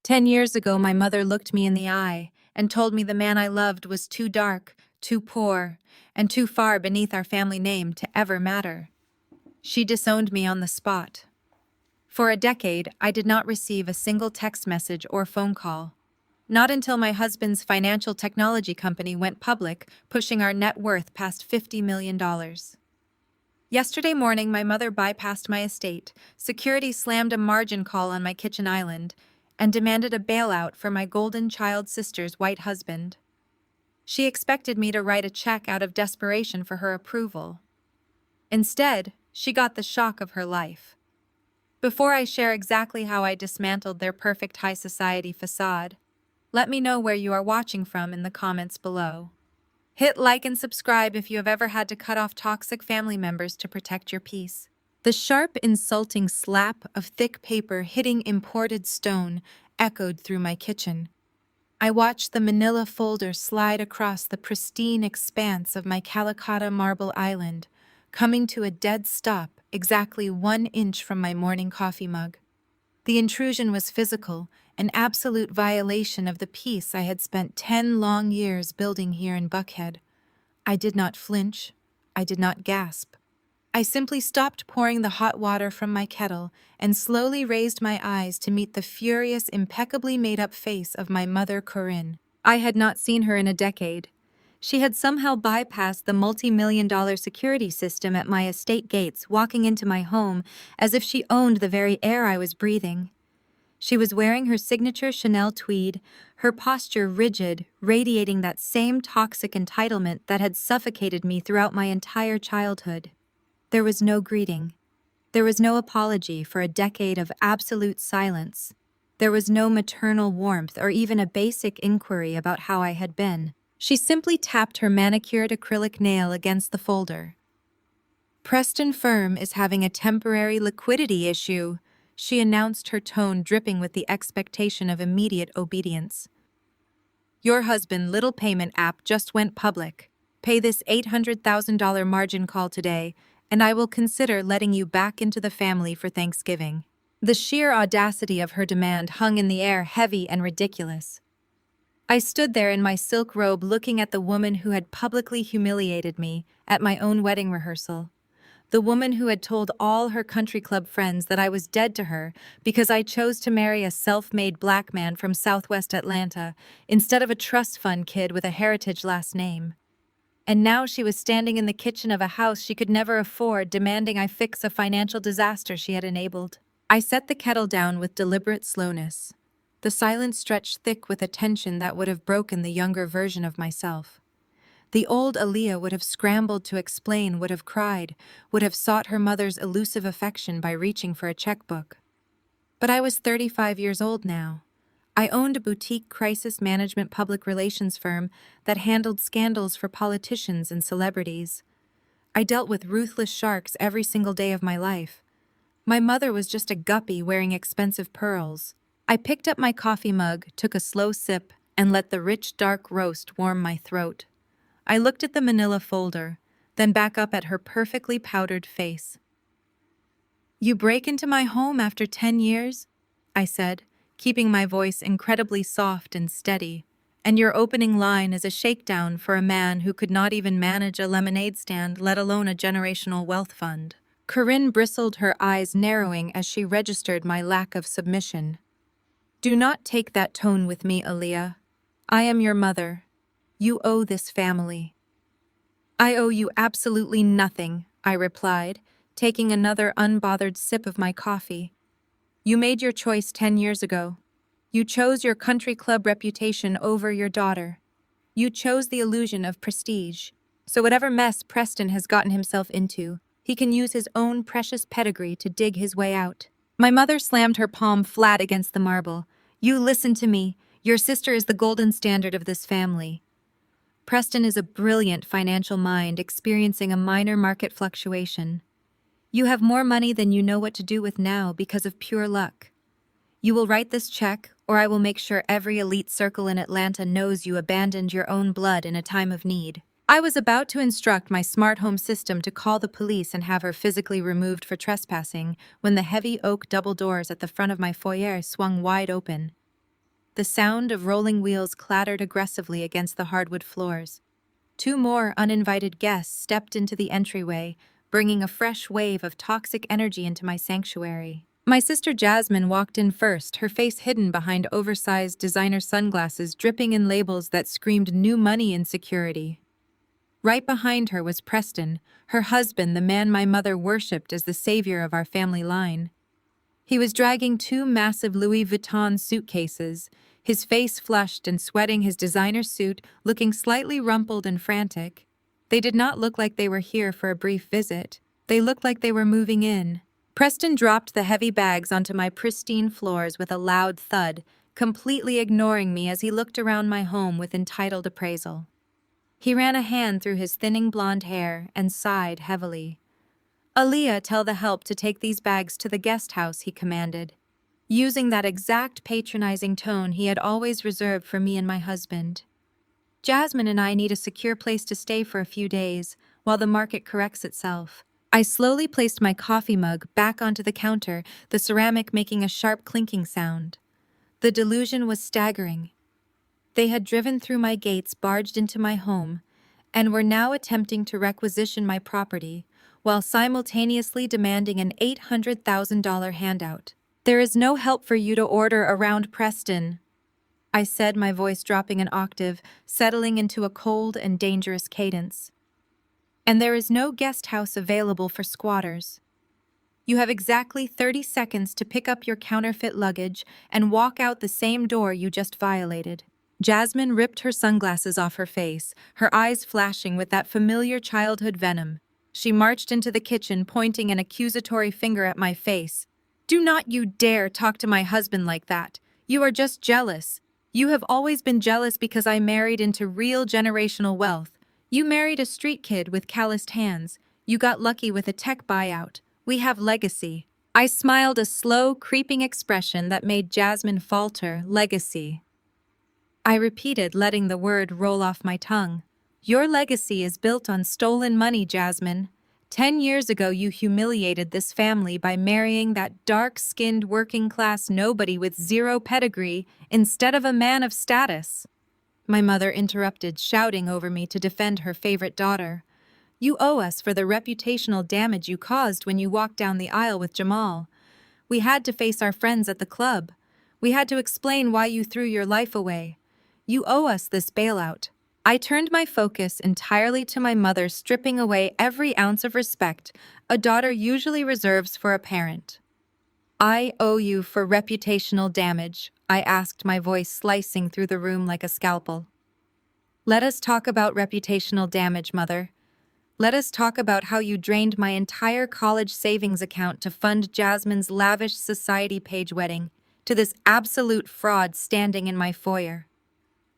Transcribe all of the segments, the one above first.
10 years ago, my mother looked me in the eye and told me the man I loved was too dark, too poor, and too far beneath our family name to ever matter. She disowned me on the spot. For a decade, I did not receive a single text message or phone call. Not until my husband's financial technology company went public, pushing our net worth past $50 million. Yesterday morning, my mother bypassed my estate, security slammed a margin call on my kitchen island, and demanded a bailout for my golden child sister's white husband. She expected me to write a check out of desperation for her approval. Instead, she got the shock of her life. Before I share exactly how I dismantled their perfect high society facade, let me know where you are watching from in the comments below. Hit like and subscribe if you have ever had to cut off toxic family members to protect your peace. The sharp, insulting slap of thick paper hitting imported stone echoed through my kitchen. I watched the manila folder slide across the pristine expanse of my Calicut marble island, coming to a dead stop exactly 1 inch from my morning coffee mug. The intrusion was physical, an absolute violation of the peace I had spent 10 long years building here in Buckhead. I did not flinch. I did not gasp. I simply stopped pouring the hot water from my kettle and slowly raised my eyes to meet the furious, impeccably made-up face of my mother, Corinne. I had not seen her in a decade. She had somehow bypassed the multi-million-dollar security system at my estate gates, walking into my home as if she owned the very air I was breathing. She was wearing her signature Chanel tweed, her posture rigid, radiating that same toxic entitlement that had suffocated me throughout my entire childhood. There was no greeting. There was no apology for a decade of absolute silence. There was no maternal warmth or even a basic inquiry about how I had been. She simply tapped her manicured acrylic nail against the folder. "Preston Firm is having a temporary liquidity issue," she announced, her tone dripping with the expectation of immediate obedience. "Your husband Little Payment app just went public. Pay this $800,000 margin call today, and I will consider letting you back into the family for Thanksgiving." The sheer audacity of her demand hung in the air, heavy and ridiculous. I stood there in my silk robe looking at the woman who had publicly humiliated me at my own wedding rehearsal. The woman who had told all her country club friends that I was dead to her because I chose to marry a self-made black man from Southwest Atlanta instead of a trust fund kid with a heritage last name. And now she was standing in the kitchen of a house she could never afford, demanding I fix a financial disaster she had enabled. I set the kettle down with deliberate slowness. The silence stretched thick with a tension that would have broken the younger version of myself. The old Aaliyah would have scrambled to explain, would have cried, would have sought her mother's elusive affection by reaching for a checkbook. But I was 35 years old now. I owned a boutique crisis management public relations firm that handled scandals for politicians and celebrities. I dealt with ruthless sharks every single day of my life. My mother was just a guppy wearing expensive pearls. I picked up my coffee mug, took a slow sip, and let the rich, dark roast warm my throat. I looked at the manila folder, then back up at her perfectly powdered face. "You break into my home after 10 years?" I said, keeping my voice incredibly soft and steady. "And your opening line is a shakedown for a man who could not even manage a lemonade stand, let alone a generational wealth fund." Corinne bristled, her eyes narrowing as she registered my lack of submission. "Do not take that tone with me, Aaliyah. I am your mother. You owe this family." "I owe you absolutely nothing," I replied, taking another unbothered sip of my coffee. "You made your choice 10 years ago. You chose your country club reputation over your daughter. You chose the illusion of prestige. So whatever mess Preston has gotten himself into, he can use his own precious pedigree to dig his way out." My mother slammed her palm flat against the marble. "You listen to me. Your sister is the golden standard of this family. Preston is a brilliant financial mind experiencing a minor market fluctuation. You have more money than you know what to do with now because of pure luck. You will write this check, or I will make sure every elite circle in Atlanta knows you abandoned your own blood in a time of need." I was about to instruct my smart home system to call the police and have her physically removed for trespassing when the heavy oak double doors at the front of my foyer swung wide open. The sound of rolling wheels clattered aggressively against the hardwood floors. Two more uninvited guests stepped into the entryway, bringing a fresh wave of toxic energy into my sanctuary. My sister Jasmine walked in first, her face hidden behind oversized designer sunglasses dripping in labels that screamed new money insecurity. Right behind her was Preston, her husband, the man my mother worshipped as the savior of our family line. He was dragging two massive Louis Vuitton suitcases, his face flushed and sweating his designer suit, looking slightly rumpled and frantic. They did not look like they were here for a brief visit. They looked like they were moving in. Preston dropped the heavy bags onto my pristine floors with a loud thud, completely ignoring me as he looked around my home with entitled appraisal. He ran a hand through his thinning blonde hair and sighed heavily. "Aaliyah, tell the help to take these bags to the guest house," he commanded, using that exact patronizing tone he had always reserved for me and my husband. "Jasmine and I need a secure place to stay for a few days, while the market corrects itself." I slowly placed my coffee mug back onto the counter, the ceramic making a sharp clinking sound. The delusion was staggering. They had driven through my gates, barged into my home, and were now attempting to requisition my property, while simultaneously demanding an $800,000 handout. "There is no help for you to order around Preston," I said, my voice dropping an octave, settling into a cold and dangerous cadence. "And there is no guest house available for squatters. You have exactly 30 seconds to pick up your counterfeit luggage and walk out the same door you just violated." Jasmine ripped her sunglasses off her face, her eyes flashing with that familiar childhood venom. She marched into the kitchen, pointing an accusatory finger at my face. "Do not you dare talk to my husband like that. You are just jealous. You have always been jealous because I married into real generational wealth. You married a street kid with calloused hands. You got lucky with a tech buyout. We have legacy." I smiled, a slow, creeping expression that made Jasmine falter. "Legacy," I repeated, letting the word roll off my tongue. "Your legacy is built on stolen money, Jasmine. 10 years ago you humiliated this family by marrying that dark-skinned working-class nobody with zero pedigree instead of a man of status." My mother interrupted, shouting over me to defend her favorite daughter. "You owe us for the reputational damage you caused when you walked down the aisle with Jamal. We had to face our friends at the club. We had to explain why you threw your life away. You owe us this bailout." I turned my focus entirely to my mother, stripping away every ounce of respect a daughter usually reserves for a parent. "I owe you for reputational damage," I asked, my voice slicing through the room like a scalpel. "Let us talk about reputational damage, Mother. Let us talk about how you drained my entire college savings account to fund Jasmine's lavish society page wedding to this absolute fraud standing in my foyer.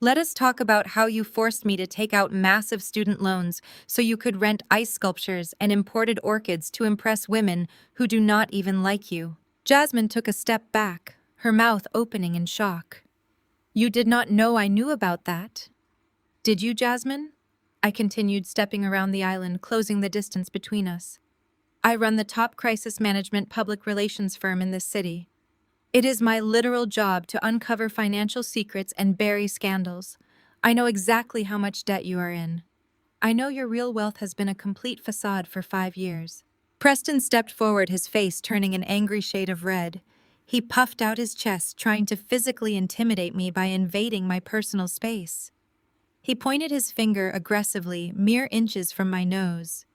Let us talk about how you forced me to take out massive student loans so you could rent ice sculptures and imported orchids to impress women who do not even like you." Jasmine took a step back, her mouth opening in shock. "You did not know I knew about that, did you, Jasmine?" I continued, stepping around the island, closing the distance between us. "I run the top crisis management public relations firm in this city. It is my literal job to uncover financial secrets and bury scandals. I know exactly how much debt you are in. I know your real wealth has been a complete facade for 5 years." Preston stepped forward, his face turning an angry shade of red. He puffed out his chest, trying to physically intimidate me by invading my personal space. He pointed his finger aggressively, mere inches from my nose.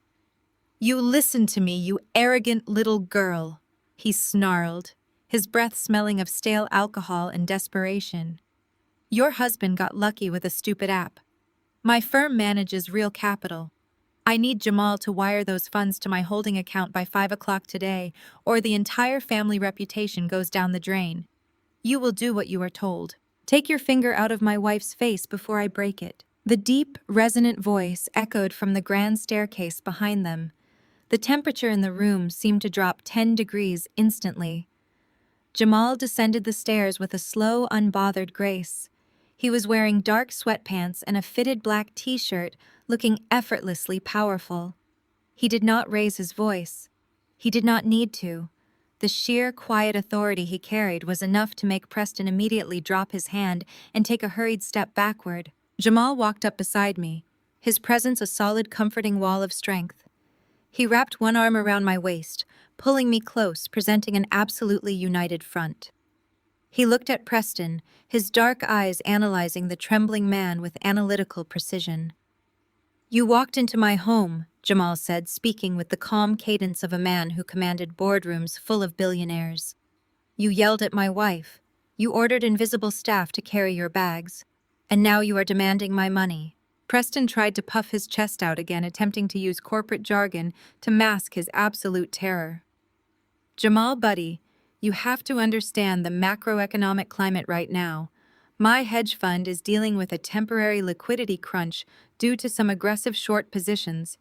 "You listen to me, you arrogant little girl," he snarled, his breath smelling of stale alcohol and desperation. "Your husband got lucky with a stupid app. My firm manages real capital. I need Jamal to wire those funds to my holding account by 5 o'clock today, or the entire family reputation goes down the drain. You will do what you are told. Take your finger out of my wife's face before I break it." The deep, resonant voice echoed from the grand staircase behind them. The temperature in the room seemed to drop 10 degrees instantly. Jamal descended the stairs with a slow, unbothered grace. He was wearing dark sweatpants and a fitted black t-shirt, looking effortlessly powerful. He did not raise his voice. He did not need to. The sheer, quiet authority he carried was enough to make Preston immediately drop his hand and take a hurried step backward. Jamal walked up beside me, his presence a solid, comforting wall of strength. He wrapped one arm around my waist, pulling me close, presenting an absolutely united front. He looked at Preston, his dark eyes analyzing the trembling man with analytical precision. "You walked into my home," Jamal said, speaking with the calm cadence of a man who commanded boardrooms full of billionaires. "You yelled at my wife. You ordered invisible staff to carry your bags. And now you are demanding my money." Preston tried to puff his chest out again, attempting to use corporate jargon to mask his absolute terror. "Jamal, buddy, you have to understand the macroeconomic climate right now. My hedge fund is dealing with a temporary liquidity crunch due to some aggressive short positions.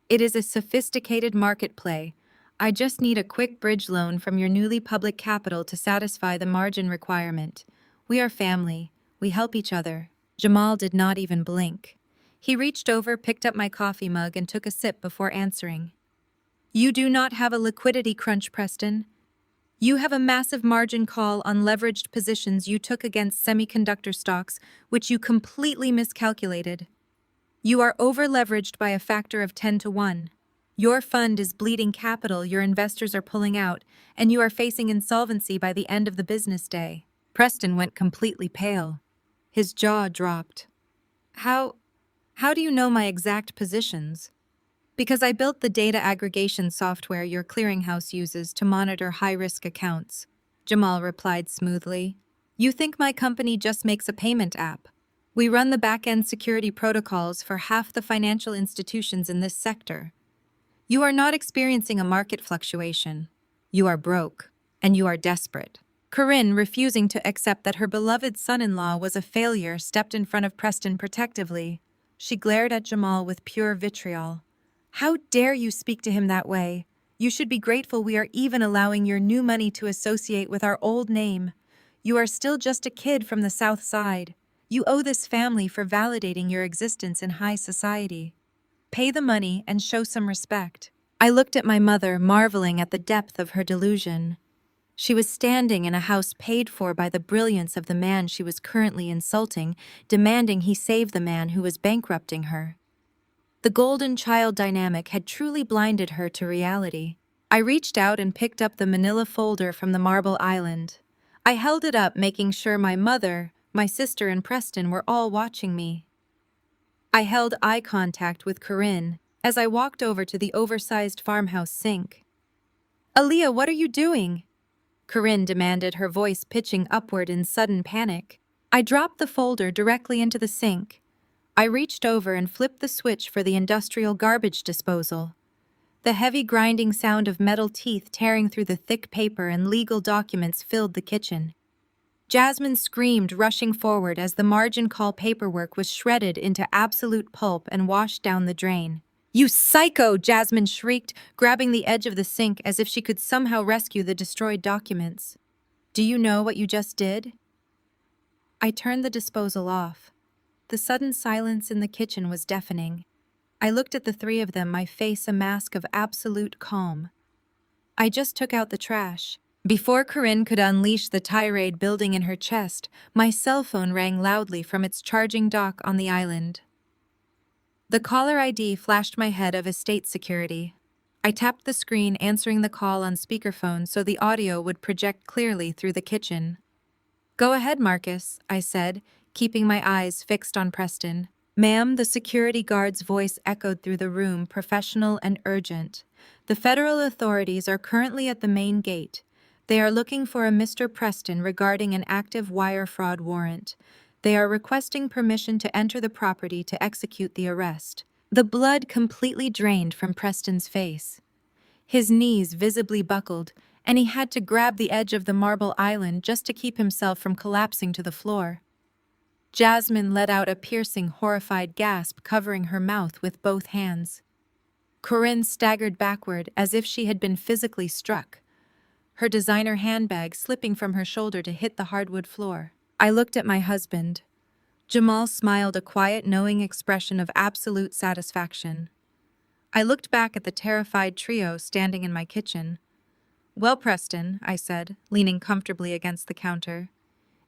It is a sophisticated market play. I just need a quick bridge loan from your newly public capital to satisfy the margin requirement. We are family. We help each other." Jamal did not even blink. He reached over, picked up my coffee mug, and took a sip before answering. "You do not have a liquidity crunch, Preston. You have a massive margin call on leveraged positions you took against semiconductor stocks, which you completely miscalculated. You are over-leveraged by a factor of 10 to 1. Your fund is bleeding capital your investors are pulling out, and you are facing insolvency by the end of the business day." Preston went completely pale. His jaw dropped. How do you know my exact positions?" "Because I built the data aggregation software your clearinghouse uses to monitor high-risk accounts," Jamal replied smoothly. "You think my company just makes a payment app? We run the back-end security protocols for half the financial institutions in this sector. You are not experiencing a market fluctuation. You are broke, and you are desperate." Corinne, refusing to accept that her beloved son-in-law was a failure, stepped in front of Preston protectively. She glared at Jamal with pure vitriol. "How dare you speak to him that way? You should be grateful we are even allowing your new money to associate with our old name. You are still just a kid from the South Side. You owe this family for validating your existence in high society. Pay the money and show some respect." I looked at my mother, marveling at the depth of her delusion. She was standing in a house paid for by the brilliance of the man she was currently insulting, demanding he save the man who was bankrupting her. The golden child dynamic had truly blinded her to reality. I reached out and picked up the manila folder from the marble island. I held it up, making sure my mother, my sister, and Preston were all watching me. I held eye contact with Corinne as I walked over to the oversized farmhouse sink. "Aaliyah, what are you doing?" Corinne demanded, her voice pitching upward in sudden panic. I dropped the folder directly into the sink. I reached over and flipped the switch for the industrial garbage disposal. The heavy grinding sound of metal teeth tearing through the thick paper and legal documents filled the kitchen. Jasmine screamed, rushing forward as the margin call paperwork was shredded into absolute pulp and washed down the drain. "You psycho!" Jasmine shrieked, grabbing the edge of the sink as if she could somehow rescue the destroyed documents. "Do you know what you just did?" I turned the disposal off. The sudden silence in the kitchen was deafening. I looked at the three of them, my face a mask of absolute calm. "I just took out the trash." Before Corinne could unleash the tirade building in her chest, my cell phone rang loudly from its charging dock on the island. The caller ID flashed my head of estate security. I tapped the screen, answering the call on speakerphone so the audio would project clearly through the kitchen. "Go ahead, Marcus," I said, keeping my eyes fixed on Preston. "Ma'am," the security guard's voice echoed through the room, professional and urgent. "The federal authorities are currently at the main gate. They are looking for a Mr. Preston regarding an active wire fraud warrant. They are requesting permission to enter the property to execute the arrest." The blood completely drained from Preston's face. His knees visibly buckled, and he had to grab the edge of the marble island just to keep himself from collapsing to the floor. Jasmine let out a piercing, horrified gasp, covering her mouth with both hands. Corinne staggered backward as if she had been physically struck, her designer handbag slipping from her shoulder to hit the hardwood floor. I looked at my husband. Jamal smiled, a quiet, knowing expression of absolute satisfaction. I looked back at the terrified trio standing in my kitchen. Well, Preston, I said, leaning comfortably against the counter,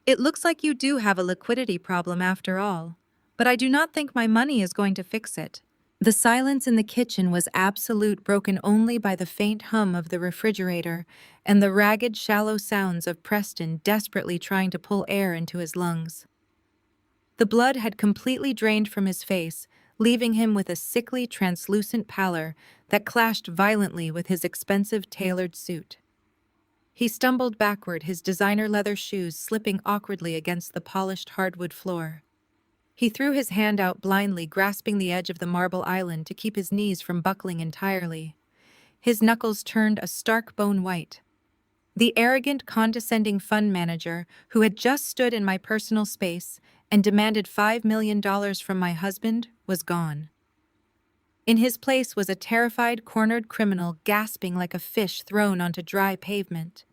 it looks like you do have a liquidity problem after all, but I do not think my money is going to fix it. The silence in the kitchen was absolute, broken only by the faint hum of the refrigerator and the ragged, shallow sounds of Preston desperately trying to pull air into his lungs. The blood had completely drained from his face, leaving him with a sickly, translucent pallor that clashed violently with his expensive tailored suit. He stumbled backward, his designer leather shoes slipping awkwardly against the polished hardwood floor. He threw his hand out blindly, grasping the edge of the marble island to keep his knees from buckling entirely. His knuckles turned a stark bone white. The arrogant, condescending fund manager, who had just stood in my personal space and demanded $5 million from my husband, was gone. In his place was a terrified, cornered criminal gasping like a fish thrown onto dry pavement.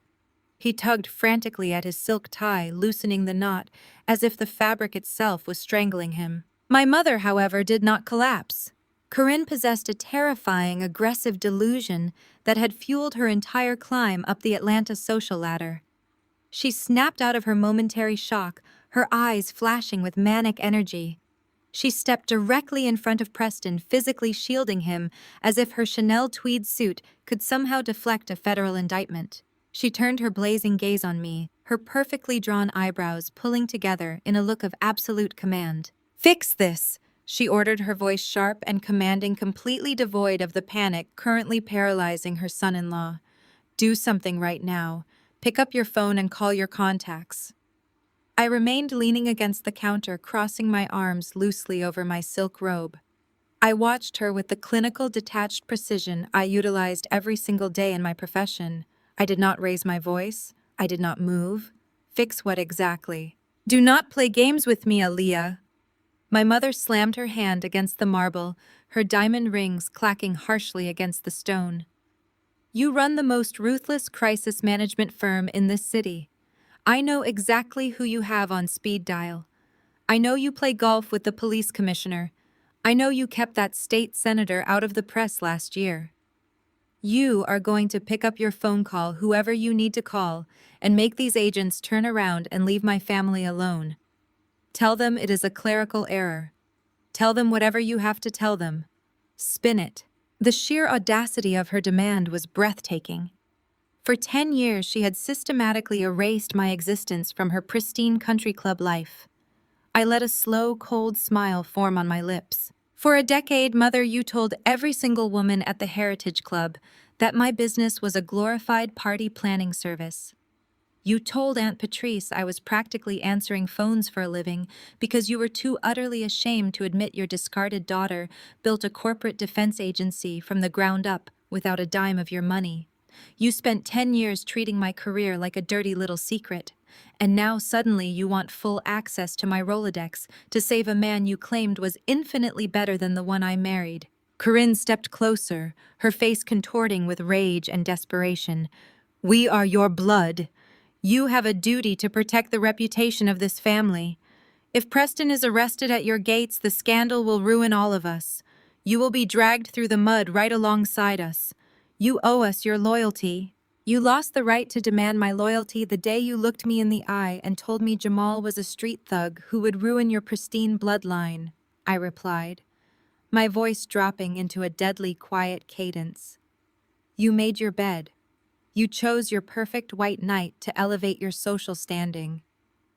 He tugged frantically at his silk tie, loosening the knot, as if the fabric itself was strangling him. My mother, however, did not collapse. Corinne possessed a terrifying, aggressive delusion that had fueled her entire climb up the Atlanta social ladder. She snapped out of her momentary shock, her eyes flashing with manic energy. She stepped directly in front of Preston, physically shielding him as if her Chanel tweed suit could somehow deflect a federal indictment. She turned her blazing gaze on me, her perfectly drawn eyebrows pulling together in a look of absolute command. "Fix this!" she ordered, her voice sharp and commanding, completely devoid of the panic currently paralyzing her son-in-law. "Do something right now. Pick up your phone and call your contacts." I remained leaning against the counter, crossing my arms loosely over my silk robe. I watched her with the clinical, detached precision I utilized every single day in my profession. I did not raise my voice. I did not move. Fix what exactly? "Do not play games with me, Aaliyah." My mother slammed her hand against the marble, her diamond rings clacking harshly against the stone. "You run the most ruthless crisis management firm in this city. I know exactly who you have on speed dial. I know you play golf with the police commissioner. I know you kept that state senator out of the press last year. You are going to pick up your phone, call whoever you need to call, and make these agents turn around and leave my family alone. Tell them it is a clerical error. Tell them whatever you have to tell them. Spin it." The sheer audacity of her demand was breathtaking. For 10 years, she had systematically erased my existence from her pristine country club life. I let a slow, cold smile form on my lips. "For a decade, Mother, you told every single woman at the Heritage Club that my business was a glorified party planning service. You told Aunt Patrice I was practically answering phones for a living because you were too utterly ashamed to admit your discarded daughter built a corporate defense agency from the ground up without a dime of your money. You spent 10 years treating my career like a dirty little secret, and now suddenly you want full access to my Rolodex to save a man you claimed was infinitely better than the one I married." Corinne stepped closer, her face contorting with rage and desperation. "We are your blood. You have a duty to protect the reputation of this family. If Preston is arrested at your gates, the scandal will ruin all of us. You will be dragged through the mud right alongside us. You owe us your loyalty." "You lost the right to demand my loyalty the day you looked me in the eye and told me Jamal was a street thug who would ruin your pristine bloodline," I replied, my voice dropping into a deadly quiet cadence. "You made your bed. You chose your perfect white knight to elevate your social standing.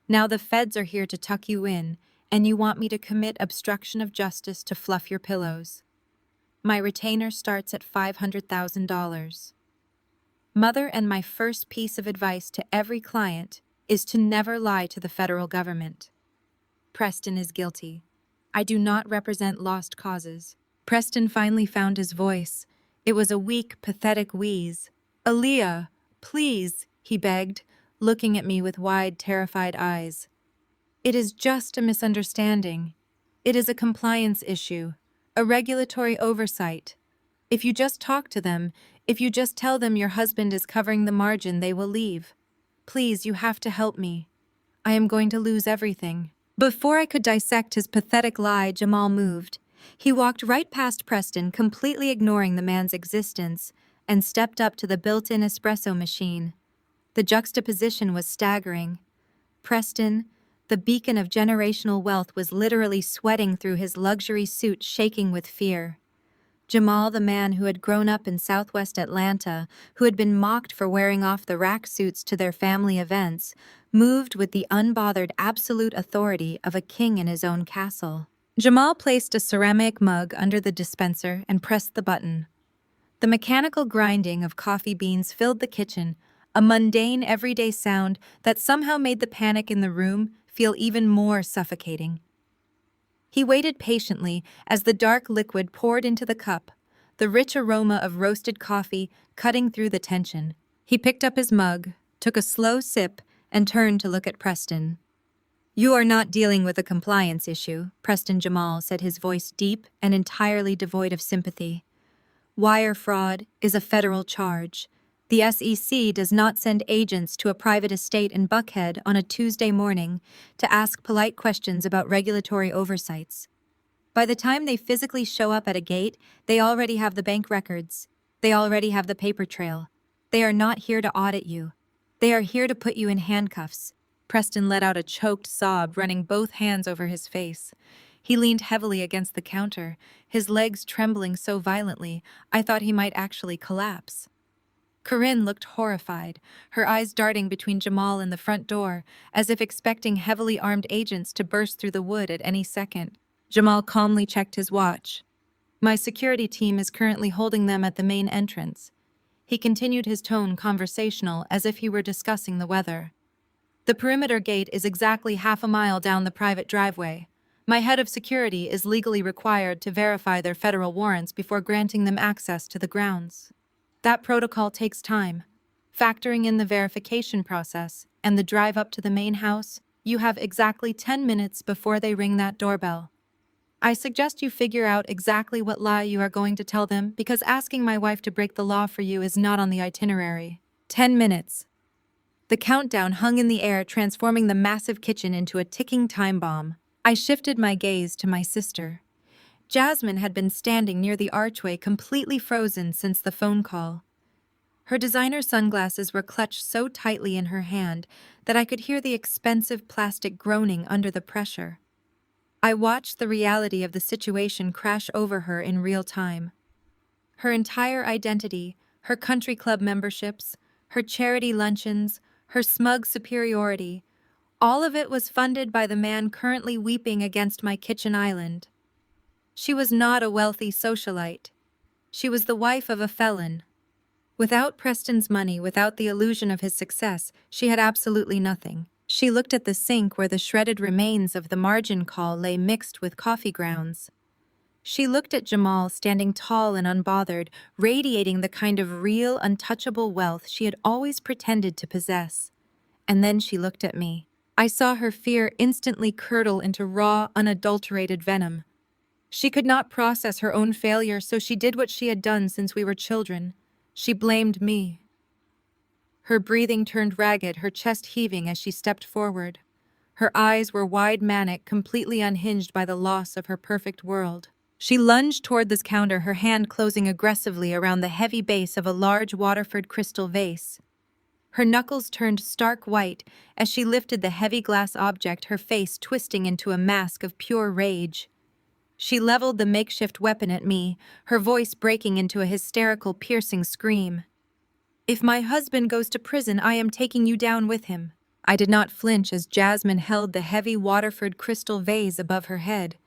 Now the feds are here to tuck you in, and you want me to commit obstruction of justice to fluff your pillows. My retainer starts at $500,000. Mother, and my first piece of advice to every client is to never lie to the federal government. Preston is guilty. I do not represent lost causes." Preston finally found his voice. It was a weak, pathetic wheeze. "Aaliyah, please," he begged, looking at me with wide, terrified eyes. "It is just a misunderstanding. It is a compliance issue, a regulatory oversight. If you just talk to them, if you just tell them your husband is covering the margin, they will leave. Please, you have to help me. I am going to lose everything." Before I could dissect his pathetic lie, Jamal moved. He walked right past Preston, completely ignoring the man's existence, and stepped up to the built-in espresso machine. The juxtaposition was staggering. Preston, the beacon of generational wealth, was literally sweating through his luxury suit, shaking with fear. Jamal, the man who had grown up in Southwest Atlanta, who had been mocked for wearing off the rack suits to their family events, moved with the unbothered absolute authority of a king in his own castle. Jamal placed a ceramic mug under the dispenser and pressed the button. The mechanical grinding of coffee beans filled the kitchen, a mundane, everyday sound that somehow made the panic in the room feel even more suffocating. He waited patiently as the dark liquid poured into the cup, the rich aroma of roasted coffee cutting through the tension. He picked up his mug, took a slow sip, and turned to look at Preston. "You are not dealing with a compliance issue," Preston Jamal said, his voice deep and entirely devoid of sympathy. "Wire fraud is a federal charge. The SEC does not send agents to a private estate in Buckhead on a Tuesday morning to ask polite questions about regulatory oversights. By the time they physically show up at a gate, they already have the bank records. They already have the paper trail. They are not here to audit you. They are here to put you in handcuffs." Preston let out a choked sob, running both hands over his face. He leaned heavily against the counter, his legs trembling so violently I thought he might actually collapse. Corinne looked horrified, her eyes darting between Jamal and the front door, as if expecting heavily armed agents to burst through the wood at any second. Jamal calmly checked his watch. "My security team is currently holding them at the main entrance." He continued, his tone conversational, as if he were discussing the weather. "The perimeter gate is exactly half a mile down the private driveway. My head of security is legally required to verify their federal warrants before granting them access to the grounds. That protocol takes time. Factoring in the verification process and the drive up to the main house, you have exactly 10 minutes before they ring that doorbell. I suggest you figure out exactly what lie you are going to tell them, because asking my wife to break the law for you is not on the itinerary. 10 minutes. The countdown hung in the air, transforming the massive kitchen into a ticking time bomb. I shifted my gaze to my sister. Jasmine had been standing near the archway, completely frozen since the phone call. Her designer sunglasses were clutched so tightly in her hand that I could hear the expensive plastic groaning under the pressure. I watched the reality of the situation crash over her in real time. Her entire identity, her country club memberships, her charity luncheons, her smug superiority, all of it was funded by the man currently weeping against my kitchen island. She was not a wealthy socialite. She was the wife of a felon. Without Preston's money, without the illusion of his success, she had absolutely nothing. She looked at the sink where the shredded remains of the margin call lay mixed with coffee grounds. She looked at Jamal, standing tall and unbothered, radiating the kind of real, untouchable wealth she had always pretended to possess. And then she looked at me. I saw her fear instantly curdle into raw, unadulterated venom. She could not process her own failure, so she did what she had done since we were children. She blamed me. Her breathing turned ragged, her chest heaving as she stepped forward. Her eyes were wide, manic, completely unhinged by the loss of her perfect world. She lunged toward this counter, her hand closing aggressively around the heavy base of a large Waterford crystal vase. Her knuckles turned stark white as she lifted the heavy glass object, her face twisting into a mask of pure rage. She leveled the makeshift weapon at me, her voice breaking into a hysterical, piercing scream. "If my husband goes to prison, I am taking you down with him." I did not flinch as Jasmine held the heavy Waterford crystal vase above her head.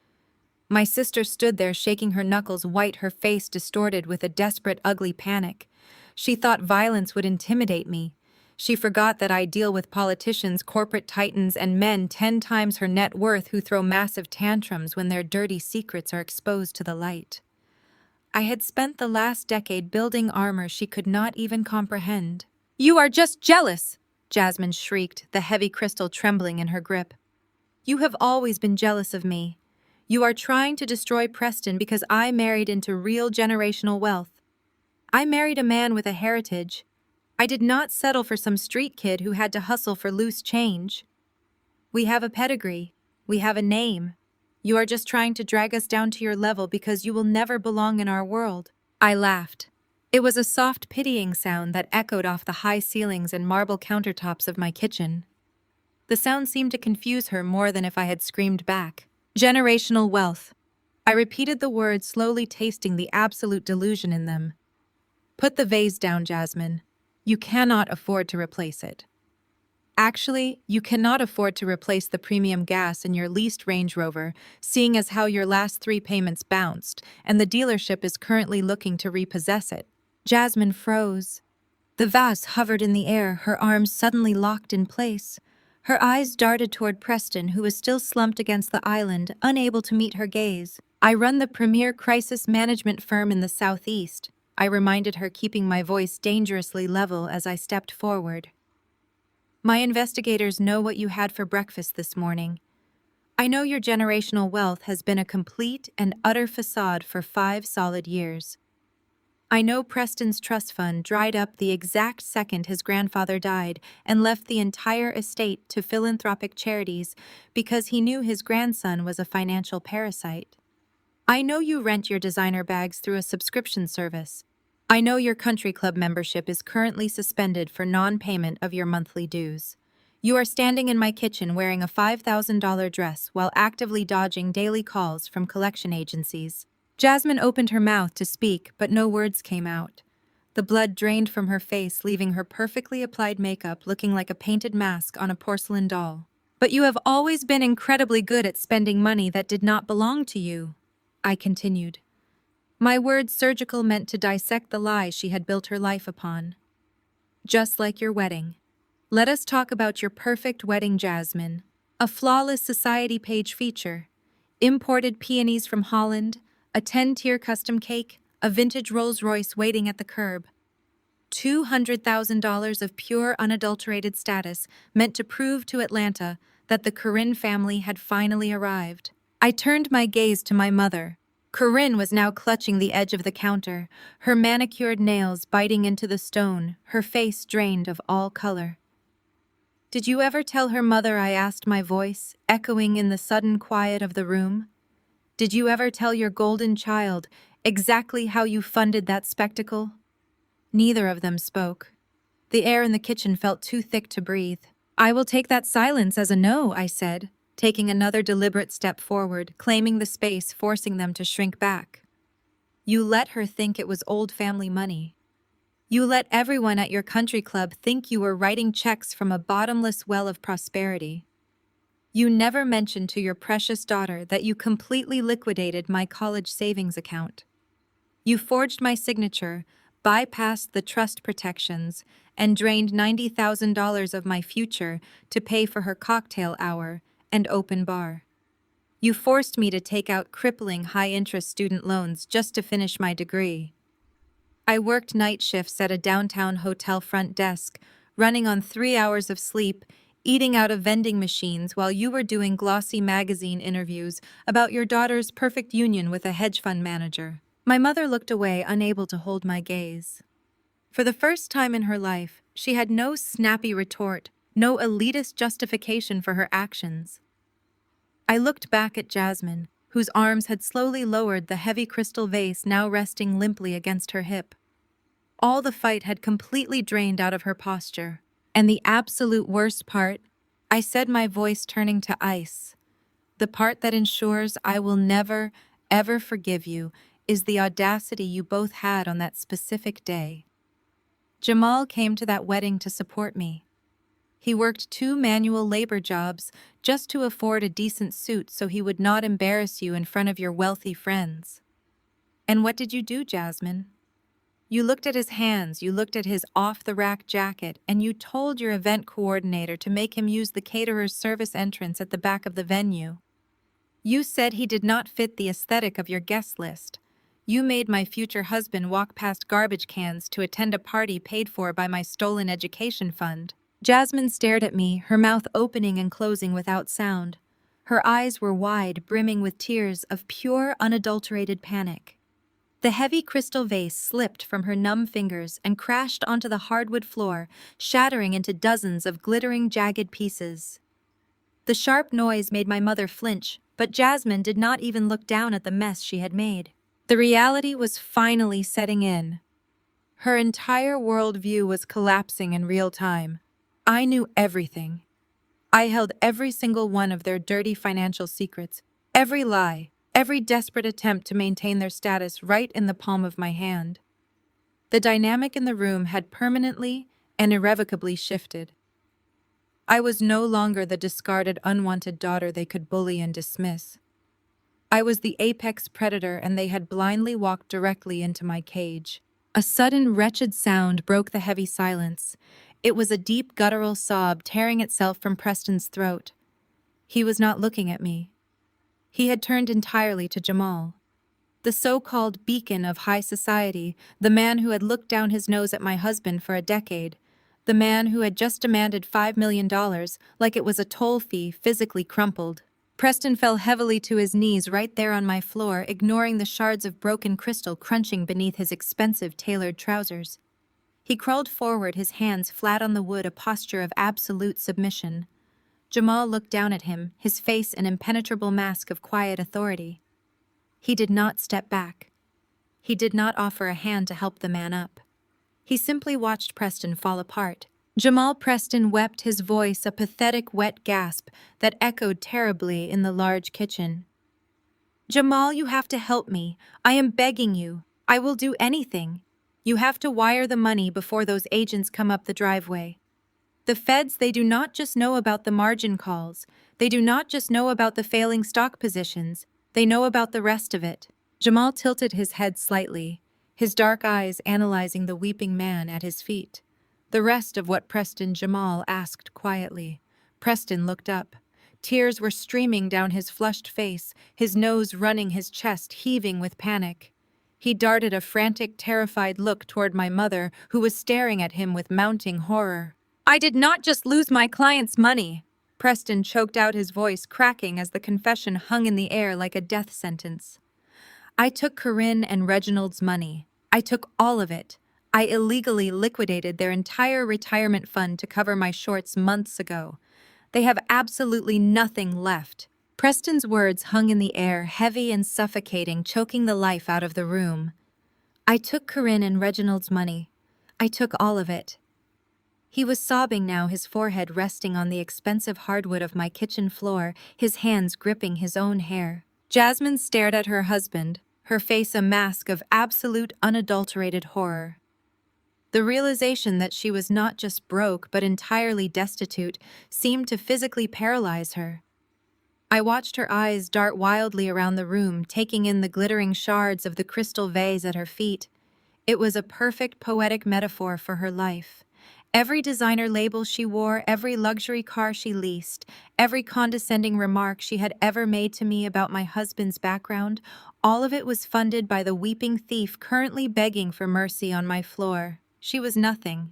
My sister stood there, shaking her knuckles white, her face distorted with a desperate, ugly panic. She thought violence would intimidate me. She forgot that I deal with politicians, corporate titans, and men 10 times her net worth who throw massive tantrums when their dirty secrets are exposed to the light. I had spent the last decade building armor she could not even comprehend. "You are just jealous!" Jasmine shrieked, the heavy crystal trembling in her grip. "You have always been jealous of me. You are trying to destroy Preston because I married into real generational wealth. I married a man with a heritage. I did not settle for some street kid who had to hustle for loose change. We have a pedigree. We have a name. You are just trying to drag us down to your level because you will never belong in our world." I laughed. It was a soft, pitying sound that echoed off the high ceilings and marble countertops of my kitchen. The sound seemed to confuse her more than if I had screamed back. Generational wealth. I repeated the words, slowly tasting the absolute delusion in them. Put the vase down, Jasmine. You cannot afford to replace it. Actually, you cannot afford to replace the premium gas in your leased Range Rover, seeing as how your last 3 payments bounced, and the dealership is currently looking to repossess it. Jasmine froze. The vase hovered in the air, her arms suddenly locked in place. Her eyes darted toward Preston, who was still slumped against the island, unable to meet her gaze. I run the premier crisis management firm in the Southeast, I reminded her, keeping my voice dangerously level as I stepped forward. My investigators know what you had for breakfast this morning. I know your generational wealth has been a complete and utter facade for 5 solid years. I know Preston's trust fund dried up the exact second his grandfather died and left the entire estate to philanthropic charities because he knew his grandson was a financial parasite. I know you rent your designer bags through a subscription service. I know your country club membership is currently suspended for non-payment of your monthly dues. You are standing in my kitchen wearing a $5,000 dress while actively dodging daily calls from collection agencies. Jasmine opened her mouth to speak, but no words came out. The blood drained from her face, leaving her perfectly applied makeup looking like a painted mask on a porcelain doll. But you have always been incredibly good at spending money that did not belong to you, I continued. My words surgical, meant to dissect the lie she had built her life upon. Just like your wedding. Let us talk about your perfect wedding, Jasmine. A flawless society page feature. Imported peonies from Holland, a 10-tier custom cake, a vintage Rolls-Royce waiting at the curb. $200,000 of pure, unadulterated status meant to prove to Atlanta that the Corinne family had finally arrived. I turned my gaze to my mother. Corinne was now clutching the edge of the counter, her manicured nails biting into the stone, her face drained of all color. Did you ever tell her mother, I asked, my voice echoing in the sudden quiet of the room? Did you ever tell your golden child exactly how you funded that spectacle? Neither of them spoke. The air in the kitchen felt too thick to breathe. I will take that silence as a no, I said, taking another deliberate step forward, claiming the space, forcing them to shrink back. You let her think it was old family money. You let everyone at your country club think you were writing checks from a bottomless well of prosperity. You never mentioned to your precious daughter that you completely liquidated my college savings account. You forged my signature, bypassed the trust protections, and drained $90,000 of my future to pay for her cocktail hour and open bar. You forced me to take out crippling high-interest student loans just to finish my degree. I worked night shifts at a downtown hotel front desk, running on 3 hours of sleep, eating out of vending machines while you were doing glossy magazine interviews about your daughter's perfect union with a hedge fund manager. My mother looked away, unable to hold my gaze. For the first time in her life, she had no snappy retort, no elitist justification for her actions. I looked back at Jasmine, whose arms had slowly lowered the heavy crystal vase now resting limply against her hip. All the fight had completely drained out of her posture. And the absolute worst part, I said, my voice turning to ice, the part that ensures I will never, ever forgive you, is the audacity you both had on that specific day. Jamal came to that wedding to support me. He worked 2 manual labor jobs just to afford a decent suit so he would not embarrass you in front of your wealthy friends. And what did you do, Jasmine? You looked at his hands, you looked at his off-the-rack jacket, and you told your event coordinator to make him use the caterer's service entrance at the back of the venue. You said he did not fit the aesthetic of your guest list. You made my future husband walk past garbage cans to attend a party paid for by my stolen education fund. Jasmine stared at me, her mouth opening and closing without sound. Her eyes were wide, brimming with tears of pure, unadulterated panic. The heavy crystal vase slipped from her numb fingers and crashed onto the hardwood floor, shattering into dozens of glittering, jagged pieces. The sharp noise made my mother flinch, but Jasmine did not even look down at the mess she had made. The reality was finally setting in. Her entire worldview was collapsing in real time. I knew everything. I held every single one of their dirty financial secrets, every lie, every desperate attempt to maintain their status right in the palm of my hand. The dynamic in the room had permanently and irrevocably shifted. I was no longer the discarded, unwanted daughter they could bully and dismiss. I was the apex predator, and they had blindly walked directly into my cage. A sudden, wretched sound broke the heavy silence. It was a deep, guttural sob tearing itself from Preston's throat. He was not looking at me. He had turned entirely to Jamal, the so-called beacon of high society, the man who had looked down his nose at my husband for a decade, the man who had just demanded $5 million like it was a toll fee, physically crumpled. Preston fell heavily to his knees right there on my floor, ignoring the shards of broken crystal crunching beneath his expensive tailored trousers. He crawled forward, his hands flat on the wood, a posture of absolute submission. Jamal looked down at him, his face an impenetrable mask of quiet authority. He did not step back. He did not offer a hand to help the man up. He simply watched Preston fall apart. Jamal Preston wept, his voice a pathetic, wet gasp that echoed terribly in the large kitchen. "Jamal, you have to help me. I am begging you. I will do anything. You have to wire the money before those agents come up the driveway. The feds, they do not just know about the margin calls. They do not just know about the failing stock positions. They know about the rest of it." Jamal tilted his head slightly, his dark eyes analyzing the weeping man at his feet. The rest of what Preston? Jamal asked quietly. Preston looked up. Tears were streaming down his flushed face, his nose running, his chest heaving with panic. He darted a frantic, terrified look toward my mother, who was staring at him with mounting horror. "I did not just lose my client's money." Preston choked out, his voice cracking as the confession hung in the air like a death sentence. "I took Corinne and Reginald's money. I took all of it. I illegally liquidated their entire retirement fund to cover my shorts months ago. They have absolutely nothing left." Preston's words hung in the air, heavy and suffocating, choking the life out of the room. "I took Corinne and Reginald's money. I took all of it." He was sobbing now, his forehead resting on the expensive hardwood of my kitchen floor, his hands gripping his own hair. Jasmine stared at her husband, her face a mask of absolute, unadulterated horror. The realization that she was not just broke but entirely destitute seemed to physically paralyze her. I watched her eyes dart wildly around the room, taking in the glittering shards of the crystal vase at her feet. It was a perfect poetic metaphor for her life. Every designer label she wore, every luxury car she leased, every condescending remark she had ever made to me about my husband's background, all of it was funded by the weeping thief currently begging for mercy on my floor. She was nothing.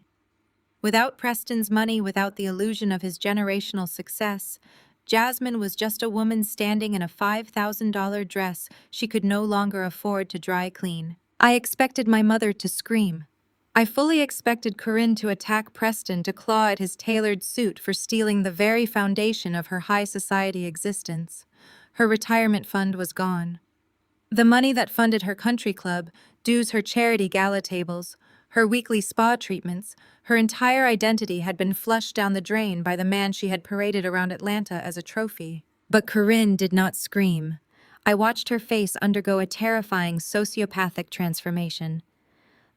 Without Preston's money, without the illusion of his generational success, Jasmine was just a woman standing in a $5,000 dress she could no longer afford to dry clean. I expected my mother to scream. I fully expected Corinne to attack Preston, to claw at his tailored suit for stealing the very foundation of her high society existence. Her retirement fund was gone. The money that funded her country club, dues, her charity gala tables, her weekly spa treatments, her entire identity had been flushed down the drain by the man she had paraded around Atlanta as a trophy. But Corinne did not scream. I watched her face undergo a terrifying sociopathic transformation.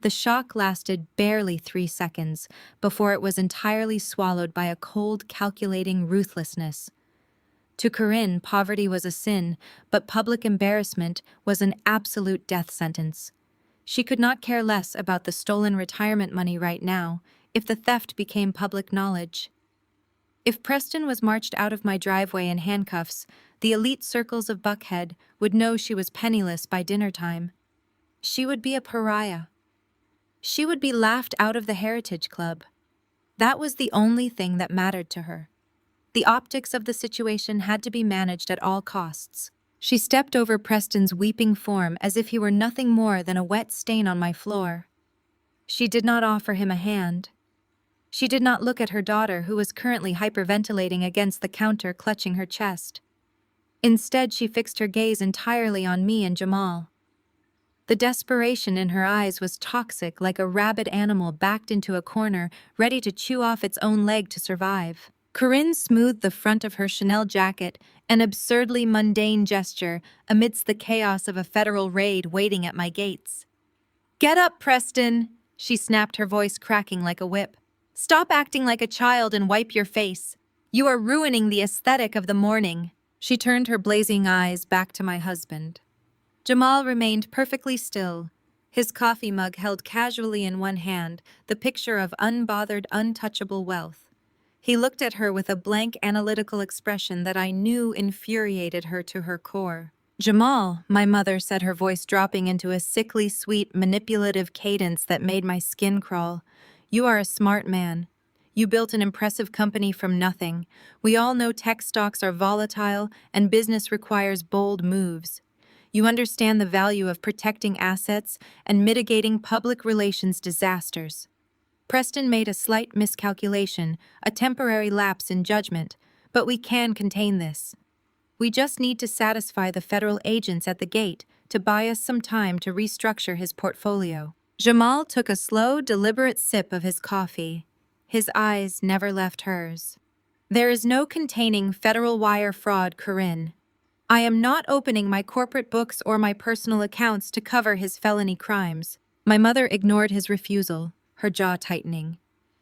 The shock lasted barely 3 seconds before it was entirely swallowed by a cold, calculating ruthlessness. To Corinne, poverty was a sin, but public embarrassment was an absolute death sentence. She could not care less about the stolen retirement money right now if the theft became public knowledge. If Preston was marched out of my driveway in handcuffs, the elite circles of Buckhead would know she was penniless by dinner time. She would be a pariah. She would be laughed out of the Heritage Club. That was the only thing that mattered to her. The optics of the situation had to be managed at all costs. She stepped over Preston's weeping form as if he were nothing more than a wet stain on my floor. She did not offer him a hand. She did not look at her daughter, who was currently hyperventilating against the counter, clutching her chest. Instead, she fixed her gaze entirely on me and Jamal. The desperation in her eyes was toxic, like a rabid animal backed into a corner, ready to chew off its own leg to survive. Corinne smoothed the front of her Chanel jacket, an absurdly mundane gesture amidst the chaos of a federal raid waiting at my gates. "Get up, Preston!" she snapped, her voice cracking like a whip. "Stop acting like a child and wipe your face. You are ruining the aesthetic of the morning." She turned her blazing eyes back to my husband. Jamal remained perfectly still, his coffee mug held casually in one hand, the picture of unbothered, untouchable wealth. He looked at her with a blank, analytical expression that I knew infuriated her to her core. "Jamal," my mother said, her voice dropping into a sickly sweet, manipulative cadence that made my skin crawl. "You are a smart man. You built an impressive company from nothing. We all know tech stocks are volatile and business requires bold moves. You understand the value of protecting assets and mitigating public relations disasters." Preston made a slight miscalculation, a temporary lapse in judgment, but we can contain this. We just need to satisfy the federal agents at the gate to buy us some time to restructure his portfolio. Jamal took a slow, deliberate sip of his coffee. His eyes never left hers. "There is no containing federal wire fraud, Corinne. I am not opening my corporate books or my personal accounts to cover his felony crimes." My mother ignored his refusal, her jaw tightening.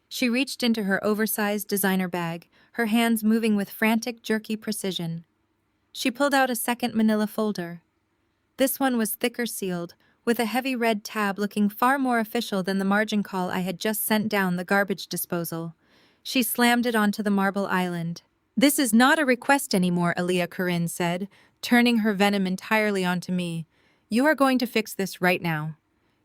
She reached into her oversized designer bag, her hands moving with frantic, jerky precision. She pulled out a second manila folder. This one was thicker sealed, with a heavy red tab looking far more official than the margin call I had just sent down the garbage disposal. She slammed it onto the marble island. "This is not a request anymore," Aaliyah, Corinne said, turning her venom entirely onto me. "You are going to fix this right now.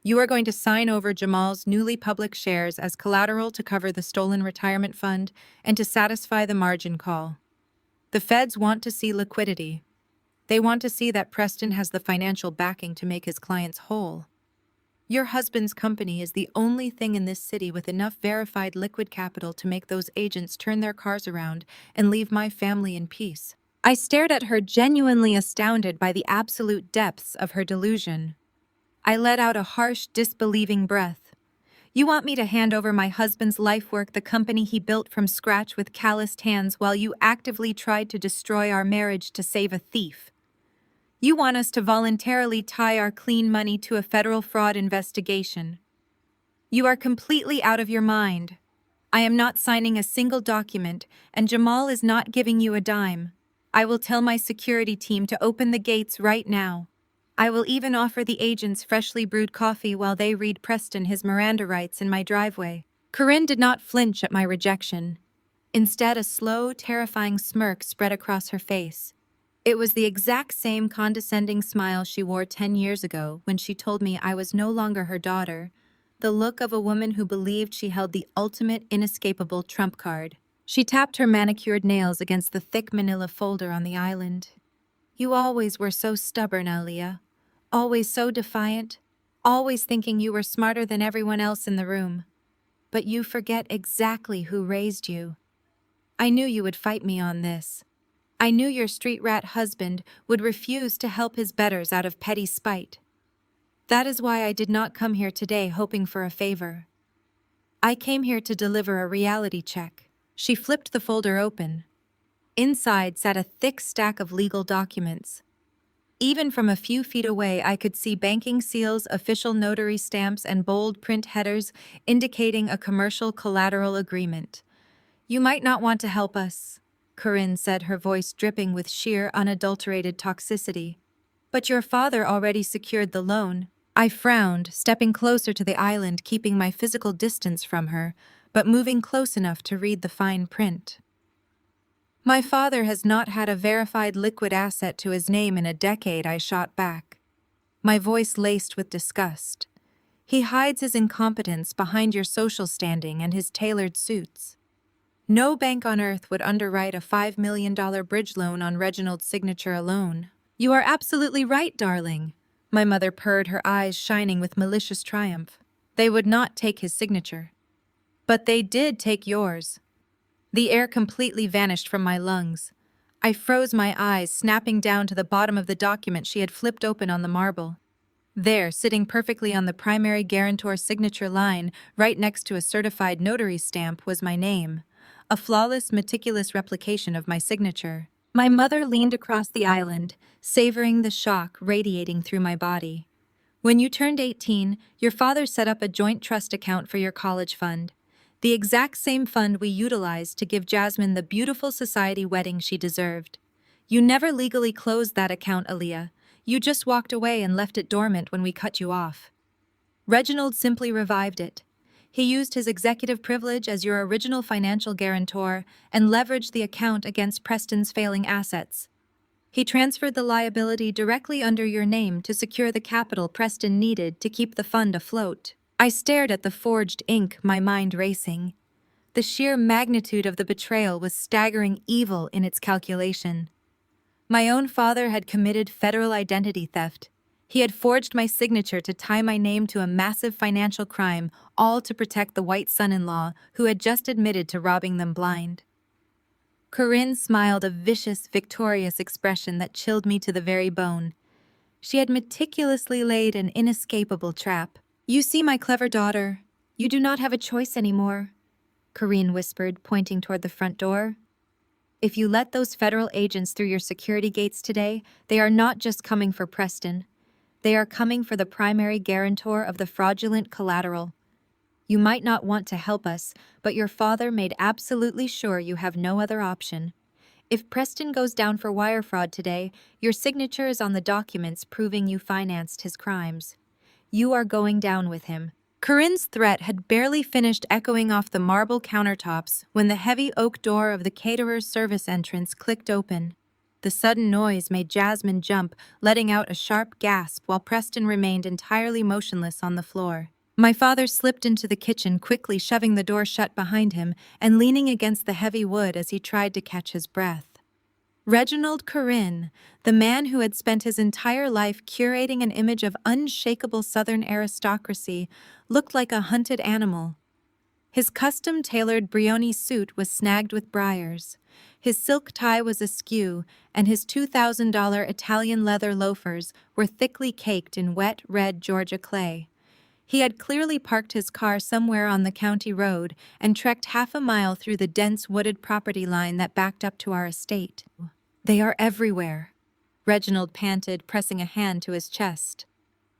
You are going to sign over Jamal's newly public shares as collateral to cover the stolen retirement fund and to satisfy the margin call. The feds want to see liquidity. They want to see that Preston has the financial backing to make his clients whole. Your husband's company is the only thing in this city with enough verified liquid capital to make those agents turn their cars around and leave my family in peace." I stared at her, genuinely astounded by the absolute depths of her delusion. I let out a harsh, disbelieving breath. "You want me to hand over my husband's life work, the company he built from scratch with calloused hands, while you actively tried to destroy our marriage to save a thief? You want us to voluntarily tie our clean money to a federal fraud investigation? You are completely out of your mind. I am not signing a single document, and Jamal is not giving you a dime. I will tell my security team to open the gates right now. I will even offer the agents freshly brewed coffee while they read Preston his Miranda rights in my driveway." Corinne did not flinch at my rejection. Instead, a slow, terrifying smirk spread across her face. It was the exact same condescending smile she wore 10 years ago when she told me I was no longer her daughter, the look of a woman who believed she held the ultimate, inescapable trump card. She tapped her manicured nails against the thick manila folder on the island. "You always were so stubborn, Aaliyah. Always so defiant. Always thinking you were smarter than everyone else in the room. But you forget exactly who raised you. I knew you would fight me on this. I knew your street rat husband would refuse to help his betters out of petty spite. That is why I did not come here today hoping for a favor. I came here to deliver a reality check." She flipped the folder open. Inside sat a thick stack of legal documents. Even from a few feet away, I could see banking seals, official notary stamps, and bold print headers indicating a commercial collateral agreement. "You might not want to help us," Corinne said, her voice dripping with sheer, unadulterated toxicity. "But your father already secured the loan." I frowned, stepping closer to the island, keeping my physical distance from her, but moving close enough to read the fine print. "My father has not had a verified liquid asset to his name in a decade," I shot back, my voice laced with disgust. "He hides his incompetence behind your social standing and his tailored suits. No bank on earth would underwrite a $5 million bridge loan on Reginald's signature alone." "You are absolutely right, darling," my mother purred, her eyes shining with malicious triumph. "They would not take his signature. But they did take yours." The air completely vanished from my lungs. I froze my eyes, snapping down to the bottom of the document she had flipped open on the marble. There, sitting perfectly on the primary guarantor's signature line, right next to a certified notary stamp, was my name. A flawless, meticulous replication of my signature. My mother leaned across the island, savoring the shock radiating through my body. When you turned 18, your father set up a joint trust account for your college fund. The exact same fund we utilized to give Jasmine the beautiful society wedding she deserved. You never legally closed that account, Aaliyah. You just walked away and left it dormant when we cut you off. Reginald simply revived it. He used his executive privilege as your original financial guarantor and leveraged the account against Preston's failing assets. He transferred the liability directly under your name to secure the capital Preston needed to keep the fund afloat. I stared at the forged ink, my mind racing. The sheer magnitude of the betrayal was staggering evil in its calculation. My own father had committed federal identity theft. He had forged my signature to tie my name to a massive financial crime, all to protect the white son-in-law who had just admitted to robbing them blind. Corinne smiled a vicious, victorious expression that chilled me to the very bone. She had meticulously laid an inescapable trap. "You see, my clever daughter, you do not have a choice anymore," Corinne whispered, pointing toward the front door. "If you let those federal agents through your security gates today, they are not just coming for Preston. They are coming for the primary guarantor of the fraudulent collateral. You might not want to help us, but your father made absolutely sure you have no other option. If Preston goes down for wire fraud today, your signature is on the documents proving you financed his crimes. You are going down with him." Corinne's threat had barely finished echoing off the marble countertops when the heavy oak door of the caterer's service entrance clicked open. The sudden noise made Jasmine jump, letting out a sharp gasp while Preston remained entirely motionless on the floor. My father slipped into the kitchen, quickly shoving the door shut behind him and leaning against the heavy wood as he tried to catch his breath. Reginald Corinne, the man who had spent his entire life curating an image of unshakable Southern aristocracy, looked like a hunted animal. His custom-tailored Brioni suit was snagged with briars. His silk tie was askew, and his $2,000 Italian leather loafers were thickly caked in wet, red Georgia clay. He had clearly parked his car somewhere on the county road and trekked half a mile through the dense wooded property line that backed up to our estate. "They are everywhere," Reginald panted, pressing a hand to his chest.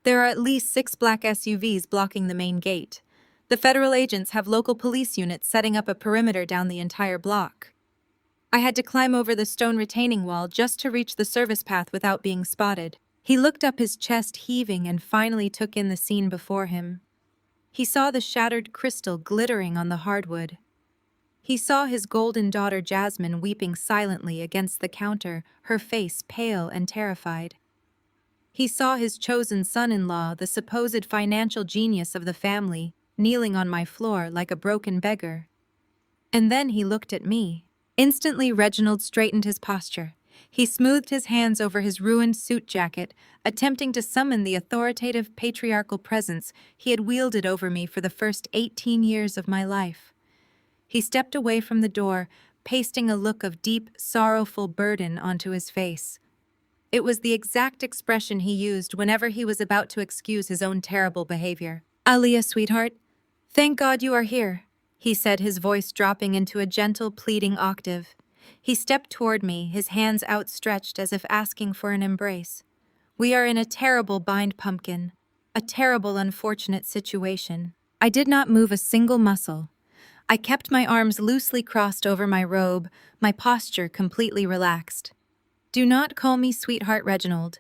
"There are at least 6 black SUVs blocking the main gate. The federal agents have local police units setting up a perimeter down the entire block. I had to climb over the stone retaining wall just to reach the service path without being spotted." He looked up, his chest heaving, and finally took in the scene before him. He saw the shattered crystal glittering on the hardwood. He saw his golden daughter Jasmine weeping silently against the counter, her face pale and terrified. He saw his chosen son-in-law, the supposed financial genius of the family, kneeling on my floor like a broken beggar. And then he looked at me. Instantly, Reginald straightened his posture. He smoothed his hands over his ruined suit jacket, attempting to summon the authoritative patriarchal presence he had wielded over me for the first 18 years of my life. He stepped away from the door, pasting a look of deep, sorrowful burden onto his face. It was the exact expression he used whenever he was about to excuse his own terrible behavior. "Aaliyah, sweetheart, thank God you are here," he said, his voice dropping into a gentle, pleading octave. He stepped toward me, his hands outstretched as if asking for an embrace. "We are in a terrible bind, pumpkin. A terrible, unfortunate situation." I did not move a single muscle. I kept my arms loosely crossed over my robe, my posture completely relaxed. "Do not call me sweetheart, Reginald.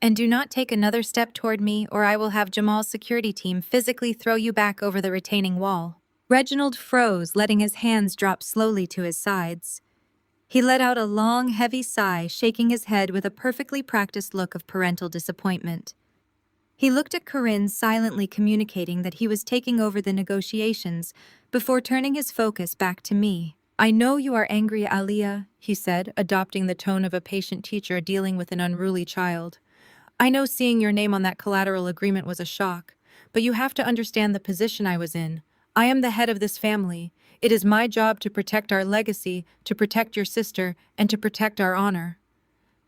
And do not take another step toward me, or I will have Jamal's security team physically throw you back over the retaining wall." Reginald froze, letting his hands drop slowly to his sides. He let out a long, heavy sigh, shaking his head with a perfectly practiced look of parental disappointment. He looked at Corinne, silently communicating that he was taking over the negotiations, before turning his focus back to me. "I know you are angry, Aaliyah," he said, adopting the tone of a patient teacher dealing with an unruly child. "I know seeing your name on that collateral agreement was a shock, but you have to understand the position I was in. I am the head of this family. It is my job to protect our legacy, to protect your sister, and to protect our honor."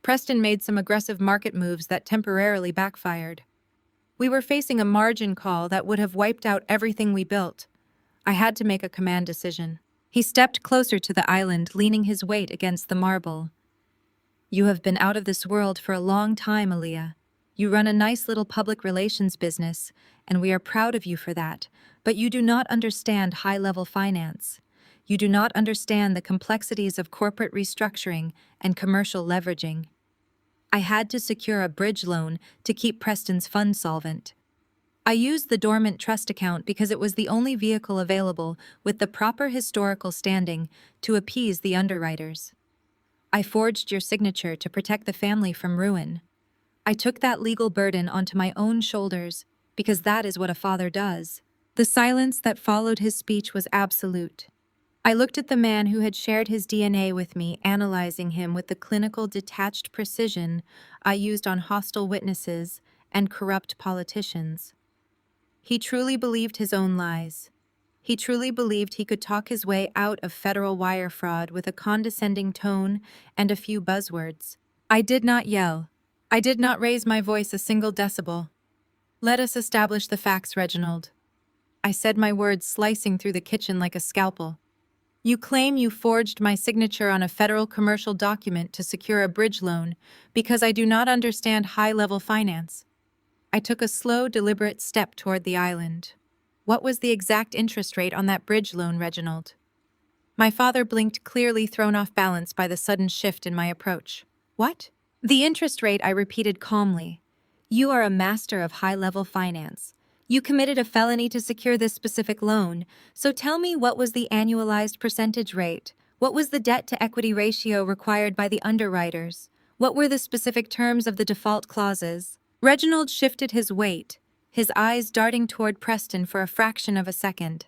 Preston made some aggressive market moves that temporarily backfired. We were facing a margin call that would have wiped out everything we built. I had to make a command decision. He stepped closer to the island, leaning his weight against the marble. You have been out of this world for a long time, Aaliyah. You run a nice little public relations business, and we are proud of you for that, but you do not understand high-level finance. You do not understand the complexities of corporate restructuring and commercial leveraging. I had to secure a bridge loan to keep Preston's fund solvent. I used the dormant trust account because it was the only vehicle available with the proper historical standing to appease the underwriters. I forged your signature to protect the family from ruin. I took that legal burden onto my own shoulders because that is what a father does. The silence that followed his speech was absolute. I looked at the man who had shared his DNA with me, analyzing him with the clinical detached precision I used on hostile witnesses and corrupt politicians. He truly believed his own lies. He truly believed he could talk his way out of federal wire fraud with a condescending tone and a few buzzwords. I did not yell. I did not raise my voice a single decibel. Let us establish the facts, Reginald. I said, my words slicing through the kitchen like a scalpel. You claim you forged my signature on a federal commercial document to secure a bridge loan because I do not understand high-level finance. I took a slow, deliberate step toward the island. What was the exact interest rate on that bridge loan, Reginald? My father blinked, clearly thrown off balance by the sudden shift in my approach. What? The interest rate, I repeated calmly. You are a master of high-level finance. You committed a felony to secure this specific loan, so tell me, what was the annualized percentage rate? What was the debt-to-equity ratio required by the underwriters? What were the specific terms of the default clauses? Reginald shifted his weight, his eyes darting toward Preston for a fraction of a second.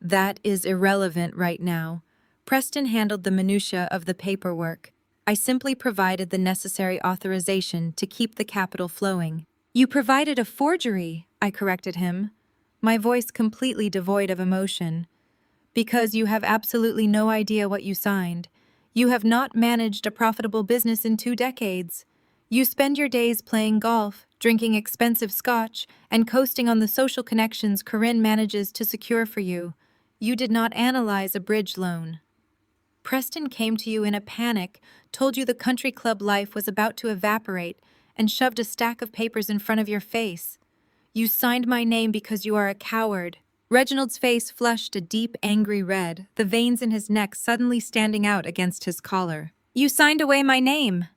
That is irrelevant right now. Preston handled the minutiae of the paperwork. I simply provided the necessary authorization to keep the capital flowing. You provided a forgery, I corrected him, my voice completely devoid of emotion. Because you have absolutely no idea what you signed. You have not managed a profitable business in 2 decades. You spend your days playing golf, drinking expensive scotch, and coasting on the social connections Corinne manages to secure for you. You did not analyze a bridge loan. Preston came to you in a panic, told you the country club life was about to evaporate, and shoved a stack of papers in front of your face. You signed my name because you are a coward. Reginald's face flushed a deep, angry red, the veins in his neck suddenly standing out against his collar. You signed away my name.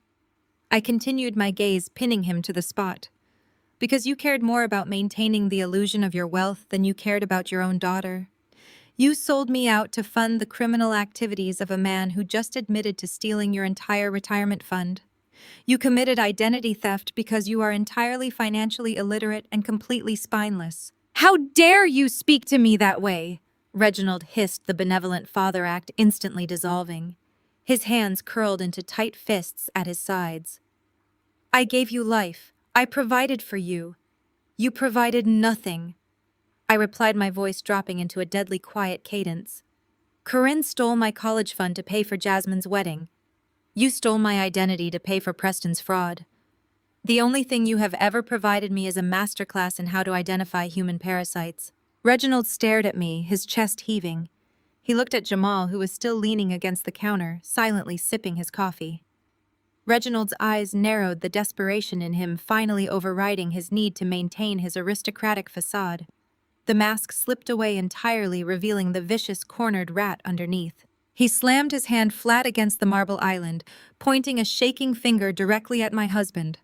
I continued, my gaze pinning him to the spot. Because you cared more about maintaining the illusion of your wealth than you cared about your own daughter. You sold me out to fund the criminal activities of a man who just admitted to stealing your entire retirement fund. You committed identity theft because you are entirely financially illiterate and completely spineless. How dare you speak to me that way? Reginald hissed, the benevolent father act instantly dissolving. His hands curled into tight fists at his sides. I gave you life. I provided for you. You provided nothing. I replied, my voice dropping into a deadly quiet cadence. Corinne stole my college fund to pay for Jasmine's wedding. You stole my identity to pay for Preston's fraud. The only thing you have ever provided me is a masterclass in how to identify human parasites. Reginald stared at me, his chest heaving. He looked at Jamal, who was still leaning against the counter, silently sipping his coffee. Reginald's eyes narrowed, the desperation in him finally overriding his need to maintain his aristocratic facade. The mask slipped away entirely, revealing the vicious, cornered rat underneath. He slammed his hand flat against the marble island, pointing a shaking finger directly at my husband.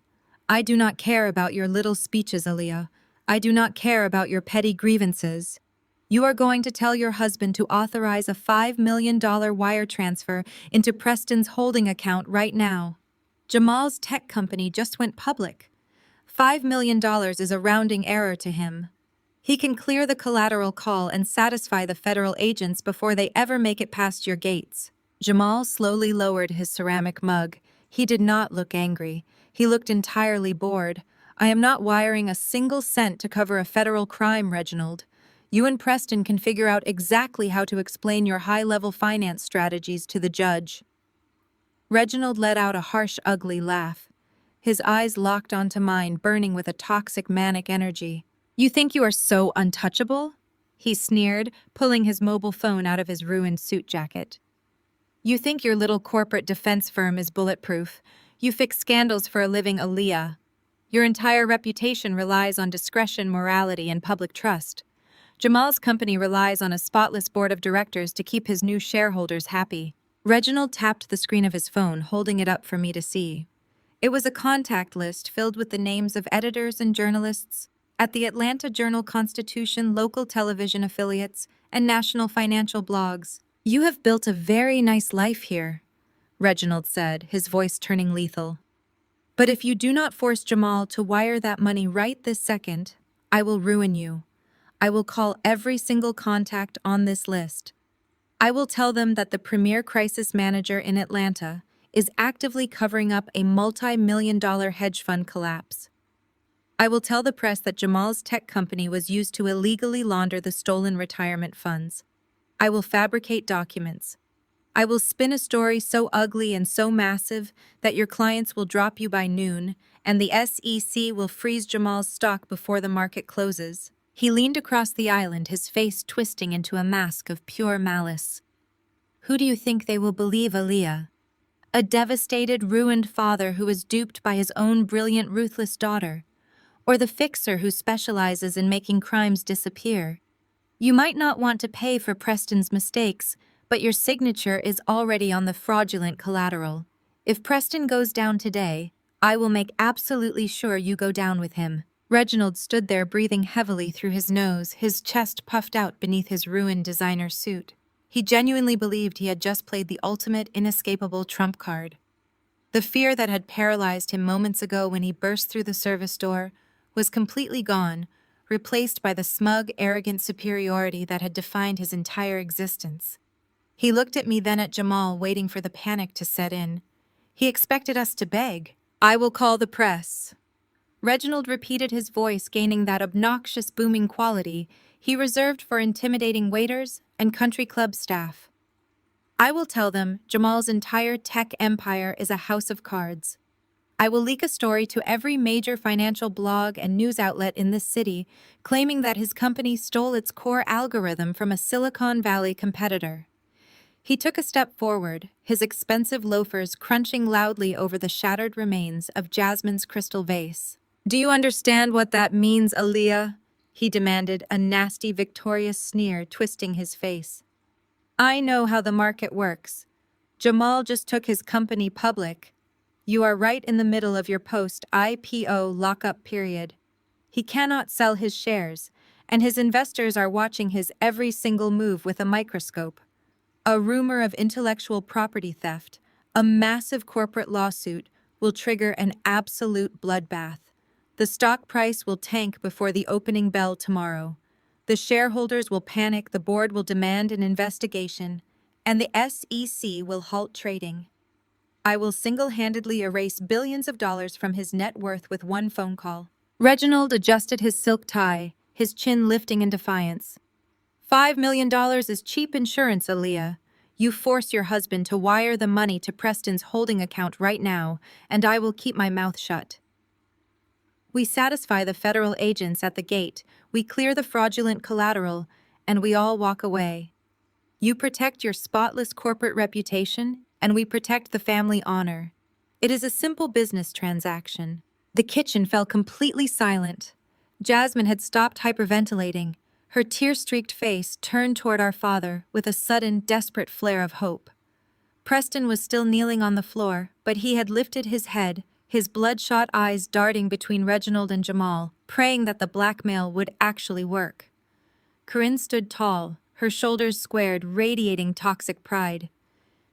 I do not care about your little speeches, Aaliyah. I do not care about your petty grievances. You are going to tell your husband to authorize a $5 million wire transfer into Preston's holding account right now. Jamal's tech company just went public. $5 million is a rounding error to him. He can clear the collateral call and satisfy the federal agents before they ever make it past your gates. Jamal slowly lowered his ceramic mug. He did not look angry. He looked entirely bored. I am not wiring a single cent to cover a federal crime, Reginald. You and Preston can figure out exactly how to explain your high-level finance strategies to the judge. Reginald let out a harsh, ugly laugh. his eyes locked onto mine, burning with a toxic manic energy. "You think you are so untouchable?" he sneered, pulling his mobile phone out of his ruined suit jacket. "You think your little corporate defense firm is bulletproof? You fix scandals for a living, Aaliyah. Your entire reputation relies on discretion, morality, and public trust. Jamal's company relies on a spotless board of directors to keep his new shareholders happy." Reginald tapped the screen of his phone, holding it up for me to see. It was a contact list filled with the names of editors and journalists at the Atlanta Journal-Constitution, local television affiliates, and national financial blogs. "You have built a very nice life here," Reginald said, his voice turning lethal. "But if you do not force Jamal to wire that money right this second, I will ruin you. I will call every single contact on this list. I will tell them that the premier crisis manager in Atlanta is actively covering up a multi-million-dollar hedge fund collapse. I will tell the press that Jamal's tech company was used to illegally launder the stolen retirement funds. I will fabricate documents. I will spin a story so ugly and so massive that your clients will drop you by noon, and the SEC will freeze Jamal's stock before the market closes." He leaned across the island, his face twisting into a mask of pure malice. "Who do you think they will believe, Aaliyah? A devastated, ruined father who is duped by his own brilliant, ruthless daughter? Or the fixer who specializes in making crimes disappear? You might not want to pay for Preston's mistakes, but your signature is already on the fraudulent collateral. If Preston goes down today, I will make absolutely sure you go down with him." Reginald stood there, breathing heavily through his nose, his chest puffed out beneath his ruined designer suit. He genuinely believed he had just played the ultimate, inescapable trump card. The fear that had paralyzed him moments ago when he burst through the service door was completely gone, replaced by the smug, arrogant superiority that had defined his entire existence. He looked at me, then at Jamal, waiting for the panic to set in. He expected us to beg. "I will call the press." Reginald repeated, his voice gaining that obnoxious, booming quality he reserved for intimidating waiters and country club staff. "I will tell them Jamal's entire tech empire is a house of cards. I will leak a story to every major financial blog and news outlet in this city, claiming that his company stole its core algorithm from a Silicon Valley competitor." He took a step forward, his expensive loafers crunching loudly over the shattered remains of Jasmine's crystal vase. "Do you understand what that means, Aaliyah?" he demanded, a nasty, victorious sneer twisting his face. "I know how the market works. Jamal just took his company public. You are right in the middle of your post-IPO lockup period. He cannot sell his shares, and his investors are watching his every single move with a microscope. A rumor of intellectual property theft, a massive corporate lawsuit, will trigger an absolute bloodbath. The stock price will tank before the opening bell tomorrow. The shareholders will panic, the board will demand an investigation, and the SEC will halt trading. I will single-handedly erase billions of dollars from his net worth with one phone call." Reginald adjusted his silk tie, his chin lifting in defiance. $5 million is cheap insurance, Aaliyah. You force your husband to wire the money to Preston's holding account right now, and I will keep my mouth shut. We satisfy the federal agents at the gate, we clear the fraudulent collateral, and we all walk away. You protect your spotless corporate reputation, and we protect the family honor. It is a simple business transaction. The kitchen fell completely silent. Jasmine had stopped hyperventilating, her tear-streaked face turned toward our father with a sudden, desperate flare of hope. Preston was still kneeling on the floor, but he had lifted his head, his bloodshot eyes darting between Reginald and Jamal, praying that the blackmail would actually work. Corinne stood tall, her shoulders squared, radiating toxic pride.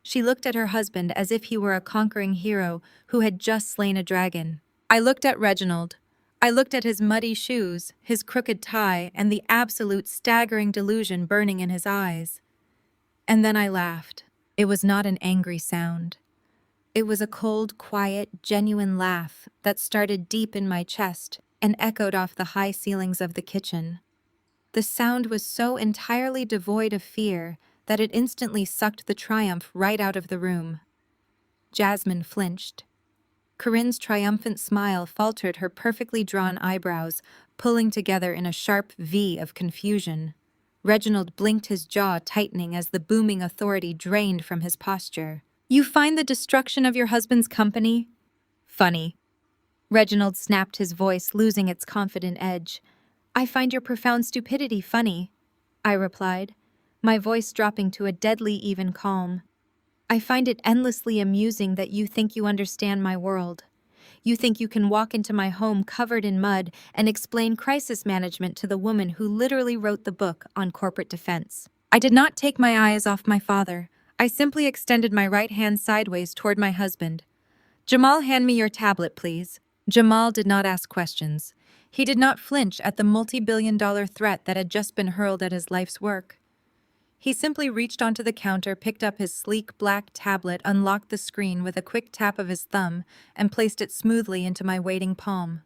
She looked at her husband as if he were a conquering hero who had just slain a dragon. I looked at Reginald. I looked at his muddy shoes, his crooked tie, and the absolute staggering delusion burning in his eyes. And then I laughed. It was not an angry sound. It was a cold, quiet, genuine laugh that started deep in my chest and echoed off the high ceilings of the kitchen. The sound was so entirely devoid of fear that it instantly sucked the triumph right out of the room. Jasmine flinched. Corinne's triumphant smile faltered her perfectly drawn eyebrows, pulling together in a sharp V of confusion. Reginald blinked, his jaw tightening as the booming authority drained from his posture. "You find the destruction of your husband's company funny?" Reginald snapped, his voice losing its confident edge. "I find your profound stupidity funny," I replied, my voice dropping to a deadly even calm. "I find it endlessly amusing that you think you understand my world. You think you can walk into my home covered in mud and explain crisis management to the woman who literally wrote the book on corporate defense." I did not take my eyes off my father. I simply extended my right hand sideways toward my husband. "Jamal, hand me your tablet, please." Jamal did not ask questions. He did not flinch at the multi-billion-dollar threat that had just been hurled at his life's work. He simply reached onto the counter, picked up his sleek black tablet, unlocked the screen with a quick tap of his thumb, and placed it smoothly into my waiting palm.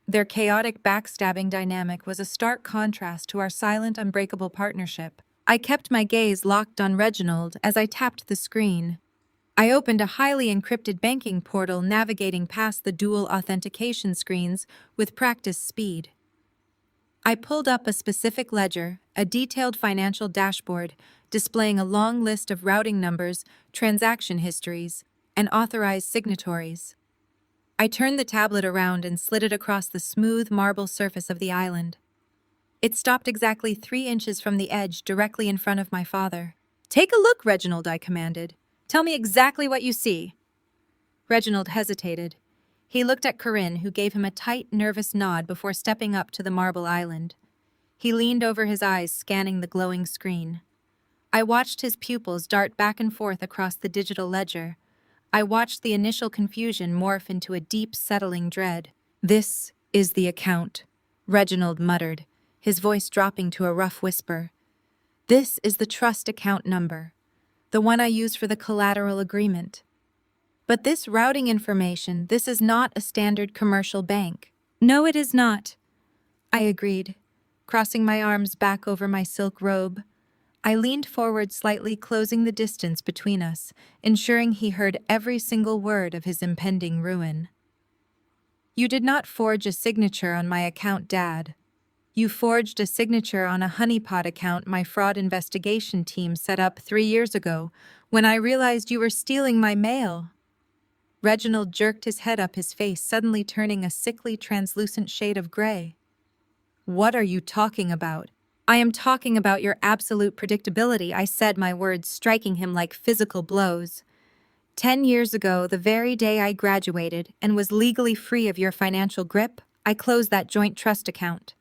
Their chaotic backstabbing dynamic was a stark contrast to our silent, unbreakable partnership. I kept my gaze locked on Reginald as I tapped the screen. I opened a highly encrypted banking portal, navigating past the dual authentication screens with practiced speed. I pulled up a specific ledger, a detailed financial dashboard displaying a long list of routing numbers, transaction histories, and authorized signatories. I turned the tablet around and slid it across the smooth marble surface of the island. It stopped exactly 3 inches from the edge, directly in front of my father. "Take a look, Reginald," I commanded. "Tell me exactly what you see." Reginald hesitated. He looked at Corinne, who gave him a tight, nervous nod before stepping up to the marble island. He leaned over, his eyes scanning the glowing screen. I watched his pupils dart back and forth across the digital ledger. I watched the initial confusion morph into a deep, settling dread. "This is the account," Reginald muttered, his voice dropping to a rough whisper. "This is the trust account number, the one I use for the collateral agreement. But this routing information, this is not a standard commercial bank." "No, it is not," I agreed, crossing my arms back over my silk robe. I leaned forward slightly, closing the distance between us, ensuring he heard every single word of his impending ruin. "You did not forge a signature on my account, Dad. You forged a signature on a honeypot account my fraud investigation team set up 3 years ago when I realized you were stealing my mail." Reginald jerked his head up, his face suddenly turning a sickly, translucent shade of gray. "What are you talking about?" "I am talking about your absolute predictability," I said, my words striking him like physical blows. 10 years ago, the very day I graduated and was legally free of your financial grip, I closed that joint trust account.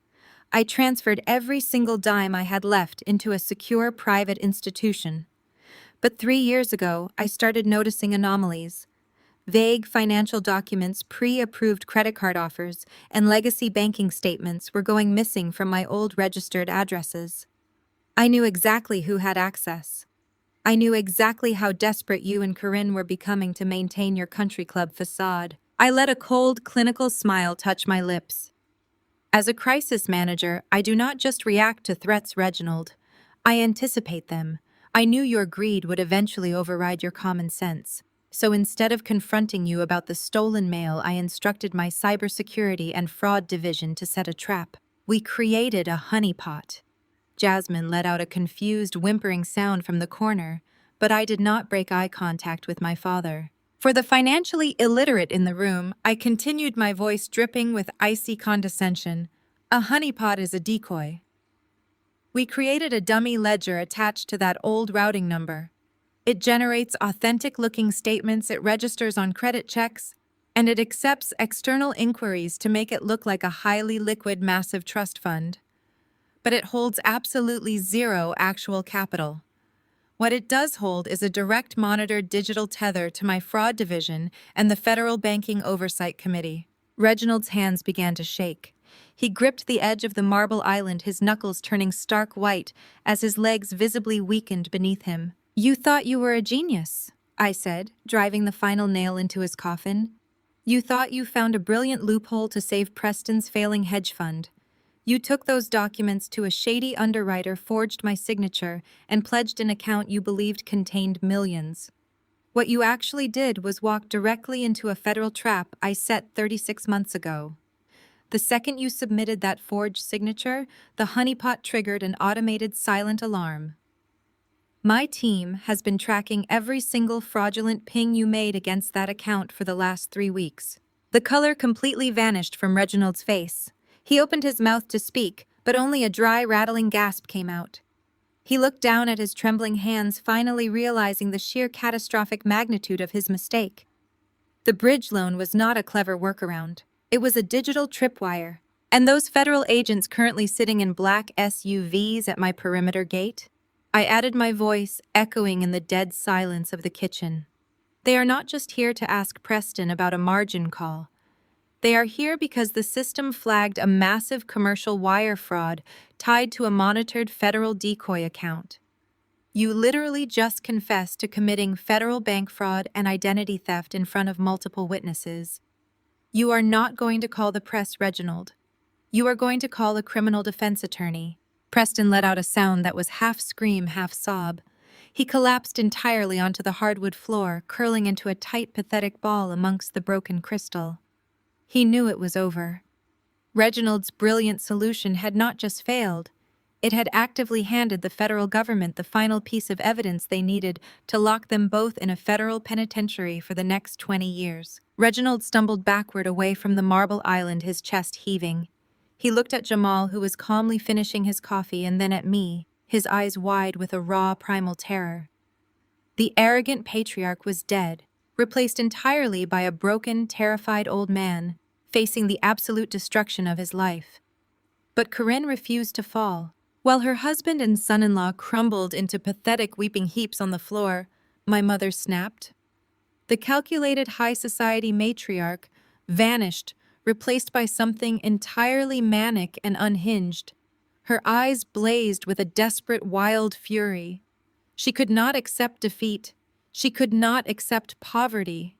I transferred every single dime I had left into a secure private institution. But 3 years ago, I started noticing anomalies. Vague financial documents, pre-approved credit card offers, and legacy banking statements were going missing from my old registered addresses. I knew exactly who had access. I knew exactly how desperate you and Corinne were becoming to maintain your country club facade. I let a cold, clinical smile touch my lips. As a crisis manager, I do not just react to threats, Reginald. I anticipate them. I knew your greed would eventually override your common sense. So instead of confronting you about the stolen mail, I instructed my cybersecurity and fraud division to set a trap. We created a honeypot. Jasmine let out a confused, whimpering sound from the corner, but I did not break eye contact with my father. For the financially illiterate in the room, I continued, my voice dripping with icy condescension. A honeypot is a decoy. We created a dummy ledger attached to that old routing number. It generates authentic-looking statements, it registers on credit checks, and it accepts external inquiries to make it look like a highly liquid, massive trust fund. But it holds absolutely zero actual capital. What it does hold is a direct monitored digital tether to my fraud division and the Federal Banking Oversight Committee. Reginald's hands began to shake. He gripped the edge of the marble island, his knuckles turning stark white as his legs visibly weakened beneath him. "You thought you were a genius," I said, driving the final nail into his coffin. "You thought you found a brilliant loophole to save Preston's failing hedge fund. You took those documents to a shady underwriter, forged my signature, and pledged an account you believed contained millions. What you actually did was walk directly into a federal trap I set 36 months ago. The second you submitted that forged signature, the honeypot triggered an automated silent alarm. My team has been tracking every single fraudulent ping you made against that account for the last 3 weeks. The color completely vanished from Reginald's face. He opened his mouth to speak, but only a dry, rattling gasp came out. He looked down at his trembling hands, finally realizing the sheer catastrophic magnitude of his mistake. The bridge loan was not a clever workaround. It was a digital tripwire. And those federal agents currently sitting in black SUVs at my perimeter gate? I added my voice, echoing in the dead silence of the kitchen. They are not just here to ask Preston about a margin call. They are here because the system flagged a massive commercial wire fraud tied to a monitored federal decoy account. You literally just confessed to committing federal bank fraud and identity theft in front of multiple witnesses. You are not going to call the press, Reginald. You are going to call a criminal defense attorney. Preston let out a sound that was half scream, half sob. He collapsed entirely onto the hardwood floor, curling into a tight, pathetic ball amongst the broken crystal. He knew it was over. Reginald's brilliant solution had not just failed. It had actively handed the federal government the final piece of evidence they needed to lock them both in a federal penitentiary for the next 20 years. Reginald stumbled backward away from the marble island, his chest heaving. He looked at Jamal, who was calmly finishing his coffee, and then at me, his eyes wide with a raw, primal terror. The arrogant patriarch was dead, replaced entirely by a broken, terrified old man, facing the absolute destruction of his life. But Corinne refused to fall. While her husband and son-in-law crumbled into pathetic weeping heaps on the floor, my mother snapped. The calculated high society matriarch vanished, replaced by something entirely manic and unhinged. Her eyes blazed with a desperate, wild fury. She could not accept defeat. She could not accept poverty.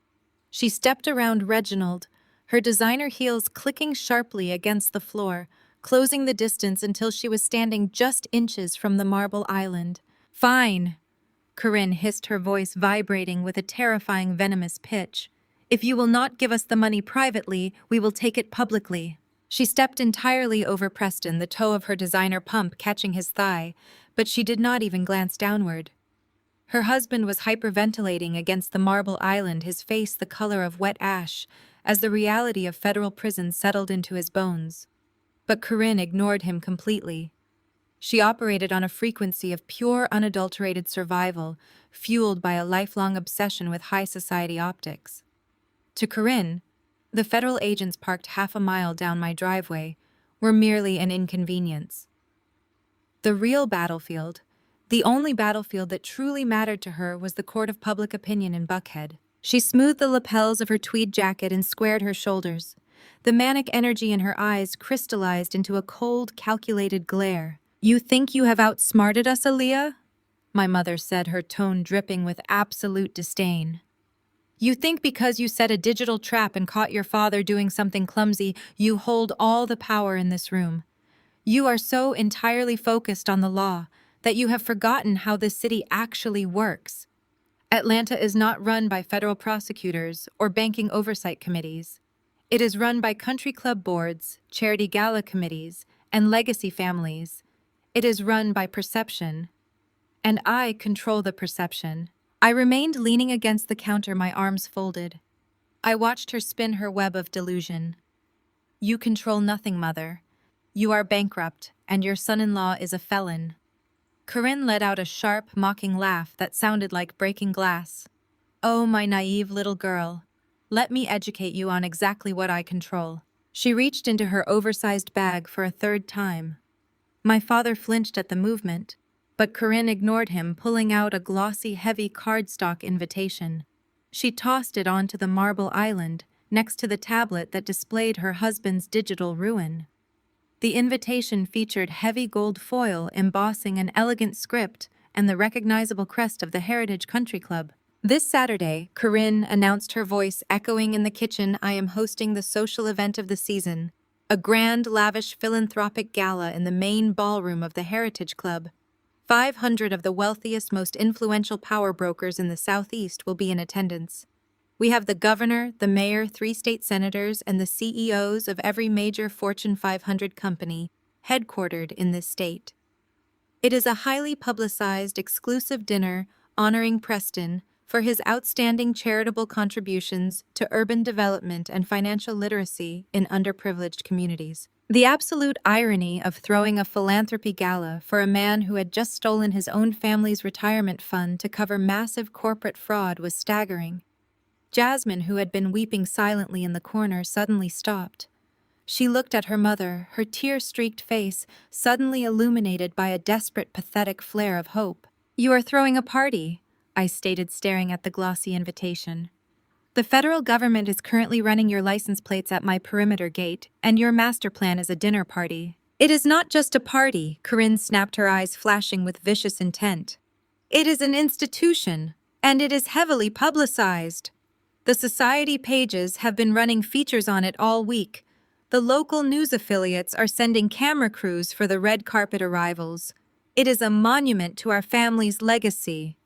She stepped around Reginald, her designer heels clicking sharply against the floor, closing the distance until she was standing just inches from the marble island. "Fine," Corinne hissed, her voice vibrating with a terrifying, venomous pitch. "If you will not give us the money privately, we will take it publicly." She stepped entirely over Preston, the toe of her designer pump catching his thigh, but she did not even glance downward. Her husband was hyperventilating against the marble island, his face the color of wet ash, as the reality of federal prison settled into his bones. But Corinne ignored him completely. She operated on a frequency of pure, unadulterated survival, fueled by a lifelong obsession with high society optics. To Corinne, the federal agents parked half a mile down my driveway were merely an inconvenience. The real battlefield, the only battlefield that truly mattered to her, was the court of public opinion in Buckhead. She smoothed the lapels of her tweed jacket and squared her shoulders. The manic energy in her eyes crystallized into a cold, calculated glare. "You think you have outsmarted us, Aaliyah?" my mother said, her tone dripping with absolute disdain. "You think because you set a digital trap and caught your father doing something clumsy, you hold all the power in this room. You are so entirely focused on the law that you have forgotten how this city actually works. Atlanta is not run by federal prosecutors or banking oversight committees. It is run by country club boards, charity gala committees, and legacy families. It is run by perception. And I control the perception." I remained leaning against the counter, my arms folded. I watched her spin her web of delusion. "You control nothing, Mother. You are bankrupt, and your son-in-law is a felon." Corinne let out a sharp, mocking laugh that sounded like breaking glass. "Oh, my naive little girl. Let me educate you on exactly what I control." She reached into her oversized bag for a third time. My father flinched at the movement, but Corinne ignored him, pulling out a glossy, heavy cardstock invitation. She tossed it onto the marble island, next to the tablet that displayed her husband's digital ruin. The invitation featured heavy gold foil embossing an elegant script and the recognizable crest of the Heritage Country Club. "This Saturday," Corinne announced, her voice echoing in the kitchen, "I am hosting the social event of the season, a grand, lavish philanthropic gala in the main ballroom of the Heritage Club. 500 of the wealthiest, most influential power brokers in the Southeast will be in attendance. We have the governor, the mayor, 3 state senators, and the CEOs of every major Fortune 500 company headquartered in this state. It is a highly publicized, exclusive dinner honoring Preston for his outstanding charitable contributions to urban development and financial literacy in underprivileged communities. The absolute irony of throwing a philanthropy gala for a man who had just stolen his own family's retirement fund to cover massive corporate fraud was staggering. Jasmine, who had been weeping silently in the corner, suddenly stopped. She looked at her mother, her tear-streaked face suddenly illuminated by a desperate, pathetic flare of hope. "You are throwing a party," I stated, staring at the glossy invitation. "The federal government is currently running your license plates at my perimeter gate, and your master plan is a dinner party." "It is not just a party," Corinne snapped, her eyes flashing with vicious intent. "It is an institution, and it is heavily publicized. The society pages have been running features on it all week. The local news affiliates are sending camera crews for the red carpet arrivals. It is a monument to our family's legacy,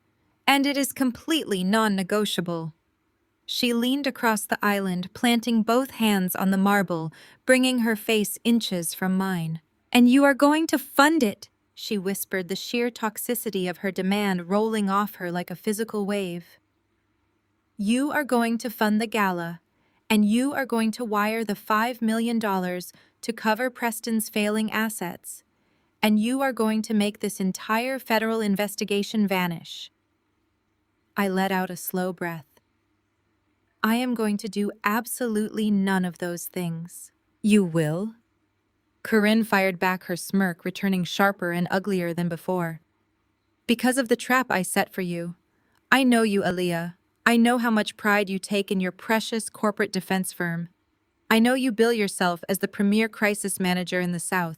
and it is completely non-negotiable." She leaned across the island, planting both hands on the marble, bringing her face inches from mine. "And you are going to fund it," she whispered, the sheer toxicity of her demand rolling off her like a physical wave. "You are going to fund the gala, and you are going to wire the $5 million to cover Preston's failing assets, and you are going to make this entire federal investigation vanish." I let out a slow breath. "I am going to do absolutely none of those things." "You will?" Corinne fired back, her smirk returning sharper and uglier than before. "Because of the trap I set for you. I know you, Aaliyah. I know how much pride you take in your precious corporate defense firm. I know you bill yourself as the premier crisis manager in the South.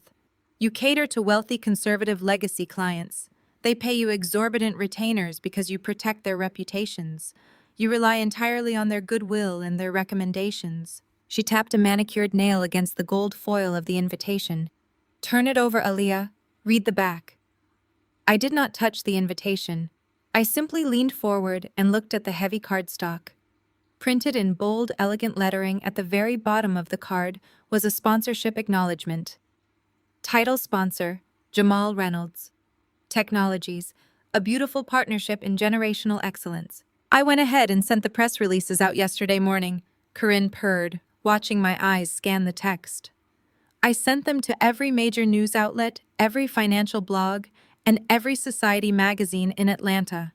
You cater to wealthy conservative legacy clients. They pay you exorbitant retainers because you protect their reputations. You rely entirely on their goodwill and their recommendations." She tapped a manicured nail against the gold foil of the invitation. "Turn it over, Aaliyah. Read the back." I did not touch the invitation. I simply leaned forward and looked at the heavy cardstock. Printed in bold, elegant lettering at the very bottom of the card was a sponsorship acknowledgement. Title sponsor, Jamal Reynolds. Technologies, a beautiful partnership in generational excellence. "I went ahead and sent the press releases out yesterday morning," Corinne purred, watching my eyes scan the text. "I sent them to every major news outlet, every financial blog, and every society magazine in Atlanta.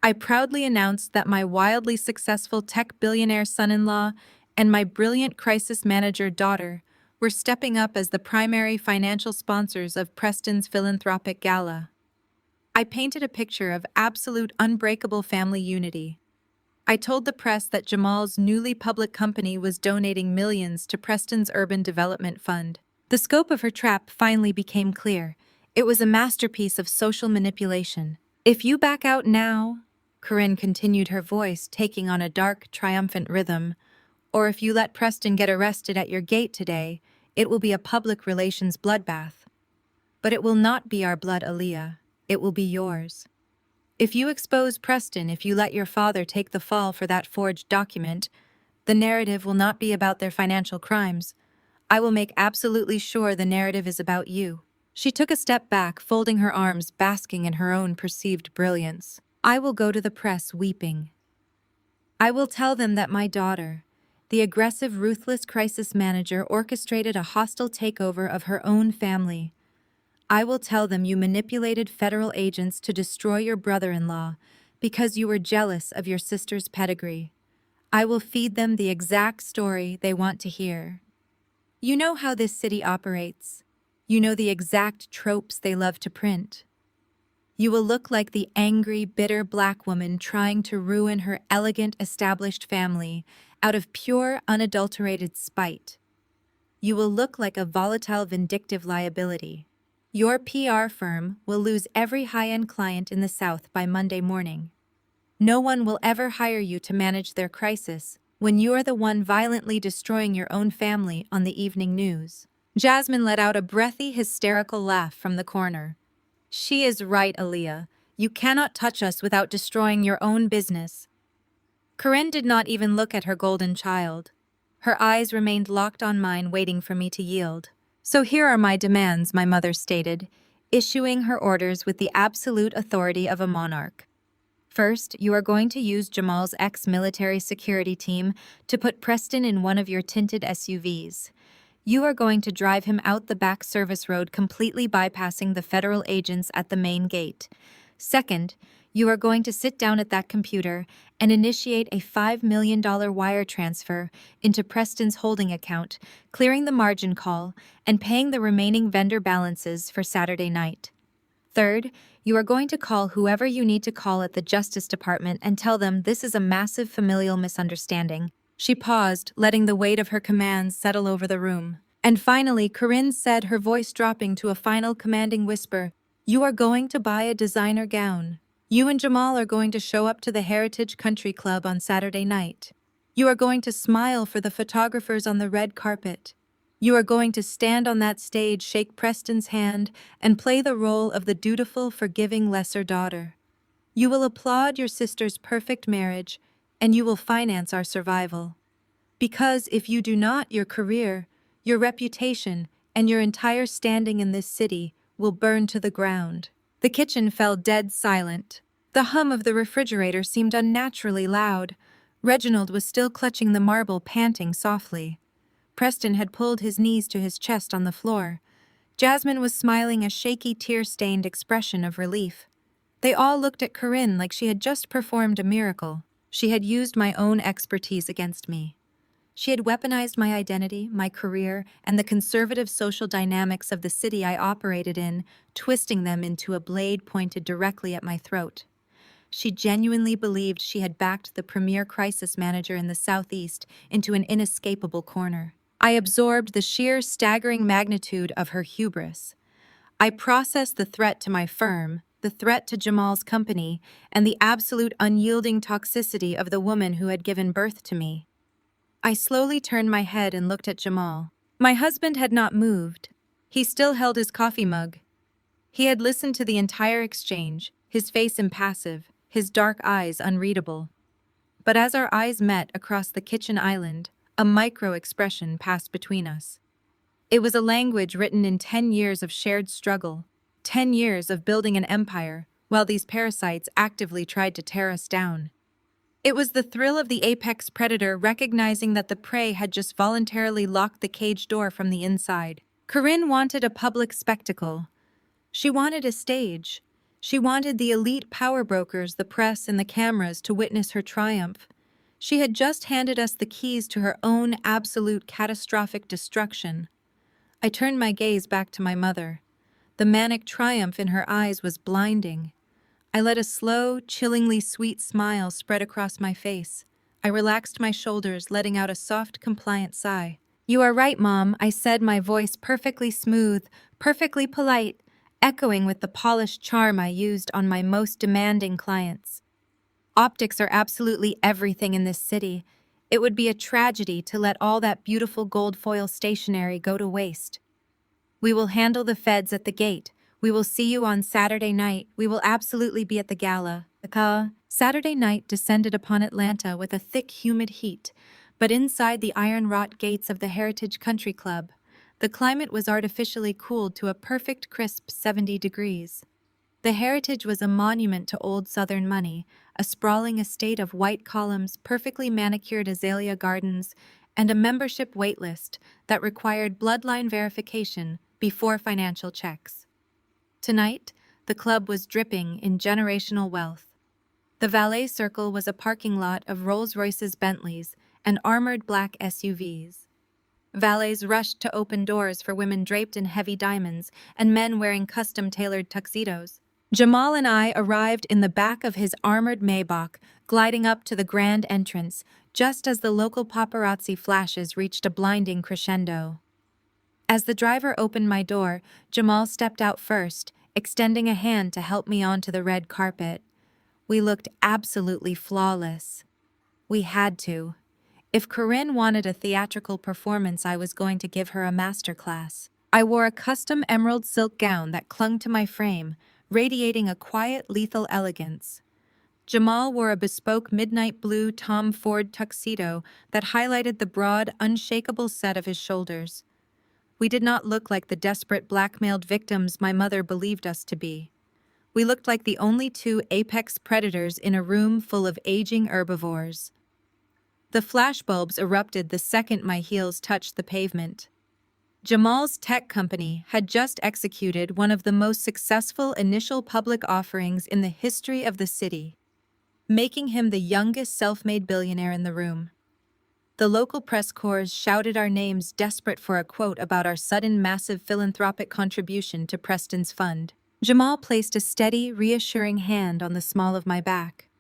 I proudly announced that my wildly successful tech billionaire son-in-law and my brilliant crisis manager daughter were stepping up as the primary financial sponsors of Preston's philanthropic gala. I painted a picture of absolute unbreakable family unity. I told the press that Jamal's newly public company was donating millions to Preston's Urban Development Fund. The scope of her trap finally became clear. It was a masterpiece of social manipulation. "If you back out now," Corinne continued, her voice taking on a dark, triumphant rhythm, "or if you let Preston get arrested at your gate today, it will be a public relations bloodbath. But it will not be our blood, Aaliyah. It will be yours. If you expose Preston, if you let your father take the fall for that forged document, the narrative will not be about their financial crimes. I will make absolutely sure the narrative is about you." She took a step back, folding her arms, basking in her own perceived brilliance. "I will go to the press weeping. I will tell them that my daughter, the aggressive, ruthless crisis manager, orchestrated a hostile takeover of her own family. I will tell them you manipulated federal agents to destroy your brother-in-law because you were jealous of your sister's pedigree. I will feed them the exact story they want to hear. You know how this city operates. You know the exact tropes they love to print. You will look like the angry, bitter black woman trying to ruin her elegant, established family out of pure, unadulterated spite. You will look like a volatile, vindictive liability. Your PR firm will lose every high-end client in the South by Monday morning. No one will ever hire you to manage their crisis when you are the one violently destroying your own family on the evening news." Jasmine let out a breathy, hysterical laugh from the corner. She is right, Aaliyah. You cannot touch us without destroying your own business. Corinne did not even look at her golden child. Her eyes remained locked on mine, waiting for me to yield. So here are my demands, my mother stated, issuing her orders with the absolute authority of a monarch. First, you are going to use Jamal's ex-military security team to put Preston in one of your tinted SUVs. You are going to drive him out the back service road, completely bypassing the federal agents at the main gate. Second, you are going to sit down at that computer and initiate a $5 million wire transfer into Preston's holding account, clearing the margin call and paying the remaining vendor balances for Saturday night. Third, you are going to call whoever you need to call at the Justice Department and tell them this is a massive familial misunderstanding. She paused, letting the weight of her commands settle over the room. And finally, Corinne said, her voice dropping to a final commanding whisper, "You are going to buy a designer gown. You and Jamal are going to show up to the Heritage Country Club on Saturday night. You are going to smile for the photographers on the red carpet. You are going to stand on that stage, shake Preston's hand, and play the role of the dutiful, forgiving lesser daughter. You will applaud your sister's perfect marriage, and you will finance our survival. Because if you do not, your career, your reputation, and your entire standing in this city will burn to the ground." The kitchen fell dead silent. The hum of the refrigerator seemed unnaturally loud. Reginald was still clutching the marble, panting softly. Preston had pulled his knees to his chest on the floor. Jasmine was smiling, a shaky, tear-stained expression of relief. They all looked at Corinne like she had just performed a miracle. She had used my own expertise against me. She had weaponized my identity, my career, and the conservative social dynamics of the city I operated in, twisting them into a blade pointed directly at my throat. She genuinely believed she had backed the premier crisis manager in the Southeast into an inescapable corner. I absorbed the sheer, staggering magnitude of her hubris. I processed the threat to my firm, the threat to Jamal's company, and the absolute unyielding toxicity of the woman who had given birth to me. I slowly turned my head and looked at Jamal. My husband had not moved. He still held his coffee mug. He had listened to the entire exchange, his face impassive, his dark eyes unreadable. But as our eyes met across the kitchen island, a micro-expression passed between us. It was a language written in 10 years of shared struggle, 10 years of building an empire, while these parasites actively tried to tear us down. It was the thrill of the apex predator recognizing that the prey had just voluntarily locked the cage door from the inside. Corinne wanted a public spectacle. She wanted a stage. She wanted the elite power brokers, the press, and the cameras to witness her triumph. She had just handed us the keys to her own absolute catastrophic destruction. I turned my gaze back to my mother. The manic triumph in her eyes was blinding. I let a slow, chillingly sweet smile spread across my face. I relaxed my shoulders, letting out a soft, compliant sigh. "You are right, Mom," I said, my voice perfectly smooth, perfectly polite, echoing with the polished charm I used on my most demanding clients. Optics are absolutely everything in this city. It would be a tragedy to let all that beautiful gold foil stationery go to waste. We will handle the feds at the gate. We will see you on Saturday night. We will absolutely be at the gala. Saturday night descended upon Atlanta with a thick, humid heat, but inside the iron-wrought gates of the Heritage Country Club, the climate was artificially cooled to a perfect crisp 70 degrees. The Heritage was a monument to old Southern money, a sprawling estate of white columns, perfectly manicured azalea gardens, and a membership waitlist that required bloodline verification before financial checks. Tonight, the club was dripping in generational wealth. The valet circle was a parking lot of Rolls-Royces, Bentleys, and armored black SUVs. Valets rushed to open doors for women draped in heavy diamonds and men wearing custom-tailored tuxedos. Jamal and I arrived in the back of his armored Maybach, gliding up to the grand entrance, just as the local paparazzi flashes reached a blinding crescendo. As the driver opened my door, Jamal stepped out first, extending a hand to help me onto the red carpet. We looked absolutely flawless. We had to. If Corinne wanted a theatrical performance, I was going to give her a masterclass. I wore a custom emerald silk gown that clung to my frame, radiating a quiet, lethal elegance. Jamal wore a bespoke midnight blue Tom Ford tuxedo that highlighted the broad, unshakable set of his shoulders. We did not look like the desperate blackmailed victims my mother believed us to be. We looked like the only two apex predators in a room full of aging herbivores. The flashbulbs erupted the second my heels touched the pavement. Jamal's tech company had just executed one of the most successful initial public offerings in the history of the city, making him the youngest self-made billionaire in the room. The local press corps shouted our names, desperate for a quote about our sudden massive philanthropic contribution to Preston's fund. Jamal placed a steady, reassuring hand on the small of my back.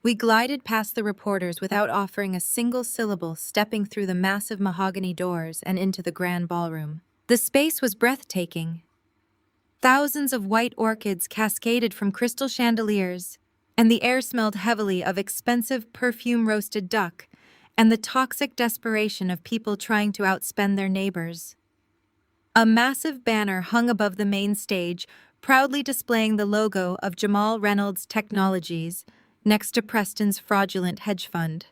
We glided past the reporters without offering a single syllable, stepping through the massive mahogany doors and into the grand ballroom. The space was breathtaking. Thousands of white orchids cascaded from crystal chandeliers, and the air smelled heavily of expensive perfume-roasted duck and the toxic desperation of people trying to outspend their neighbors. A massive banner hung above the main stage, proudly displaying the logo of Jamal Reynolds Technologies next to Preston's fraudulent hedge fund.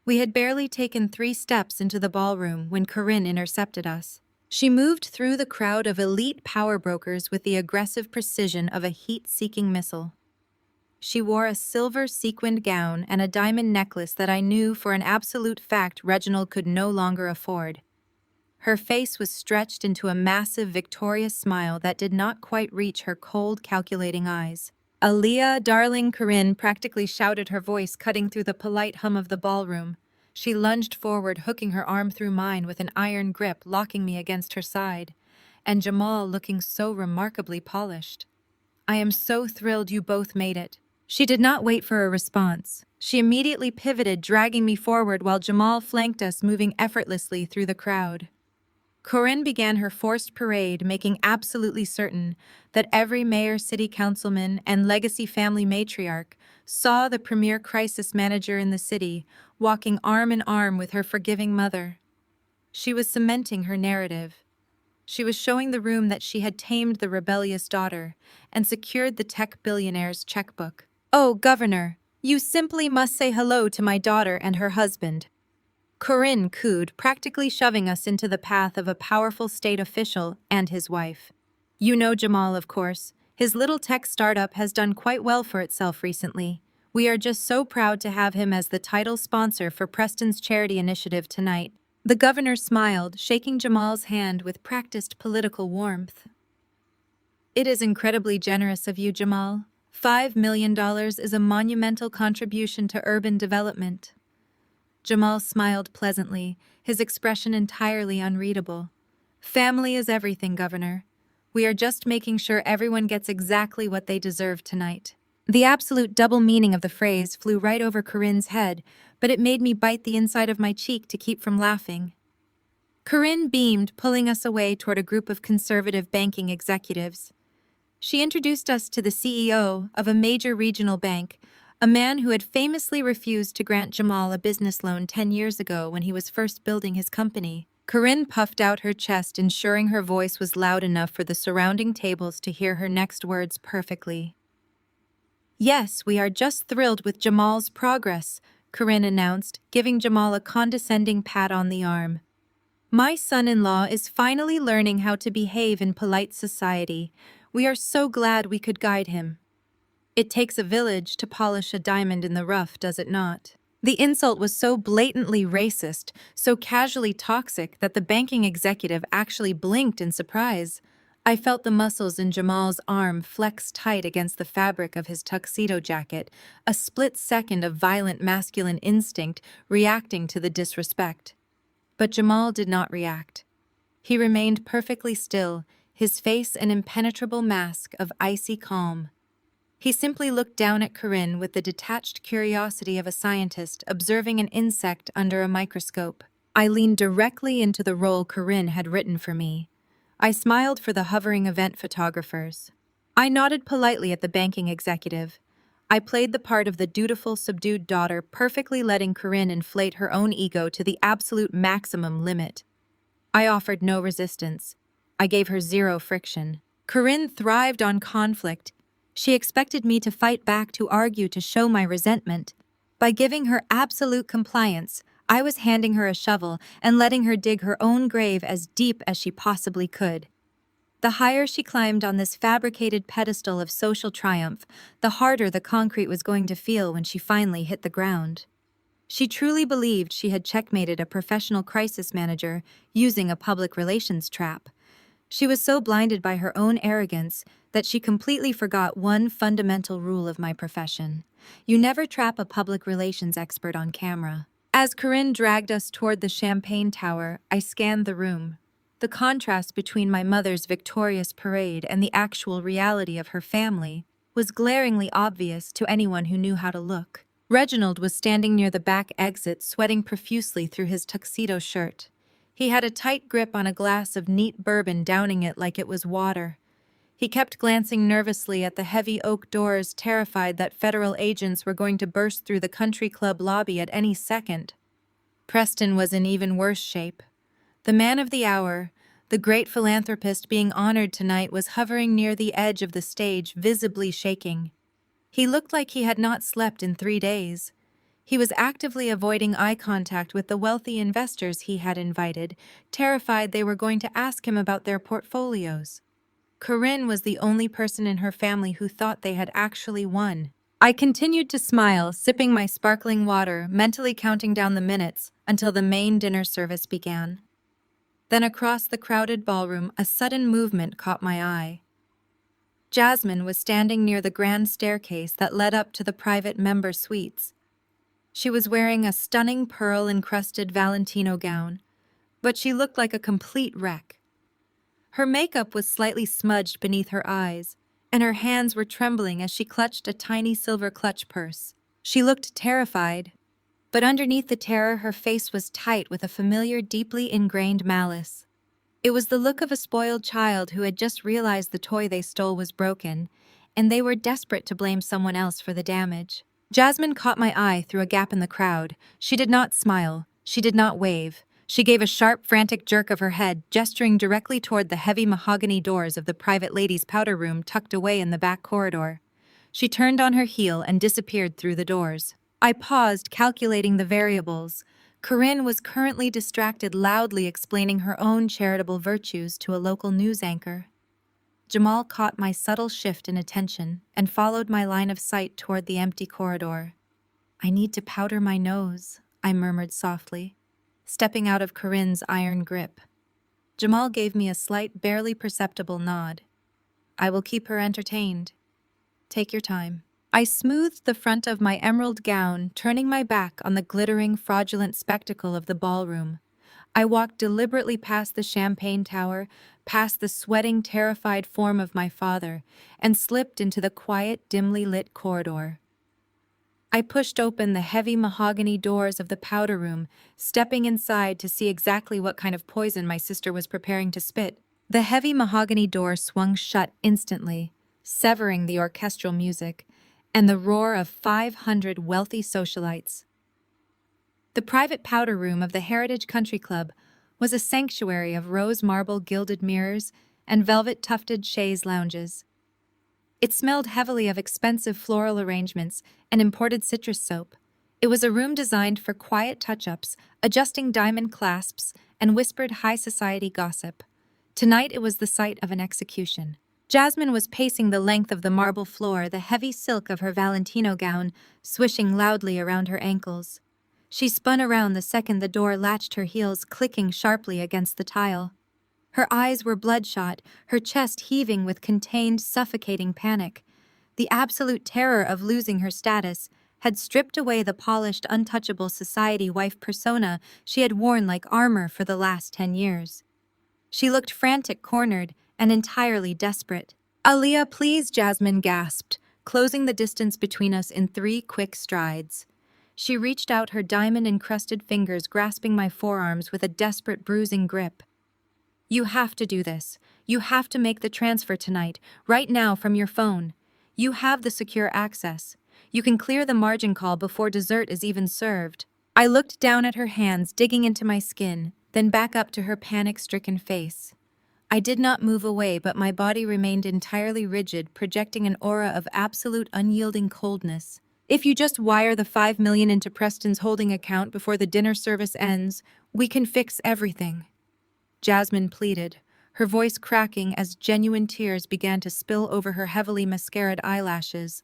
We had barely taken 3 steps into the ballroom when Corinne intercepted us. She moved through the crowd of elite power brokers with the aggressive precision of a heat-seeking missile. She wore a silver sequined gown and a diamond necklace that I knew for an absolute fact Reginald could no longer afford. Her face was stretched into a massive, victorious smile that did not quite reach her cold, calculating eyes. "Aaliyah, darling," Corinne practically shouted, her voice cutting through the polite hum of the ballroom. She lunged forward, hooking her arm through mine with an iron grip, locking me against her side. And Jamal looking so remarkably polished. "I am so thrilled you both made it." She did not wait for a response. She immediately pivoted, dragging me forward while Jamal flanked us, moving effortlessly through the crowd. Corinne began her forced parade, making absolutely certain that every mayor, city councilman, and legacy family matriarch saw the premier crisis manager in the city walking arm in arm with her forgiving mother. She was cementing her narrative. She was showing the room that she had tamed the rebellious daughter and secured the tech billionaire's checkbook. "Oh, Governor, you simply must say hello to my daughter and her husband," Corinne cooed, practically shoving us into the path of a powerful state official and his wife. "You know Jamal, of course. His little tech startup has done quite well for itself recently. We are just so proud to have him as the title sponsor for Preston's charity initiative tonight." The governor smiled, shaking Jamal's hand with practiced political warmth. "It is incredibly generous of you, Jamal. $5 million is a monumental contribution to urban development." Jamal smiled pleasantly, his expression entirely unreadable. "Family is everything, Governor. We are just making sure everyone gets exactly what they deserve tonight." The absolute double meaning of the phrase flew right over Corinne's head, but it made me bite the inside of my cheek to keep from laughing. Corinne beamed, pulling us away toward a group of conservative banking executives. She introduced us to the CEO of a major regional bank, a man who had famously refused to grant Jamal a business loan 10 years ago when he was first building his company. Corinne puffed out her chest, ensuring her voice was loud enough for the surrounding tables to hear her next words perfectly. "Yes, we are just thrilled with Jamal's progress," Corinne announced, giving Jamal a condescending pat on the arm. "My son-in-law is finally learning how to behave in polite society. We are so glad we could guide him." It takes a village to polish a diamond in the rough, does it not? The insult was so blatantly racist, so casually toxic, that the banking executive actually blinked in surprise. I felt the muscles in Jamal's arm flex tight against the fabric of his tuxedo jacket, a split second of violent masculine instinct reacting to the disrespect. But Jamal did not react. He remained perfectly still, his face an impenetrable mask of icy calm. He simply looked down at Corinne with the detached curiosity of a scientist observing an insect under a microscope. I leaned directly into the role Corinne had written for me. I smiled for the hovering event photographers. I nodded politely at the banking executive. I played the part of the dutiful, subdued daughter, perfectly letting Corinne inflate her own ego to the absolute maximum limit. I offered no resistance. I gave her zero friction. Corinne thrived on conflict. She expected me to fight back, to argue, to show my resentment. By giving her absolute compliance, I was handing her a shovel and letting her dig her own grave as deep as she possibly could. The higher she climbed on this fabricated pedestal of social triumph, the harder the concrete was going to feel when she finally hit the ground. She truly believed she had checkmated a professional crisis manager using a public relations trap. She was so blinded by her own arrogance that she completely forgot one fundamental rule of my profession. You never trap a public relations expert on camera. As Corinne dragged us toward the champagne tower, I scanned the room. The contrast between my mother's victorious parade and the actual reality of her family was glaringly obvious to anyone who knew how to look. Reginald was standing near the back exit, sweating profusely through his tuxedo shirt. He had a tight grip on a glass of neat bourbon, downing it like it was water. He kept glancing nervously at the heavy oak doors, terrified that federal agents were going to burst through the country club lobby at any second. Preston was in even worse shape. The man of the hour, the great philanthropist being honored tonight, was hovering near the edge of the stage, visibly shaking. He looked like he had not slept in 3 days. He was actively avoiding eye contact with the wealthy investors he had invited, terrified they were going to ask him about their portfolios. Corinne was the only person in her family who thought they had actually won. I continued to smile, sipping my sparkling water, mentally counting down the minutes until the main dinner service began. Then across the crowded ballroom, a sudden movement caught my eye. Jasmine was standing near the grand staircase that led up to the private member suites. She was wearing a stunning pearl-encrusted Valentino gown, but she looked like a complete wreck. Her makeup was slightly smudged beneath her eyes, and her hands were trembling as she clutched a tiny silver clutch purse. She looked terrified, but underneath the terror, her face was tight with a familiar, deeply ingrained malice. It was the look of a spoiled child who had just realized the toy they stole was broken, and they were desperate to blame someone else for the damage. Jasmine caught my eye through a gap in the crowd. She did not smile. She did not wave. She gave a sharp, frantic jerk of her head, gesturing directly toward the heavy mahogany doors of the private ladies' powder room tucked away in the back corridor. She turned on her heel and disappeared through the doors. I paused, calculating the variables. Corinne was currently distracted, loudly explaining her own charitable virtues to a local news anchor. Jamal caught my subtle shift in attention and followed my line of sight toward the empty corridor. "I need to powder my nose," I murmured softly, stepping out of Corinne's iron grip. Jamal gave me a slight, barely perceptible nod. "I will keep her entertained. Take your time." I smoothed the front of my emerald gown, turning my back on the glittering, fraudulent spectacle of the ballroom. I walked deliberately past the champagne tower, past the sweating, terrified form of my father, and slipped into the quiet, dimly lit corridor. I pushed open the heavy mahogany doors of the powder room, stepping inside to see exactly what kind of poison my sister was preparing to spit. The heavy mahogany door swung shut instantly, severing the orchestral music and the roar of 500 wealthy socialites. The private powder room of the Heritage Country Club was a sanctuary of rose marble gilded mirrors and velvet-tufted chaise lounges. It smelled heavily of expensive floral arrangements and imported citrus soap. It was a room designed for quiet touch-ups, adjusting diamond clasps, and whispered high society gossip. Tonight it was the site of an execution. Jasmine was pacing the length of the marble floor, the heavy silk of her Valentino gown swishing loudly around her ankles. She spun around the second the door latched, her heels clicking sharply against the tile. Her eyes were bloodshot, her chest heaving with contained, suffocating panic. The absolute terror of losing her status had stripped away the polished, untouchable society wife persona she had worn like armor for the last 10 years. She looked frantic, cornered, and entirely desperate. "Aaliyah, please," Jasmine gasped, closing the distance between us in 3 quick strides. She reached out her diamond-encrusted fingers, grasping my forearms with a desperate, bruising grip. "You have to do this. You have to make the transfer tonight, right now from your phone. You have the secure access. You can clear the margin call before dessert is even served." I looked down at her hands, digging into my skin, then back up to her panic-stricken face. I did not move away, but my body remained entirely rigid, projecting an aura of absolute unyielding coldness. If you just wire the 5 million into Preston's holding account before the dinner service ends, we can fix everything. Jasmine pleaded, her voice cracking as genuine tears began to spill over her heavily mascaraed eyelashes.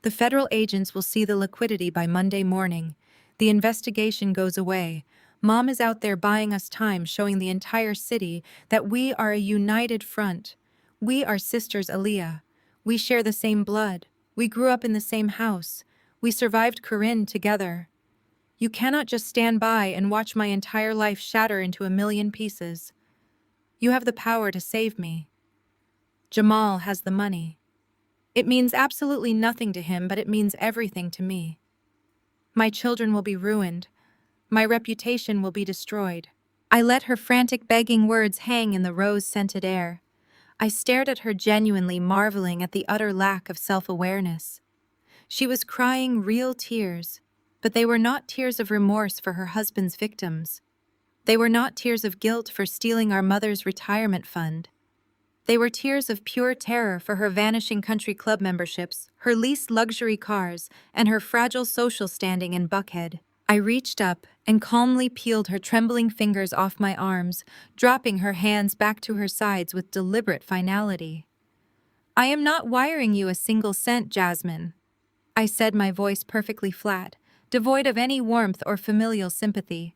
The federal agents will see the liquidity by Monday morning. The investigation goes away. Mom is out there buying us time, showing the entire city that we are a united front. We are sisters, Aaliyah. We share the same blood. We grew up in the same house. We survived Corinne together. You cannot just stand by and watch my entire life shatter into a million pieces. You have the power to save me. Jamal has the money. It means absolutely nothing to him, but it means everything to me. My children will be ruined. My reputation will be destroyed. I let her frantic begging words hang in the rose-scented air. I stared at her genuinely, marveling at the utter lack of self-awareness. She was crying real tears, but they were not tears of remorse for her husband's victims. They were not tears of guilt for stealing our mother's retirement fund. They were tears of pure terror for her vanishing country club memberships, her leased luxury cars, and her fragile social standing in Buckhead. I reached up and calmly peeled her trembling fingers off my arms, dropping her hands back to her sides with deliberate finality. I am not wiring you a single cent, Jasmine, I said, my voice perfectly flat, devoid of any warmth or familial sympathy.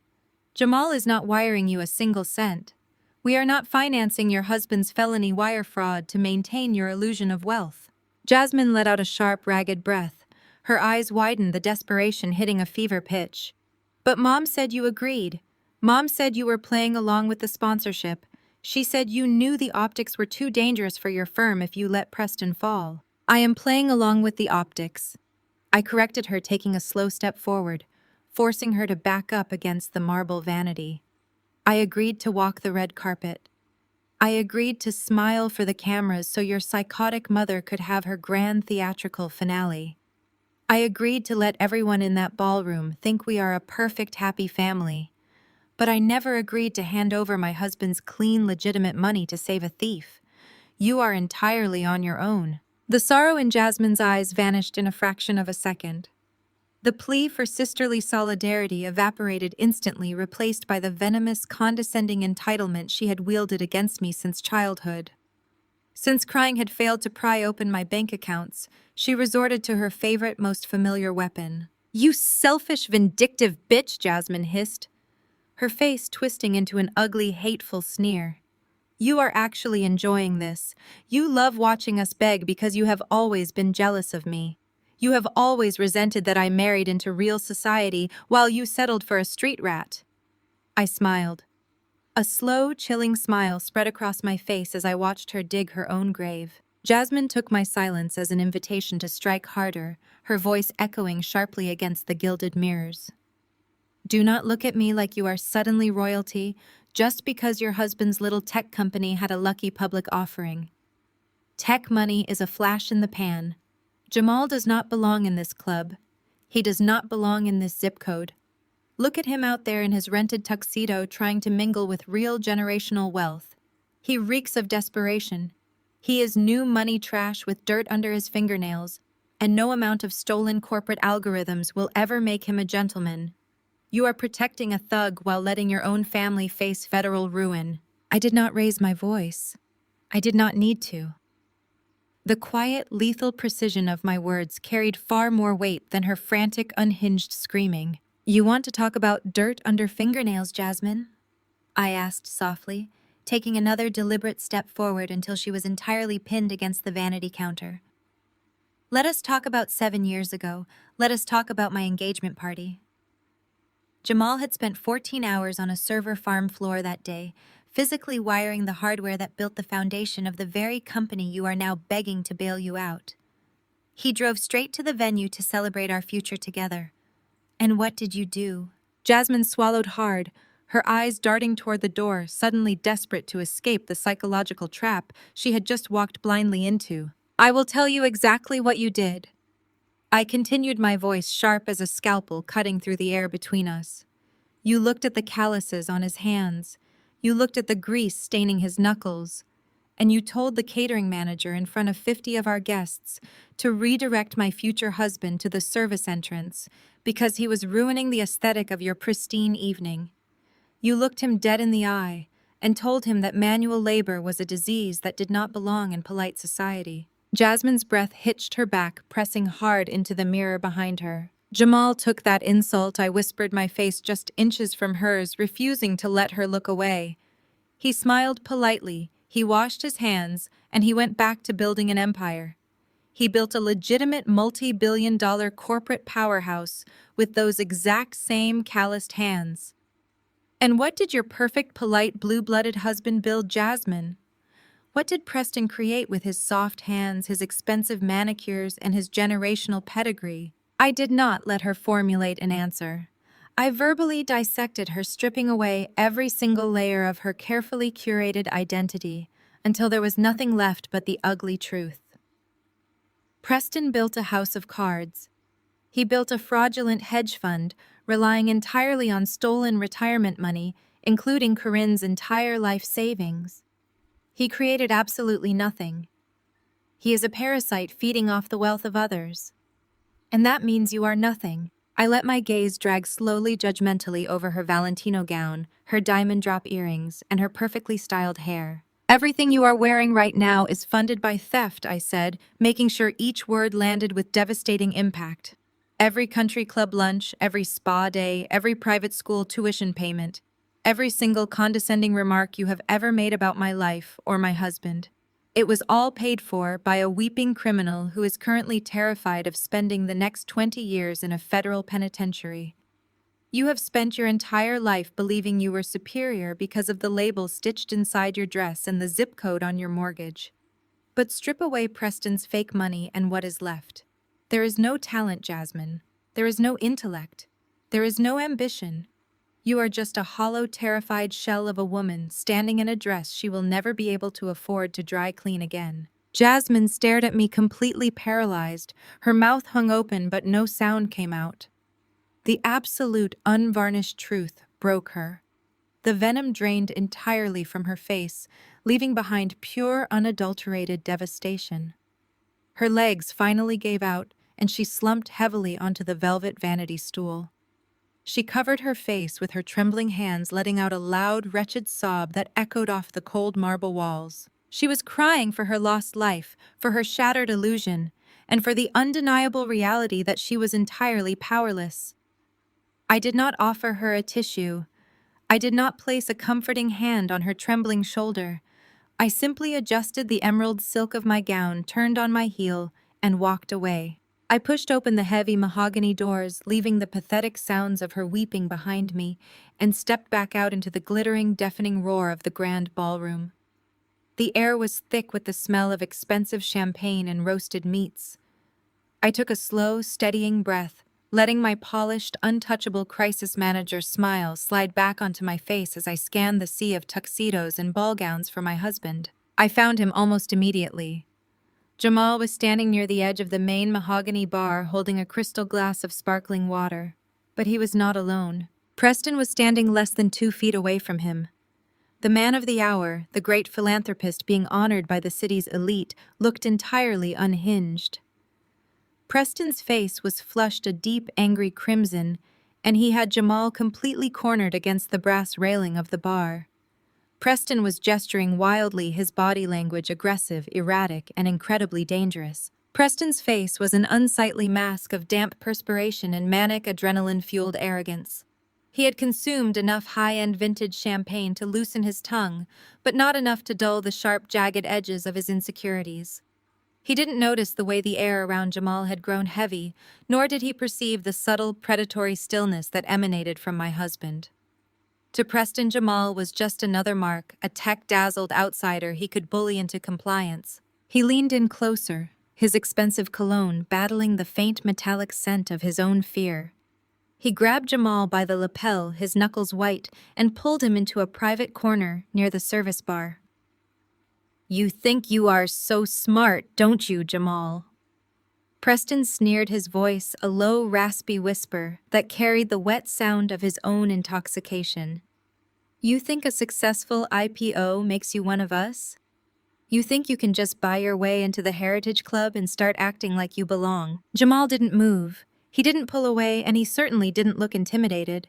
Jamal is not wiring you a single cent. We are not financing your husband's felony wire fraud to maintain your illusion of wealth. Jasmine let out a sharp, ragged breath. Her eyes widened, the desperation hitting a fever pitch. But Mom said you agreed. Mom said you were playing along with the sponsorship. She said you knew the optics were too dangerous for your firm if you let Preston fall. I am playing along with the optics. I corrected her, taking a slow step forward, forcing her to back up against the marble vanity. I agreed to walk the red carpet. I agreed to smile for the cameras so your psychotic mother could have her grand theatrical finale. I agreed to let everyone in that ballroom think we are a perfect, happy family. But I never agreed to hand over my husband's clean, legitimate money to save a thief. You are entirely on your own. The sorrow in Jasmine's eyes vanished in a fraction of a second. The plea for sisterly solidarity evaporated instantly, replaced by the venomous, condescending entitlement she had wielded against me since childhood. Since crying had failed to pry open my bank accounts, she resorted to her favorite, most familiar weapon. "You selfish, vindictive bitch," Jasmine hissed, her face twisting into an ugly, hateful sneer. "You are actually enjoying this. You love watching us beg because you have always been jealous of me. You have always resented that I married into real society while you settled for a street rat." I smiled. A slow, chilling smile spread across my face as I watched her dig her own grave. Jasmine took my silence as an invitation to strike harder, her voice echoing sharply against the gilded mirrors. "Do not look at me like you are suddenly royalty just because your husband's little tech company had a lucky public offering. Tech money is a flash in the pan. Jamal does not belong in this club. He does not belong in this zip code. Look at him out there in his rented tuxedo trying to mingle with real generational wealth. He reeks of desperation. He is new money trash with dirt under his fingernails, and no amount of stolen corporate algorithms will ever make him a gentleman. You are protecting a thug while letting your own family face federal ruin." I did not raise my voice. I did not need to. The quiet, lethal precision of my words carried far more weight than her frantic, unhinged screaming. "You want to talk about dirt under fingernails, Jasmine?" I asked softly, taking another deliberate step forward until she was entirely pinned against the vanity counter. "Let us talk about 7 years ago. Let us talk about my engagement party." Jamal had spent 14 hours on a server farm floor that day, physically wiring the hardware that built the foundation of the very company you are now begging to bail you out. He drove straight to the venue to celebrate our future together. And what did you do? Jasmine swallowed hard, her eyes darting toward the door, suddenly desperate to escape the psychological trap she had just walked blindly into. "I will tell you exactly what you did." I continued, my voice sharp as a scalpel cutting through the air between us. "You looked at the calluses on his hands. You looked at the grease staining his knuckles, and you told the catering manager in front of 50 of our guests to redirect my future husband to the service entrance because he was ruining the aesthetic of your pristine evening. You looked him dead in the eye and told him that manual labor was a disease that did not belong in polite society. Jasmine's breath hitched her back, pressing hard into the mirror behind her. Jamal took that insult, I whispered, my face just inches from hers, refusing to let her look away. He smiled politely, he washed his hands, and he went back to building an empire. He built a legitimate multi-billion-dollar corporate powerhouse with those exact same calloused hands. And what did your perfect, polite, blue-blooded husband build, Jasmine? What did Preston create with his soft hands, his expensive manicures, and his generational pedigree? I did not let her formulate an answer. I verbally dissected her, stripping away every single layer of her carefully curated identity until there was nothing left but the ugly truth. Preston built a house of cards. He built a fraudulent hedge fund, relying entirely on stolen retirement money, including Corinne's entire life savings. He created absolutely nothing. He is a parasite feeding off the wealth of others. And that means you are nothing. I let my gaze drag slowly, judgmentally over her Valentino gown, her diamond drop earrings, and her perfectly styled hair. Everything you are wearing right now is funded by theft, I said, making sure each word landed with devastating impact. Every country club lunch, every spa day, every private school tuition payment, every single condescending remark you have ever made about my life or my husband. It was all paid for by a weeping criminal who is currently terrified of spending the next 20 years in a federal penitentiary. You have spent your entire life believing you were superior because of the label stitched inside your dress and the zip code on your mortgage. But strip away Preston's fake money and what is left? There is no talent, Jasmine. There is no intellect. There is no ambition. You are just a hollow, terrified shell of a woman standing in a dress she will never be able to afford to dry clean again. Jasmine stared at me, completely paralyzed. Her mouth hung open, but no sound came out. The absolute, unvarnished truth broke her. The venom drained entirely from her face, leaving behind pure, unadulterated devastation. Her legs finally gave out, and she slumped heavily onto the velvet vanity stool. She covered her face with her trembling hands, letting out a loud, wretched sob that echoed off the cold marble walls. She was crying for her lost life, for her shattered illusion, and for the undeniable reality that she was entirely powerless. I did not offer her a tissue. I did not place a comforting hand on her trembling shoulder. I simply adjusted the emerald silk of my gown, turned on my heel, and walked away. I pushed open the heavy mahogany doors, leaving the pathetic sounds of her weeping behind me, and stepped back out into the glittering, deafening roar of the grand ballroom. The air was thick with the smell of expensive champagne and roasted meats. I took a slow, steadying breath, letting my polished, untouchable crisis manager smile slide back onto my face as I scanned the sea of tuxedos and ball gowns for my husband. I found him almost immediately. Jamal was standing near the edge of the main mahogany bar holding a crystal glass of sparkling water. But he was not alone. Preston was standing less than 2 feet away from him. The man of the hour, the great philanthropist being honored by the city's elite, looked entirely unhinged. Preston's face was flushed a deep, angry crimson, and he had Jamal completely cornered against the brass railing of the bar. Preston was gesturing wildly, his body language aggressive, erratic, and incredibly dangerous. Preston's face was an unsightly mask of damp perspiration and manic, adrenaline-fueled arrogance. He had consumed enough high-end vintage champagne to loosen his tongue, but not enough to dull the sharp, jagged edges of his insecurities. He didn't notice the way the air around Jamal had grown heavy, nor did he perceive the subtle, predatory stillness that emanated from my husband. To Preston, Jamal was just another mark, a tech-dazzled outsider he could bully into compliance. He leaned in closer, his expensive cologne battling the faint metallic scent of his own fear. He grabbed Jamal by the lapel, his knuckles white, and pulled him into a private corner near the service bar. "You think you are so smart, don't you, Jamal?" Preston sneered, his voice a low, raspy whisper that carried the wet sound of his own intoxication. You think a successful IPO makes you one of us? You think you can just buy your way into the Heritage Club and start acting like you belong? Jamal didn't move. He didn't pull away, and he certainly didn't look intimidated.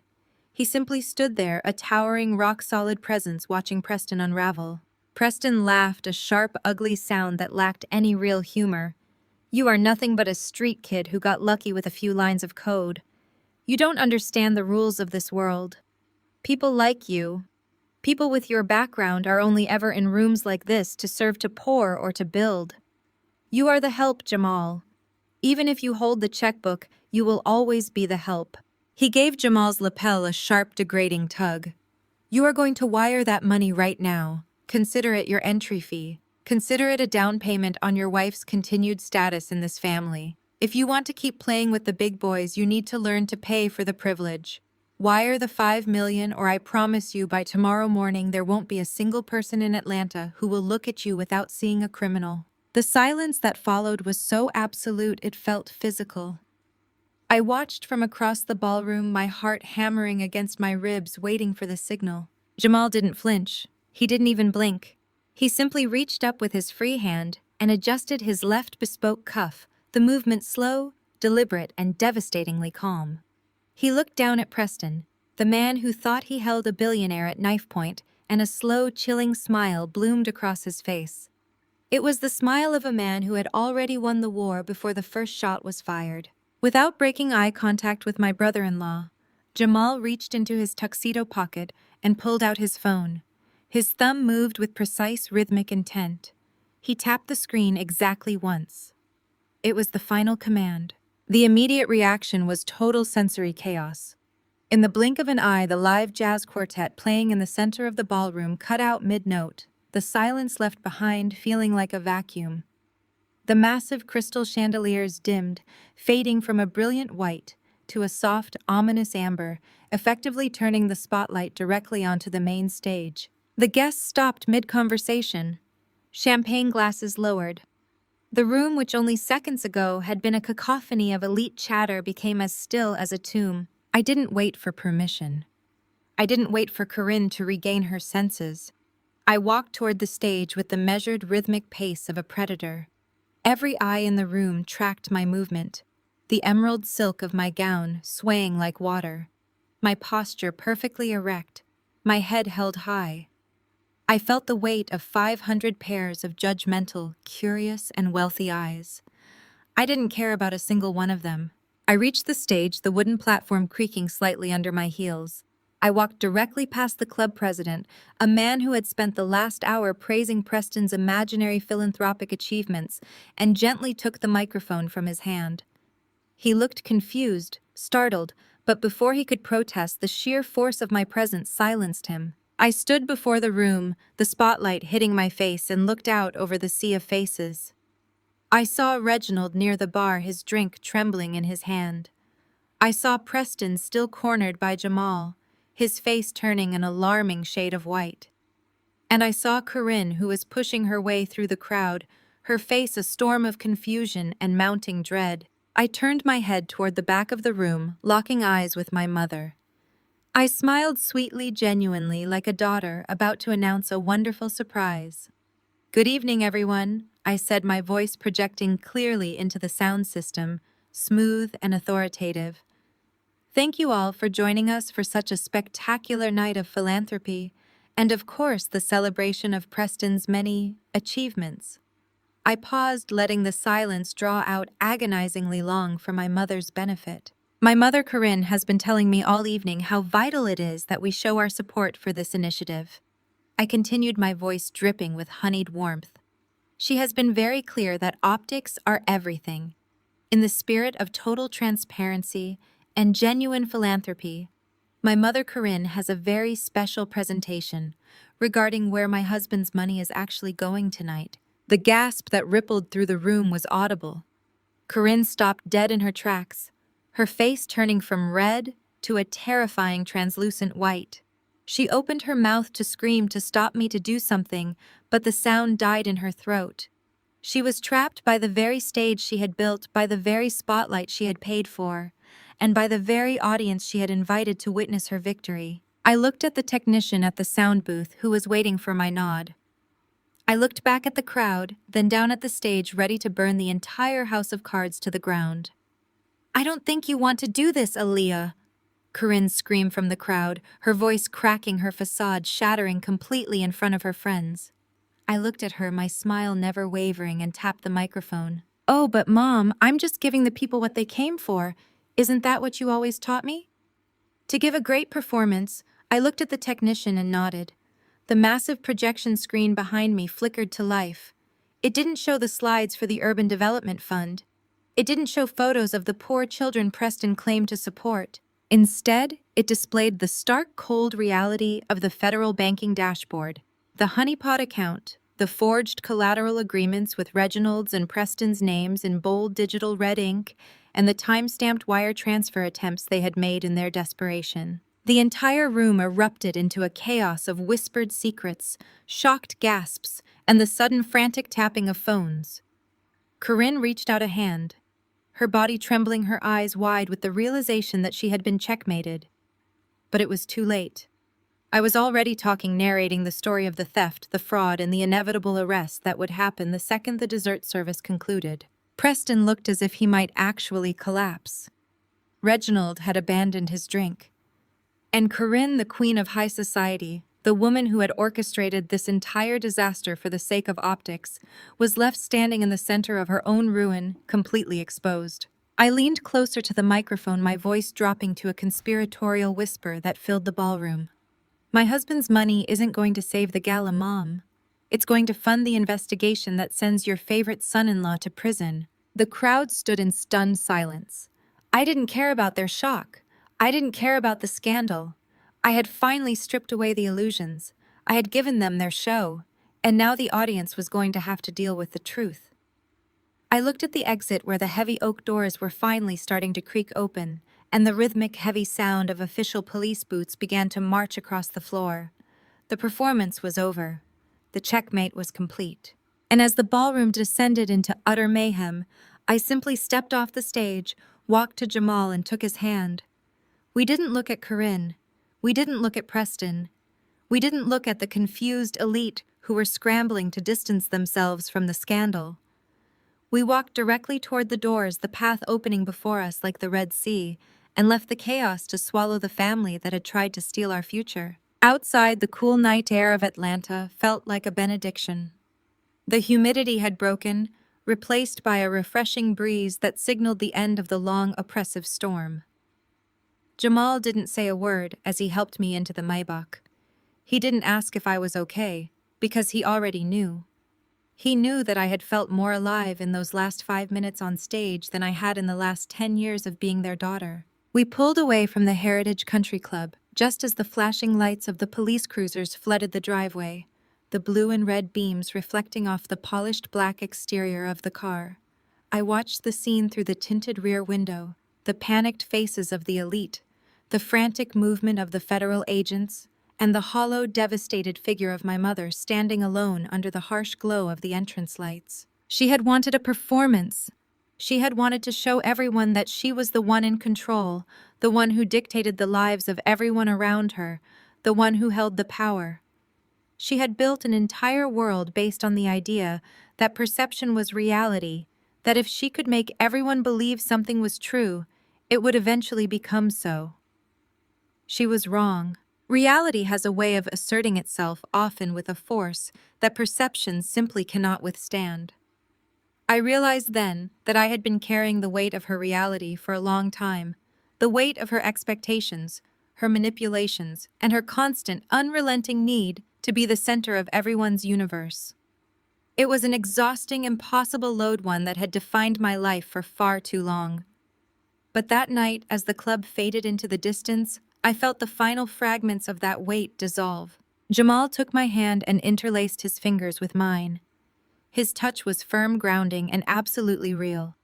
He simply stood there, a towering, rock-solid presence watching Preston unravel. Preston laughed, a sharp, ugly sound that lacked any real humor. You are nothing but a street kid who got lucky with a few lines of code. You don't understand the rules of this world. People like you, people with your background, are only ever in rooms like this to serve to poor or to build. You are the help, Jamal. Even if you hold the checkbook, you will always be the help. He gave Jamal's lapel a sharp, degrading tug. You are going to wire that money right now. Consider it your entry fee. Consider it a down payment on your wife's continued status in this family. If you want to keep playing with the big boys, you need to learn to pay for the privilege. Wire the $5 million, or I promise you by tomorrow morning there won't be a single person in Atlanta who will look at you without seeing a criminal. The silence that followed was so absolute it felt physical. I watched from across the ballroom, my heart hammering against my ribs, waiting for the signal. Jamal didn't flinch. He didn't even blink. He simply reached up with his free hand and adjusted his left bespoke cuff, the movement slow, deliberate, and devastatingly calm. He looked down at Preston, the man who thought he held a billionaire at knife point, and a slow, chilling smile bloomed across his face. It was the smile of a man who had already won the war before the first shot was fired. Without breaking eye contact with my brother-in-law, Jamal reached into his tuxedo pocket and pulled out his phone. His thumb moved with precise, rhythmic intent. He tapped the screen exactly once. It was the final command. The immediate reaction was total sensory chaos. In the blink of an eye, the live jazz quartet playing in the center of the ballroom cut out mid-note, the silence left behind feeling like a vacuum. The massive crystal chandeliers dimmed, fading from a brilliant white to a soft, ominous amber, effectively turning the spotlight directly onto the main stage. The guests stopped mid-conversation, champagne glasses lowered. The room, which only seconds ago had been a cacophony of elite chatter, became as still as a tomb. I didn't wait for permission. I didn't wait for Corinne to regain her senses. I walked toward the stage with the measured, rhythmic pace of a predator. Every eye in the room tracked my movement, the emerald silk of my gown swaying like water, my posture perfectly erect, my head held high. I felt the weight of 500 pairs of judgmental, curious, and wealthy eyes. I didn't care about a single one of them. I reached the stage, the wooden platform creaking slightly under my heels. I walked directly past the club president, a man who had spent the last hour praising Preston's imaginary philanthropic achievements, and gently took the microphone from his hand. He looked confused, startled, but before he could protest, the sheer force of my presence silenced him. I stood before the room, the spotlight hitting my face, and looked out over the sea of faces. I saw Reginald near the bar, his drink trembling in his hand. I saw Preston still cornered by Jamal, his face turning an alarming shade of white. And I saw Corinne, who was pushing her way through the crowd, her face a storm of confusion and mounting dread. I turned my head toward the back of the room, locking eyes with my mother. I smiled sweetly, genuinely, like a daughter about to announce a wonderful surprise. "Good evening, everyone," I said, my voice projecting clearly into the sound system, smooth and authoritative. "Thank you all for joining us for such a spectacular night of philanthropy, and of course the celebration of Preston's many achievements." I paused, letting the silence draw out agonizingly long for my mother's benefit. My mother, Corinne, has been telling me all evening how vital it is that we show our support for this initiative. I continued, my voice dripping with honeyed warmth. She has been very clear that optics are everything. In the spirit of total transparency and genuine philanthropy, my mother, Corinne, has a very special presentation regarding where my husband's money is actually going tonight. The gasp that rippled through the room was audible. Corinne stopped dead in her tracks, her face turning from red to a terrifying translucent white. She opened her mouth to scream to stop me to do something, but the sound died in her throat. She was trapped by the very stage she had built, by the very spotlight she had paid for, and by the very audience she had invited to witness her victory. I looked at the technician at the sound booth who was waiting for my nod. I looked back at the crowd, then down at the stage ready to burn the entire house of cards to the ground. "I don't think you want to do this, Aaliyah," Corinne screamed from the crowd, her voice cracking, her facade shattering completely in front of her friends. I looked at her, my smile never wavering, and tapped the microphone. "Oh, but Mom, I'm just giving the people what they came for. Isn't that what you always taught me?" To give a great performance, I looked at the technician and nodded. The massive projection screen behind me flickered to life. It didn't show the slides for the Urban Development Fund. It didn't show photos of the poor children Preston claimed to support. Instead, it displayed the stark cold reality of the federal banking dashboard. The honeypot account, the forged collateral agreements with Reginald's and Preston's names in bold digital red ink, and the time-stamped wire transfer attempts they had made in their desperation. The entire room erupted into a chaos of whispered secrets, shocked gasps, and the sudden frantic tapping of phones. Corinne reached out a hand, her body trembling, her eyes wide with the realization that she had been checkmated. But it was too late. I was already talking, narrating the story of the theft, the fraud, and the inevitable arrest that would happen the second the dessert service concluded. Preston looked as if he might actually collapse. Reginald had abandoned his drink. And Corinne, the queen of high society, the woman who had orchestrated this entire disaster for the sake of optics, was left standing in the center of her own ruin, completely exposed. I leaned closer to the microphone, my voice dropping to a conspiratorial whisper that filled the ballroom. "My husband's money isn't going to save the gala, Mom. It's going to fund the investigation that sends your favorite son-in-law to prison." The crowd stood in stunned silence. I didn't care about their shock. I didn't care about the scandal. I had finally stripped away the illusions. I had given them their show, and now the audience was going to have to deal with the truth. I looked at the exit where the heavy oak doors were finally starting to creak open, and the rhythmic, heavy sound of official police boots began to march across the floor. The performance was over. The checkmate was complete. And as the ballroom descended into utter mayhem, I simply stepped off the stage, walked to Jamal, and took his hand. We didn't look at Corinne. We didn't look at Preston. We didn't look at the confused elite who were scrambling to distance themselves from the scandal. We walked directly toward the doors, the path opening before us like the Red Sea, and left the chaos to swallow the family that had tried to steal our future. Outside, the cool night air of Atlanta felt like a benediction. The humidity had broken, replaced by a refreshing breeze that signaled the end of the long, oppressive storm. Jamal didn't say a word as he helped me into the Maybach. He didn't ask if I was okay, because he already knew. He knew that I had felt more alive in those last 5 minutes on stage than I had in the last 10 years of being their daughter. We pulled away from the Heritage Country Club, just as the flashing lights of the police cruisers flooded the driveway, the blue and red beams reflecting off the polished black exterior of the car. I watched the scene through the tinted rear window, the panicked faces of the elite, the frantic movement of the federal agents, and the hollow, devastated figure of my mother standing alone under the harsh glow of the entrance lights. She had wanted a performance. She had wanted to show everyone that she was the one in control, the one who dictated the lives of everyone around her, the one who held the power. She had built an entire world based on the idea that perception was reality, that if she could make everyone believe something was true, it would eventually become so. She was wrong. Reality has a way of asserting itself, often with a force that perception simply cannot withstand. I realized then that I had been carrying the weight of her reality for a long time, the weight of her expectations, her manipulations, and her constant, unrelenting need to be the center of everyone's universe. It was an exhausting, impossible load, one that had defined my life for far too long. But that night, as the club faded into the distance, I felt the final fragments of that weight dissolve. Jamal took my hand and interlaced his fingers with mine. His touch was firm, grounding, and absolutely real.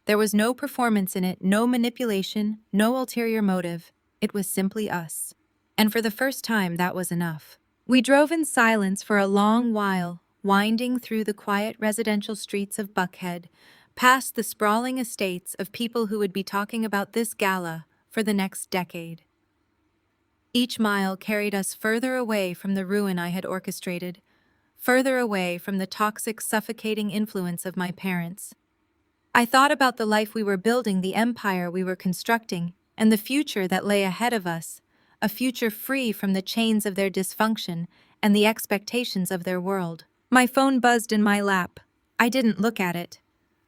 There was no performance in it, no manipulation, no ulterior motive. It was simply us. And for the first time, that was enough. We drove in silence for a long while, winding through the quiet residential streets of Buckhead, past the sprawling estates of people who would be talking about this gala for the next decade. Each mile carried us further away from the ruin I had orchestrated, further away from the toxic, suffocating influence of my parents. I thought about the life we were building, the empire we were constructing, and the future that lay ahead of us, a future free from the chains of their dysfunction and the expectations of their world. My phone buzzed in my lap. I didn't look at it.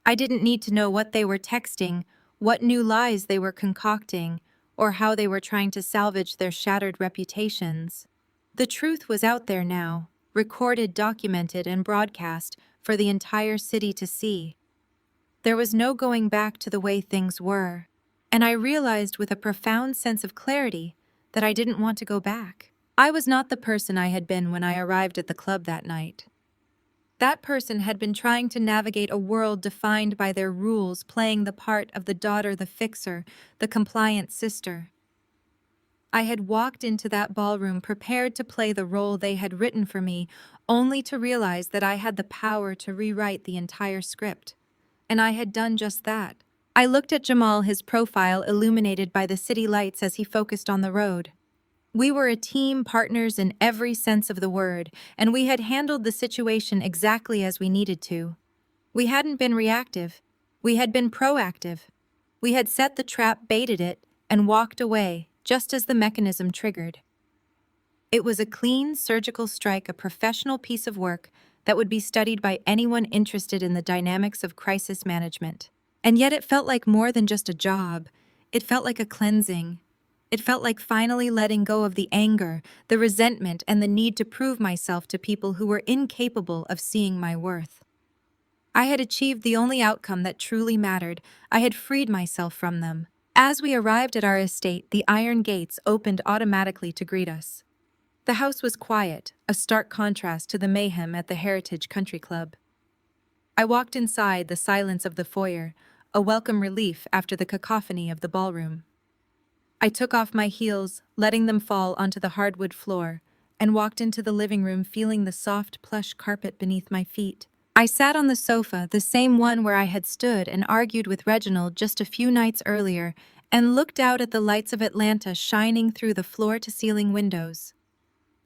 I didn't need to know what they were texting, what new lies they were concocting, or how they were trying to salvage their shattered reputations. The truth was out there now, recorded, documented, and broadcast for the entire city to see. There was no going back to the way things were, and I realized with a profound sense of clarity that I didn't want to go back. I was not the person I had been when I arrived at the club that night. That person had been trying to navigate a world defined by their rules, playing the part of the daughter, the fixer, the compliant sister. I had walked into that ballroom prepared to play the role they had written for me, only to realize that I had the power to rewrite the entire script. And I had done just that. I looked at Jamal, his profile illuminated by the city lights as he focused on the road. We were a team, partners in every sense of the word, and we had handled the situation exactly as we needed to. We hadn't been reactive. We had been proactive. We had set the trap, baited it, and walked away, just as the mechanism triggered. It was a clean, surgical strike, a professional piece of work that would be studied by anyone interested in the dynamics of crisis management. And yet it felt like more than just a job. It felt like a cleansing. It felt like finally letting go of the anger, the resentment, and the need to prove myself to people who were incapable of seeing my worth. I had achieved the only outcome that truly mattered. I had freed myself from them. As we arrived at our estate, the iron gates opened automatically to greet us. The house was quiet, a stark contrast to the mayhem at the Heritage Country Club. I walked inside, the silence of the foyer, a welcome relief after the cacophony of the ballroom. I took off my heels, letting them fall onto the hardwood floor, and walked into the living room feeling the soft, plush carpet beneath my feet. I sat on the sofa, the same one where I had stood and argued with Reginald just a few nights earlier, and looked out at the lights of Atlanta shining through the floor-to-ceiling windows.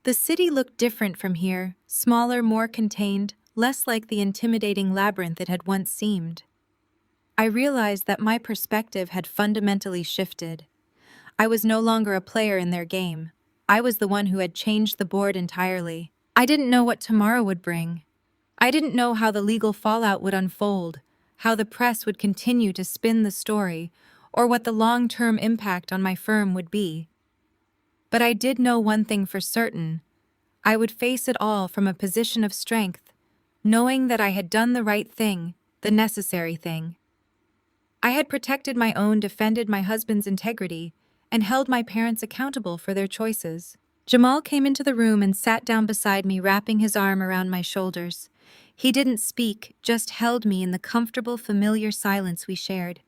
The city looked different from here, smaller, more contained, less like the intimidating labyrinth it had once seemed. I realized that my perspective had fundamentally shifted. I was no longer a player in their game. I was the one who had changed the board entirely. I didn't know what tomorrow would bring. I didn't know how the legal fallout would unfold, how the press would continue to spin the story, or what the long-term impact on my firm would be. But I did know one thing for certain. I would face it all from a position of strength, knowing that I had done the right thing, the necessary thing. I had protected my own, defended my husband's integrity, and held my parents accountable for their choices. Jamal came into the room and sat down beside me, wrapping his arm around my shoulders. He didn't speak, just held me in the comfortable, familiar silence we shared.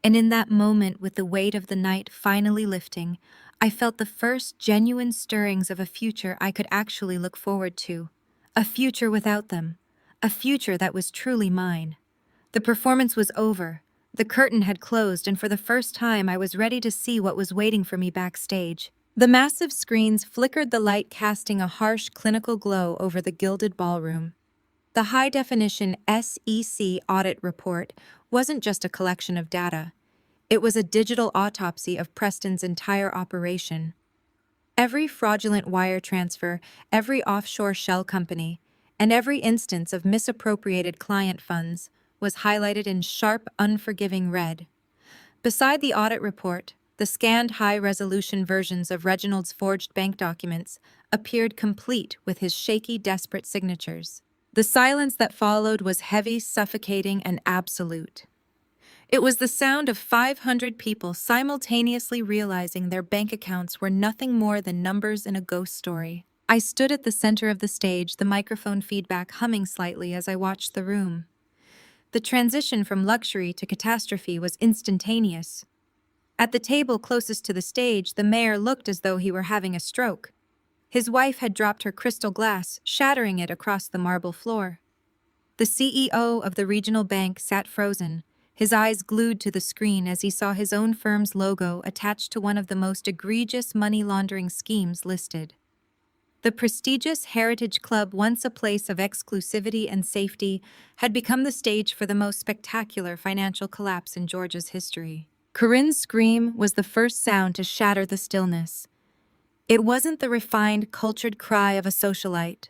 And in that moment, with the weight of the night finally lifting, I felt the first genuine stirrings of a future I could actually look forward to. A future without them. A future that was truly mine. The performance was over. The curtain had closed, and for the first time I was ready to see what was waiting for me backstage. The massive screens flickered, the light casting a harsh, clinical glow over the gilded ballroom. The high-definition SEC audit report wasn't just a collection of data. It was a digital autopsy of Preston's entire operation. Every fraudulent wire transfer, every offshore shell company, and every instance of misappropriated client funds was highlighted in sharp, unforgiving red. Beside the audit report, the scanned high-resolution versions of Reginald's forged bank documents appeared complete with his shaky, desperate signatures. The silence that followed was heavy, suffocating, and absolute. It was the sound of 500 people simultaneously realizing their bank accounts were nothing more than numbers in a ghost story. I stood at the center of the stage, the microphone feedback humming slightly as I watched the room. The transition from luxury to catastrophe was instantaneous. At the table closest to the stage, the mayor looked as though he were having a stroke. His wife had dropped her crystal glass, shattering it across the marble floor. The CEO of the regional bank sat frozen, his eyes glued to the screen as he saw his own firm's logo attached to one of the most egregious money laundering schemes listed. The prestigious Heritage Club, once a place of exclusivity and safety, had become the stage for the most spectacular financial collapse in Georgia's history. Corinne's scream was the first sound to shatter the stillness. It wasn't the refined, cultured cry of a socialite.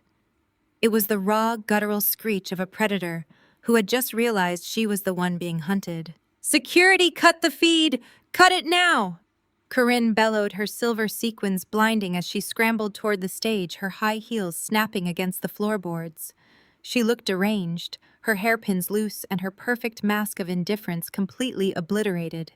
It was the raw, guttural screech of a predator who had just realized she was the one being hunted. "Security, cut the feed! Cut it now!" Corinne bellowed, her silver sequins blinding as she scrambled toward the stage, her high heels snapping against the floorboards. She looked deranged, her hairpins loose and her perfect mask of indifference completely obliterated.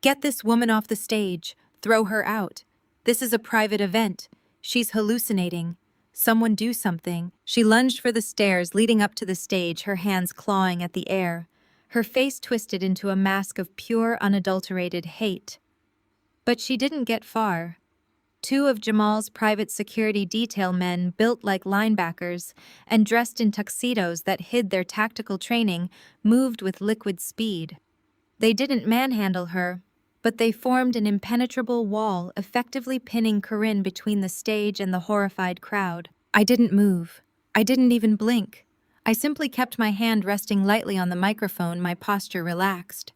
"Get this woman off the stage. Throw her out. This is a private event. She's hallucinating. Someone do something." She lunged for the stairs leading up to the stage, her hands clawing at the air, her face twisted into a mask of pure, unadulterated hate. But she didn't get far. Two of Jamal's private security detail men, built like linebackers and dressed in tuxedos that hid their tactical training, moved with liquid speed. They didn't manhandle her, but they formed an impenetrable wall, effectively pinning Corinne between the stage and the horrified crowd. I didn't move. I didn't even blink. I simply kept my hand resting lightly on the microphone, my posture relaxed.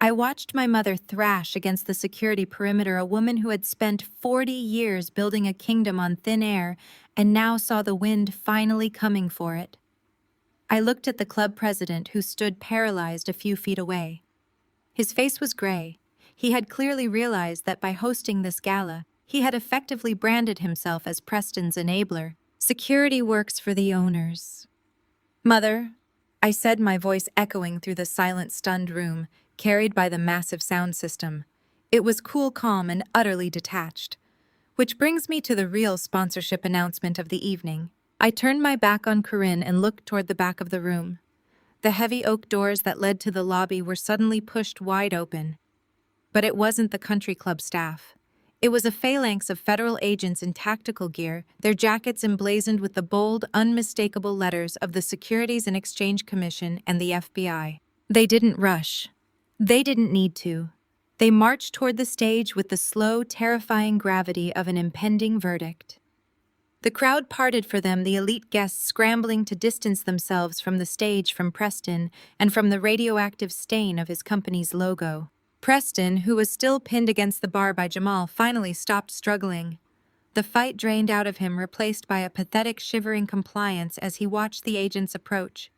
I watched my mother thrash against the security perimeter, a woman who had spent 40 years building a kingdom on thin air and now saw the wind finally coming for it. I looked at the club president, who stood paralyzed a few feet away. His face was gray. He had clearly realized that by hosting this gala, he had effectively branded himself as Preston's enabler. "Security works for the owners." "Mother," I said, my voice echoing through the silent, stunned room, carried by the massive sound system. It was cool, calm, and utterly detached. Which brings me to the real sponsorship announcement of the evening. I turned my back on Corinne and looked toward the back of the room. The heavy oak doors that led to the lobby were suddenly pushed wide open. But it wasn't the country club staff. It was a phalanx of federal agents in tactical gear, their jackets emblazoned with the bold, unmistakable letters of the Securities and Exchange Commission and the FBI. They didn't rush. They didn't need to. They marched toward the stage with the slow, terrifying gravity of an impending verdict. The crowd parted for them, the elite guests scrambling to distance themselves from the stage, from Preston, and from the radioactive stain of his company's logo. Preston, who was still pinned against the bar by Jamal, finally stopped struggling. The fight drained out of him, replaced by a pathetic, shivering compliance as he watched the agents approach.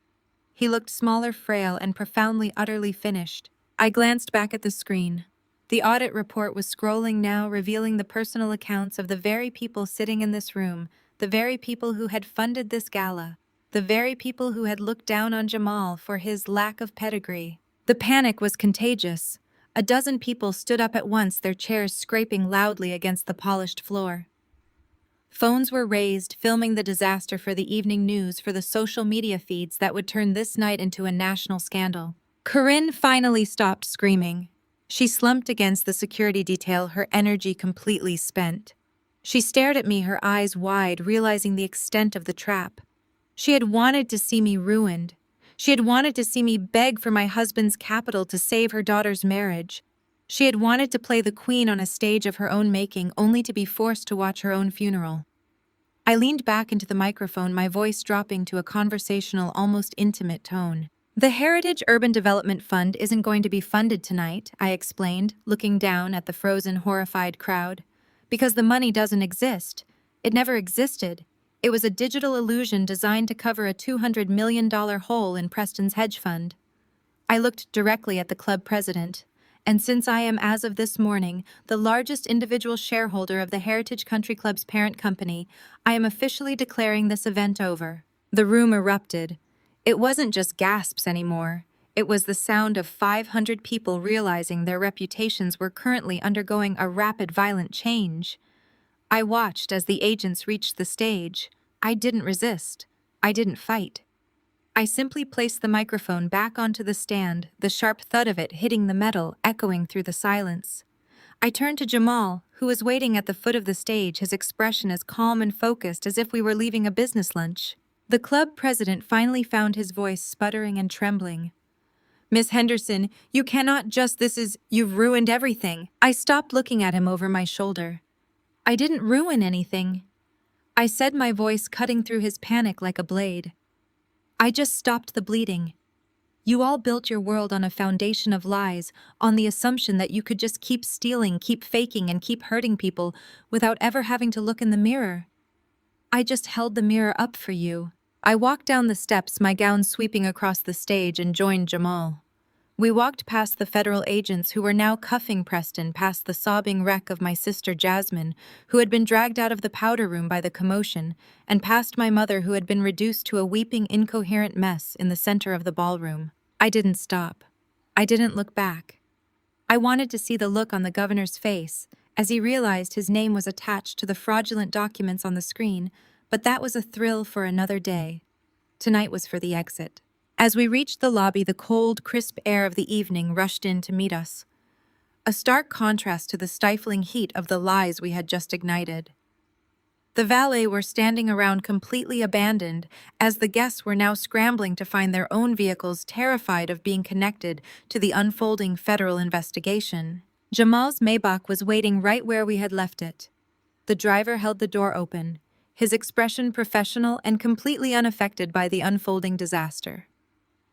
He looked smaller, frail, and profoundly, utterly finished. I glanced back at the screen. The audit report was scrolling now, revealing the personal accounts of the very people sitting in this room, the very people who had funded this gala, the very people who had looked down on Jamal for his lack of pedigree. The panic was contagious. A dozen people stood up at once, their chairs scraping loudly against the polished floor. Phones were raised, filming the disaster for the evening news, for the social media feeds that would turn this night into a national scandal. Corinne finally stopped screaming. She slumped against the security detail, her energy completely spent. She stared at me, her eyes wide, realizing the extent of the trap. She had wanted to see me ruined. She had wanted to see me beg for my husband's capital to save her daughter's marriage. She had wanted to play the queen on a stage of her own making, only to be forced to watch her own funeral. I leaned back into the microphone, my voice dropping to a conversational, almost intimate tone. "The Heritage Urban Development Fund isn't going to be funded tonight," I explained, looking down at the frozen, horrified crowd. "Because the money doesn't exist. It never existed. It was a digital illusion designed to cover a $200 million hole in Preston's hedge fund." I looked directly at the club president. "And since I am, as of this morning, the largest individual shareholder of the Heritage Country Club's parent company, I am officially declaring this event over." The room erupted. It wasn't just gasps anymore. It was the sound of 500 people realizing their reputations were currently undergoing a rapid, violent change. I watched as the agents reached the stage. I didn't resist. I didn't fight. I simply placed the microphone back onto the stand, the sharp thud of it hitting the metal, echoing through the silence. I turned to Jamal, who was waiting at the foot of the stage, his expression as calm and focused as if we were leaving a business lunch. The club president finally found his voice, sputtering and trembling. Miss Henderson, you cannot just you've ruined everything. I stopped looking at him over my shoulder. I didn't ruin anything, I said, my voice cutting through his panic like a blade. I just stopped the bleeding. You all built your world on a foundation of lies, on the assumption that you could just keep stealing, keep faking, and keep hurting people without ever having to look in the mirror. I just held the mirror up for you. I walked down the steps, my gown sweeping across the stage, and joined Jamal. We walked past the federal agents who were now cuffing Preston, past the sobbing wreck of my sister Jasmine, who had been dragged out of the powder room by the commotion, and past my mother, who had been reduced to a weeping, incoherent mess in the center of the ballroom. I didn't stop. I didn't look back. I wanted to see the look on the governor's face as he realized his name was attached to the fraudulent documents on the screen, but that was a thrill for another day. Tonight was for the exit. As we reached the lobby, the cold, crisp air of the evening rushed in to meet us, a stark contrast to the stifling heat of the lies we had just ignited. The valet were standing around completely abandoned, as the guests were now scrambling to find their own vehicles, terrified of being connected to the unfolding federal investigation. Jamal's Maybach was waiting right where we had left it. The driver held the door open, his expression professional and completely unaffected by the unfolding disaster.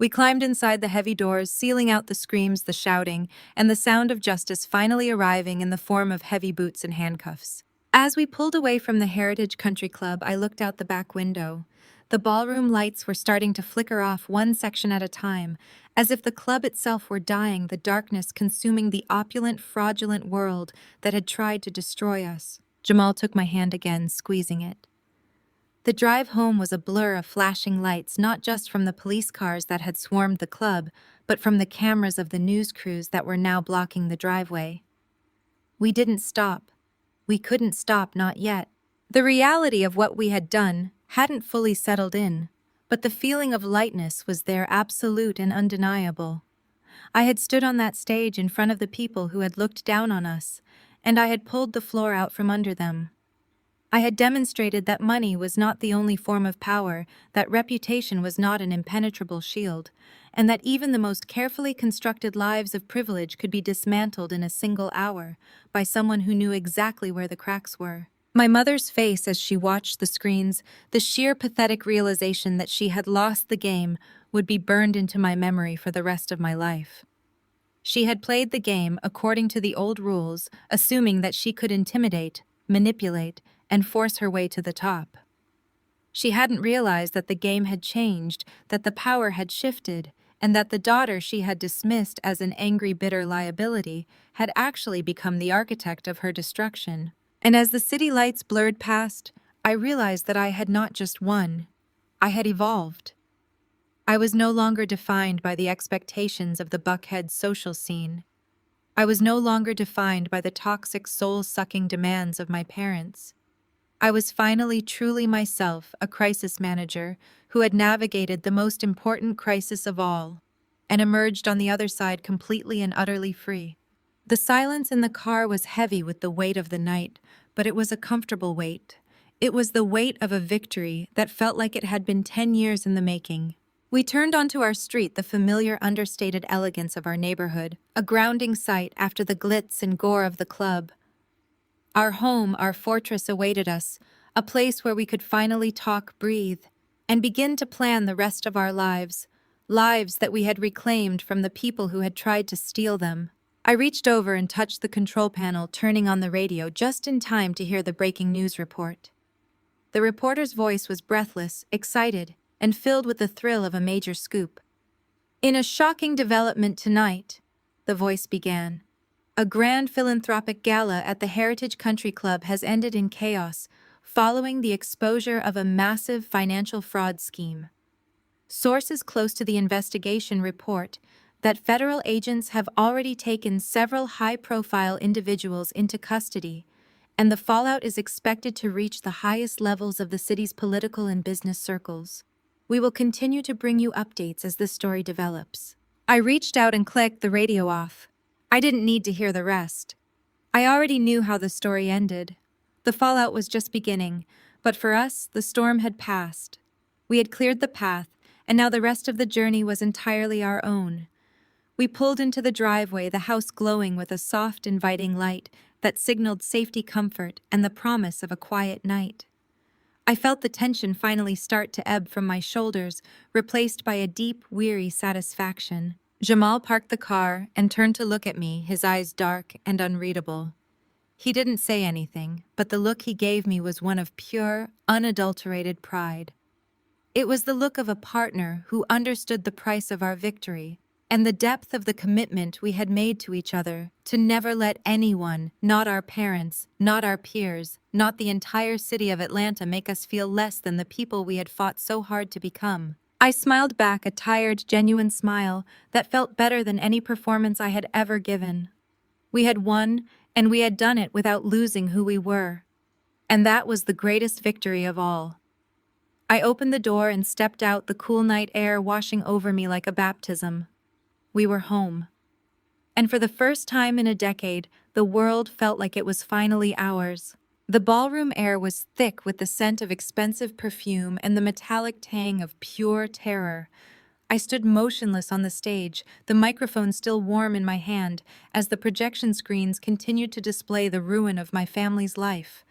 We climbed inside the heavy doors, sealing out the screams, the shouting, and the sound of justice finally arriving in the form of heavy boots and handcuffs. As we pulled away from the Heritage Country Club, I looked out the back window. The ballroom lights were starting to flicker off one section at a time, as if the club itself were dying, the darkness consuming the opulent, fraudulent world that had tried to destroy us. Jamal took my hand again, squeezing it. The drive home was a blur of flashing lights, not just from the police cars that had swarmed the club, but from the cameras of the news crews that were now blocking the driveway. We didn't stop. We couldn't stop, not yet. The reality of what we had done hadn't fully settled in, but the feeling of lightness was there, absolute and undeniable. I had stood on that stage in front of the people who had looked down on us, and I had pulled the floor out from under them. I had demonstrated that money was not the only form of power, that reputation was not an impenetrable shield, and that even the most carefully constructed lives of privilege could be dismantled in a single hour by someone who knew exactly where the cracks were. My mother's face as she watched the screens, the sheer pathetic realization that she had lost the game, would be burned into my memory for the rest of my life. She had played the game according to the old rules, assuming that she could intimidate, manipulate, and force her way to the top. She hadn't realized that the game had changed, that the power had shifted, and that the daughter she had dismissed as an angry, bitter liability had actually become the architect of her destruction. And as the city lights blurred past, I realized that I had not just won, I had evolved. I was no longer defined by the expectations of the Buckhead social scene. I was no longer defined by the toxic, soul-sucking demands of my parents. I was finally truly myself, a crisis manager who had navigated the most important crisis of all and emerged on the other side completely and utterly free. The silence in the car was heavy with the weight of the night, but it was a comfortable weight. It was the weight of a victory that felt like it had been 10 years in the making. We turned onto our street, the familiar, understated elegance of our neighborhood, a grounding sight after the glitz and gore of the club. Our home, our fortress awaited us, a place where we could finally talk, breathe, and begin to plan the rest of our lives, lives that we had reclaimed from the people who had tried to steal them. I reached over and touched the control panel, turning on the radio just in time to hear the breaking news report. The reporter's voice was breathless, excited, and filled with the thrill of a major scoop. "In a shocking development tonight," the voice began, "a grand philanthropic gala at the Heritage Country Club has ended in chaos following the exposure of a massive financial fraud scheme. Sources close to the investigation report that federal agents have already taken several high-profile individuals into custody, and the fallout is expected to reach the highest levels of the city's political and business circles. We will continue to bring you updates as this story develops." I reached out and clicked the radio off. I didn't need to hear the rest. I already knew how the story ended. The fallout was just beginning, but for us, the storm had passed. We had cleared the path, and now the rest of the journey was entirely our own. We pulled into the driveway, the house glowing with a soft, inviting light that signaled safety, comfort, and the promise of a quiet night. I felt the tension finally start to ebb from my shoulders, replaced by a deep, weary satisfaction. Jamal parked the car and turned to look at me, his eyes dark and unreadable. He didn't say anything, but the look he gave me was one of pure, unadulterated pride. It was the look of a partner who understood the price of our victory and the depth of the commitment we had made to each other to never let anyone, not our parents, not our peers, not the entire city of Atlanta, make us feel less than the people we had fought so hard to become. I smiled back, a tired, genuine smile that felt better than any performance I had ever given. We had won, and we had done it without losing who we were. And that was the greatest victory of all. I opened the door and stepped out, the cool night air washing over me like a baptism. We were home. And for the first time in a decade, the world felt like it was finally ours. The ballroom air was thick with the scent of expensive perfume and the metallic tang of pure terror. I stood motionless on the stage, the microphone still warm in my hand, as the projection screens continued to display the ruin of my family's life.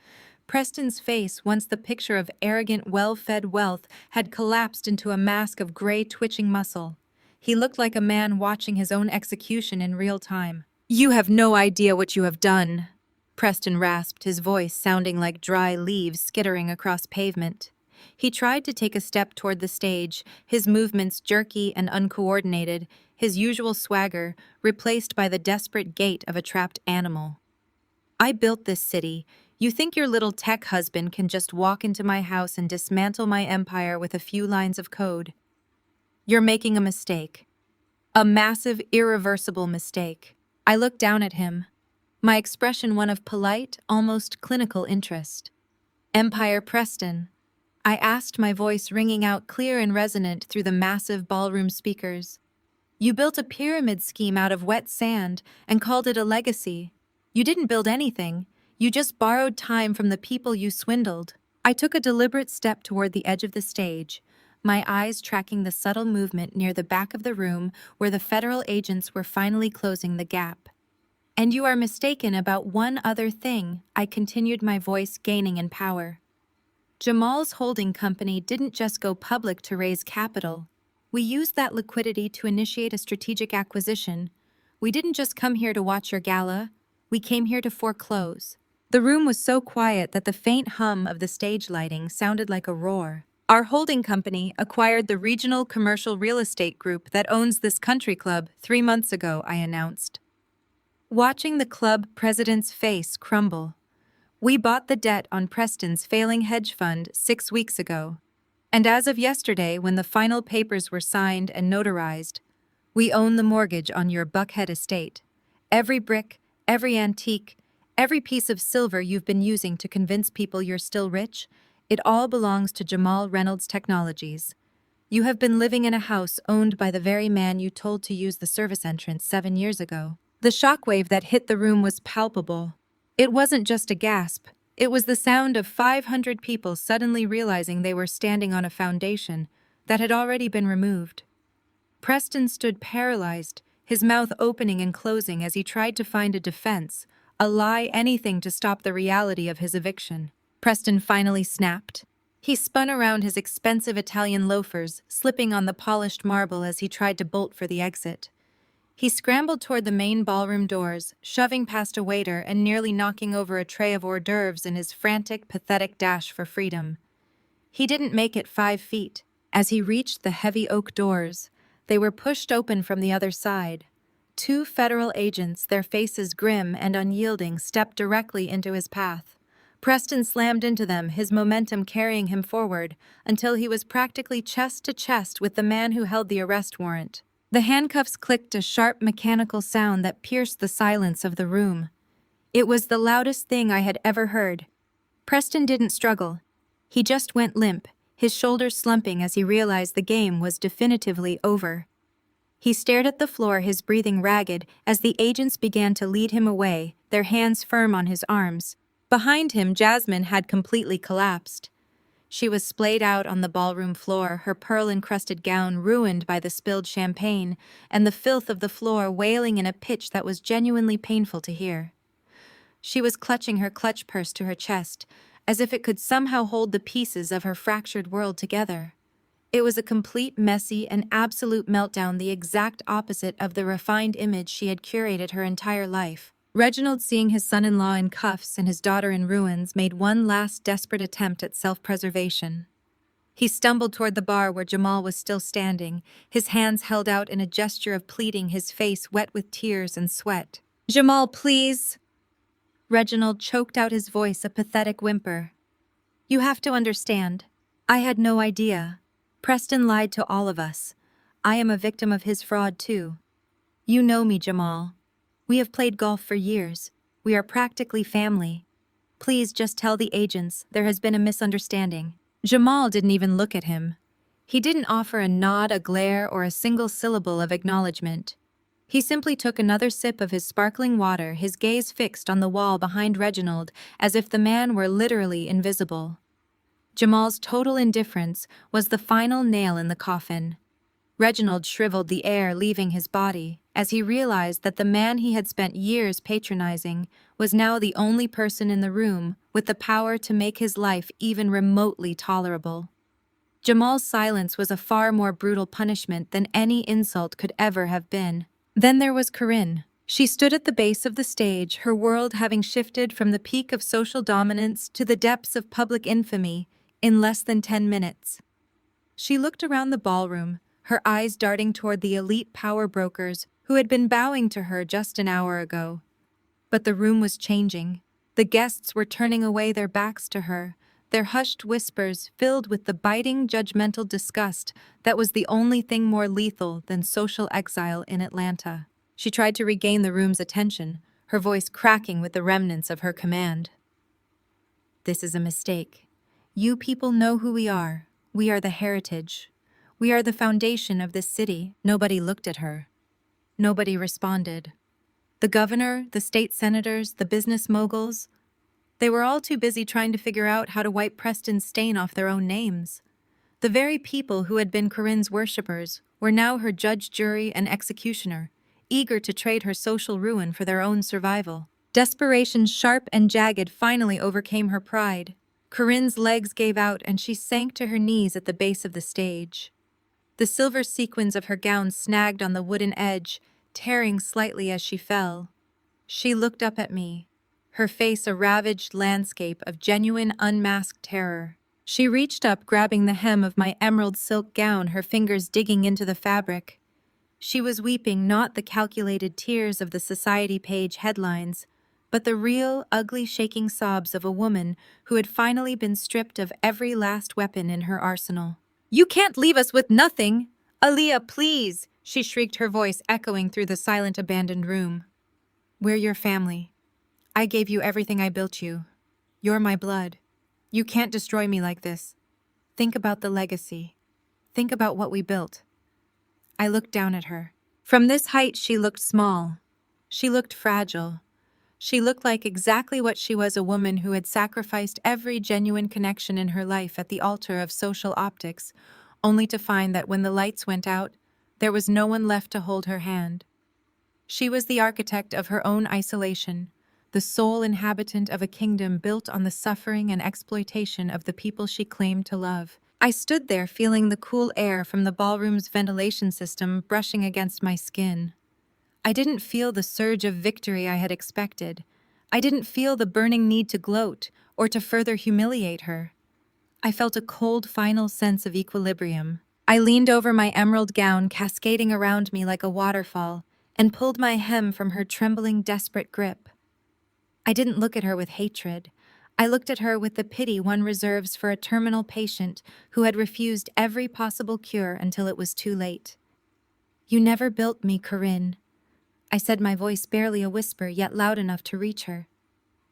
Preston's face, once the picture of arrogant, well-fed wealth, had collapsed into a mask of gray, twitching muscle. He looked like a man watching his own execution in real time. "You have no idea what you have done," Preston rasped, his voice sounding like dry leaves skittering across pavement. He tried to take a step toward the stage, his movements jerky and uncoordinated, his usual swagger replaced by the desperate gait of a trapped animal. "I built this city. You think your little tech husband can just walk into my house and dismantle my empire with a few lines of code? You're making a mistake. A massive, irreversible mistake." I looked down at him, my expression one of polite, almost clinical interest. "Empire Preston," I asked, my voice ringing out clear and resonant through the massive ballroom speakers. "You built a pyramid scheme out of wet sand and called it a legacy. You didn't build anything. You just borrowed time from the people you swindled." I took a deliberate step toward the edge of the stage, my eyes tracking the subtle movement near the back of the room where the federal agents were finally closing the gap. "And you are mistaken about one other thing," I continued, my voice gaining in power. "Jamal's holding company didn't just go public to raise capital. We used that liquidity to initiate a strategic acquisition. We didn't just come here to watch your gala, we came here to foreclose." The room was so quiet that the faint hum of the stage lighting sounded like a roar. "Our holding company acquired the regional commercial real estate group that owns this country club 3 months ago," I announced, watching the club president's face crumble. "We bought the debt on Preston's failing hedge fund 6 weeks ago. And as of yesterday, when the final papers were signed and notarized, we own the mortgage on your Buckhead estate. Every brick, every antique, every piece of silver you've been using to convince people you're still rich, it all belongs to Jamal Reynolds Technologies. You have been living in a house owned by the very man you told to use the service entrance 7 years ago." The shockwave that hit the room was palpable. It wasn't just a gasp. It was the sound of 500 people suddenly realizing they were standing on a foundation that had already been removed. Preston stood paralyzed, his mouth opening and closing as he tried to find a defense, a lie, anything to stop the reality of his eviction. Preston finally snapped. He spun around his expensive Italian loafers, slipping on the polished marble as he tried to bolt for the exit. He scrambled toward the main ballroom doors, shoving past a waiter and nearly knocking over a tray of hors d'oeuvres in his frantic, pathetic dash for freedom. He didn't make it 5 feet. As he reached the heavy oak doors, they were pushed open from the other side. 2 federal agents, their faces grim and unyielding, stepped directly into his path. Preston slammed into them, his momentum carrying him forward, until he was practically chest to chest with the man who held the arrest warrant. The handcuffs clicked, a sharp mechanical sound that pierced the silence of the room. It was the loudest thing I had ever heard. Preston didn't struggle. He just went limp, his shoulders slumping as he realized the game was definitively over. He stared at the floor, his breathing ragged, as the agents began to lead him away, their hands firm on his arms. Behind him, Jasmine had completely collapsed. She was splayed out on the ballroom floor, her pearl-encrusted gown ruined by the spilled champagne, and the filth of the floor wailing in a pitch that was genuinely painful to hear. She was clutching her clutch purse to her chest, as if it could somehow hold the pieces of her fractured world together. It was a complete, messy, and absolute meltdown, the exact opposite of the refined image she had curated her entire life. Reginald, seeing his son-in-law in cuffs and his daughter in ruins, made one last desperate attempt at self-preservation. He stumbled toward the bar where Jamal was still standing, his hands held out in a gesture of pleading, his face wet with tears and sweat. "Jamal, please!" Reginald choked out his voice, a pathetic whimper. "You have to understand. I had no idea. Preston lied to all of us. I am a victim of his fraud too. You know me, Jamal. We have played golf for years. We are practically family. Please just tell the agents there has been a misunderstanding." Jamal didn't even look at him. He didn't offer a nod, a glare, or a single syllable of acknowledgement. He simply took another sip of his sparkling water, his gaze fixed on the wall behind Reginald, as if the man were literally invisible. Jamal's total indifference was the final nail in the coffin. Reginald shriveled the air leaving his body as he realized that the man he had spent years patronizing was now the only person in the room with the power to make his life even remotely tolerable. Jamal's silence was a far more brutal punishment than any insult could ever have been. Then there was Corinne. She stood at the base of the stage, her world having shifted from the peak of social dominance to the depths of public infamy in less than 10 minutes. She looked around the ballroom, her eyes darting toward the elite power brokers who had been bowing to her just an hour ago. But the room was changing. The guests were turning away their backs to her, their hushed whispers filled with the biting, judgmental disgust that was the only thing more lethal than social exile in Atlanta. She tried to regain the room's attention, her voice cracking with the remnants of her command. "This is a mistake. You people know who we are. We are the heritage. We are the foundation of this city." Nobody looked at her. Nobody responded. The governor, the state senators, the business moguls, they were all too busy trying to figure out how to wipe Preston's stain off their own names. The very people who had been Corinne's worshippers were now her judge, jury, and executioner, eager to trade her social ruin for their own survival. Desperation, sharp and jagged, finally overcame her pride. Corinne's legs gave out and she sank to her knees at the base of the stage. The silver sequins of her gown snagged on the wooden edge, tearing slightly as she fell. She looked up at me, her face a ravaged landscape of genuine unmasked terror. She reached up, grabbing the hem of my emerald silk gown, her fingers digging into the fabric. She was weeping not the calculated tears of the society page headlines, but the real, ugly, shaking sobs of a woman who had finally been stripped of every last weapon in her arsenal. "You can't leave us with nothing! Aaliyah, please!" she shrieked, her voice echoing through the silent, abandoned room. "We're your family. I gave you everything I built you. You're my blood. You can't destroy me like this. Think about the legacy. Think about what we built." I looked down at her. From this height, she looked small. She looked fragile. She looked like exactly what she was, a woman who had sacrificed every genuine connection in her life at the altar of social optics, only to find that when the lights went out, there was no one left to hold her hand. She was the architect of her own isolation, the sole inhabitant of a kingdom built on the suffering and exploitation of the people she claimed to love. I stood there feeling the cool air from the ballroom's ventilation system brushing against my skin. I didn't feel the surge of victory I had expected. I didn't feel the burning need to gloat or to further humiliate her. I felt a cold, final sense of equilibrium. I leaned over my emerald gown, cascading around me like a waterfall, and pulled my hem from her trembling, desperate grip. I didn't look at her with hatred. I looked at her with the pity one reserves for a terminal patient who had refused every possible cure until it was too late. "You never built me, Corinne," I said, my voice barely a whisper, yet loud enough to reach her.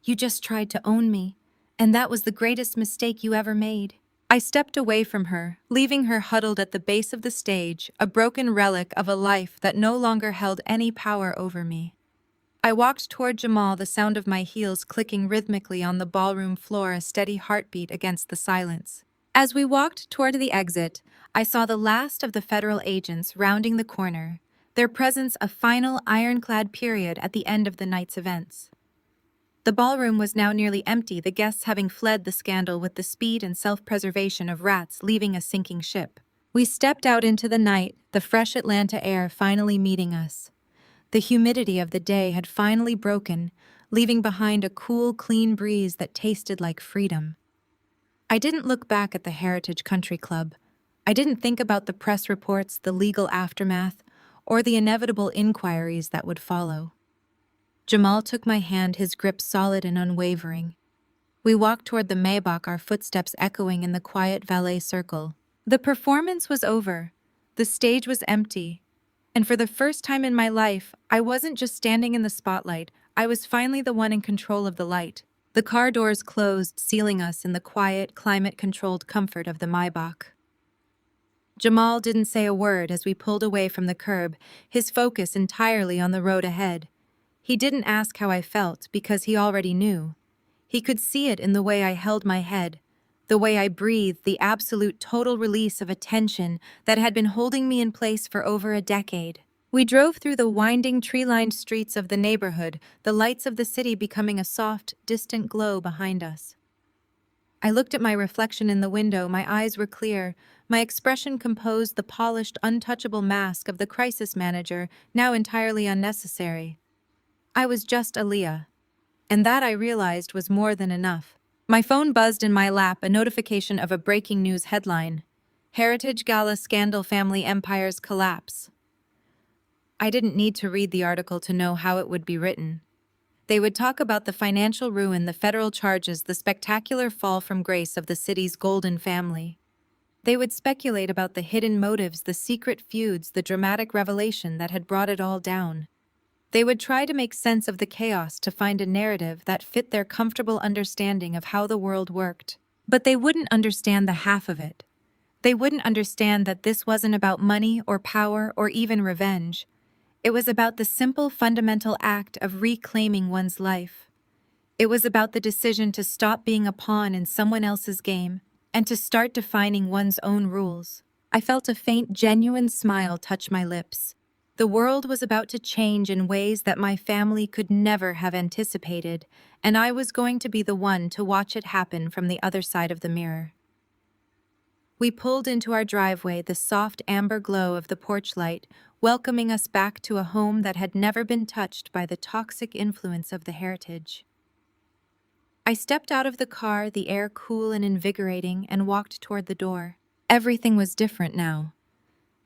"You just tried to own me, and that was the greatest mistake you ever made." I stepped away from her, leaving her huddled at the base of the stage, a broken relic of a life that no longer held any power over me. I walked toward Jamal, the sound of my heels clicking rhythmically on the ballroom floor, a steady heartbeat against the silence. As we walked toward the exit, I saw the last of the federal agents rounding the corner, their presence a final ironclad period at the end of the night's events. The ballroom was now nearly empty, the guests having fled the scandal with the speed and self-preservation of rats leaving a sinking ship. We stepped out into the night, the fresh Atlanta air finally meeting us. The humidity of the day had finally broken, leaving behind a cool, clean breeze that tasted like freedom. I didn't look back at the Heritage Country Club. I didn't think about the press reports, the legal aftermath, or the inevitable inquiries that would follow. Jamal took my hand, his grip solid and unwavering. We walked toward the Maybach, our footsteps echoing in the quiet valet circle. The performance was over. The stage was empty. And for the first time in my life, I wasn't just standing in the spotlight, I was finally the one in control of the light. The car doors closed, sealing us in the quiet, climate-controlled comfort of the Maybach. Jamal didn't say a word as we pulled away from the curb, his focus entirely on the road ahead. He didn't ask how I felt because he already knew. He could see it in the way I held my head, the way I breathed, the absolute total release of a tension that had been holding me in place for over a decade. We drove through the winding, tree-lined streets of the neighborhood, the lights of the city becoming a soft, distant glow behind us. I looked at my reflection in the window, my eyes were clear, my expression composed, the polished, untouchable mask of the crisis manager, now entirely unnecessary. I was just Aaliyah, and that I realized was more than enough. My phone buzzed in my lap, a notification of a breaking news headline. Heritage Gala Scandal, Family Empire's Collapse. I didn't need to read the article to know how it would be written. They would talk about the financial ruin, the federal charges, the spectacular fall from grace of the city's golden family. They would speculate about the hidden motives, the secret feuds, the dramatic revelation that had brought it all down. They would try to make sense of the chaos, to find a narrative that fit their comfortable understanding of how the world worked. But they wouldn't understand the half of it. They wouldn't understand that this wasn't about money or power or even revenge. It was about the simple, fundamental act of reclaiming one's life. It was about the decision to stop being a pawn in someone else's game and to start defining one's own rules. I felt a faint, genuine smile touch my lips. The world was about to change in ways that my family could never have anticipated, and I was going to be the one to watch it happen from the other side of the mirror. We pulled into our driveway, the soft amber glow of the porch light, welcoming us back to a home that had never been touched by the toxic influence of the Heritage. I stepped out of the car, the air cool and invigorating, and walked toward the door. Everything was different now.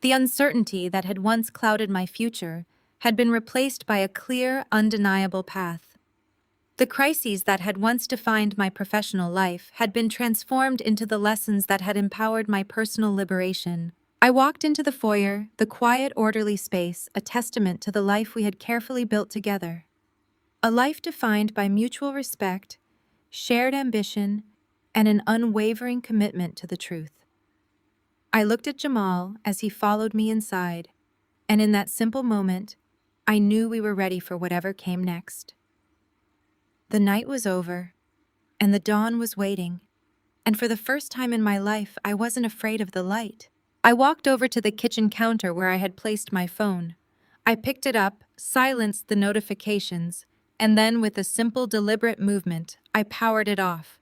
The uncertainty that had once clouded my future had been replaced by a clear, undeniable path. The crises that had once defined my professional life had been transformed into the lessons that had empowered my personal liberation. I walked into the foyer, the quiet, orderly space, a testament to the life we had carefully built together. A life defined by mutual respect, shared ambition, and an unwavering commitment to the truth. I looked at Jamal as he followed me inside, and in that simple moment, I knew we were ready for whatever came next. The night was over, and the dawn was waiting, and for the first time in my life, I wasn't afraid of the light. I walked over to the kitchen counter where I had placed my phone. I picked it up, silenced the notifications, and then with a simple, deliberate movement, I powered it off.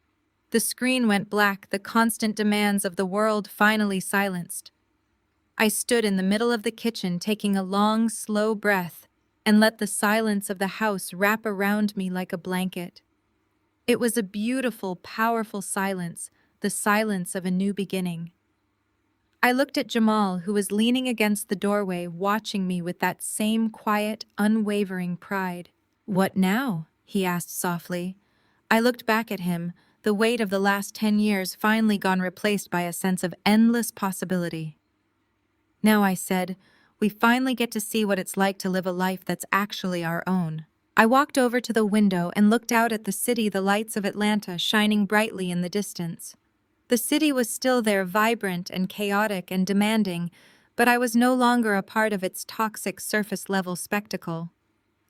The screen went black, the constant demands of the world finally silenced. I stood in the middle of the kitchen, taking a long, slow breath, and let the silence of the house wrap around me like a blanket. It was a beautiful, powerful silence, the silence of a new beginning. I looked at Jamal, who was leaning against the doorway, watching me with that same quiet, unwavering pride. "What now?" he asked softly. I looked back at him, the weight of the last 10 years finally gone, replaced by a sense of endless possibility. "Now," I said, "we finally get to see what it's like to live a life that's actually our own." I walked over to the window and looked out at the city, the lights of Atlanta shining brightly in the distance. The city was still there, vibrant and chaotic and demanding, but I was no longer a part of its toxic surface-level spectacle.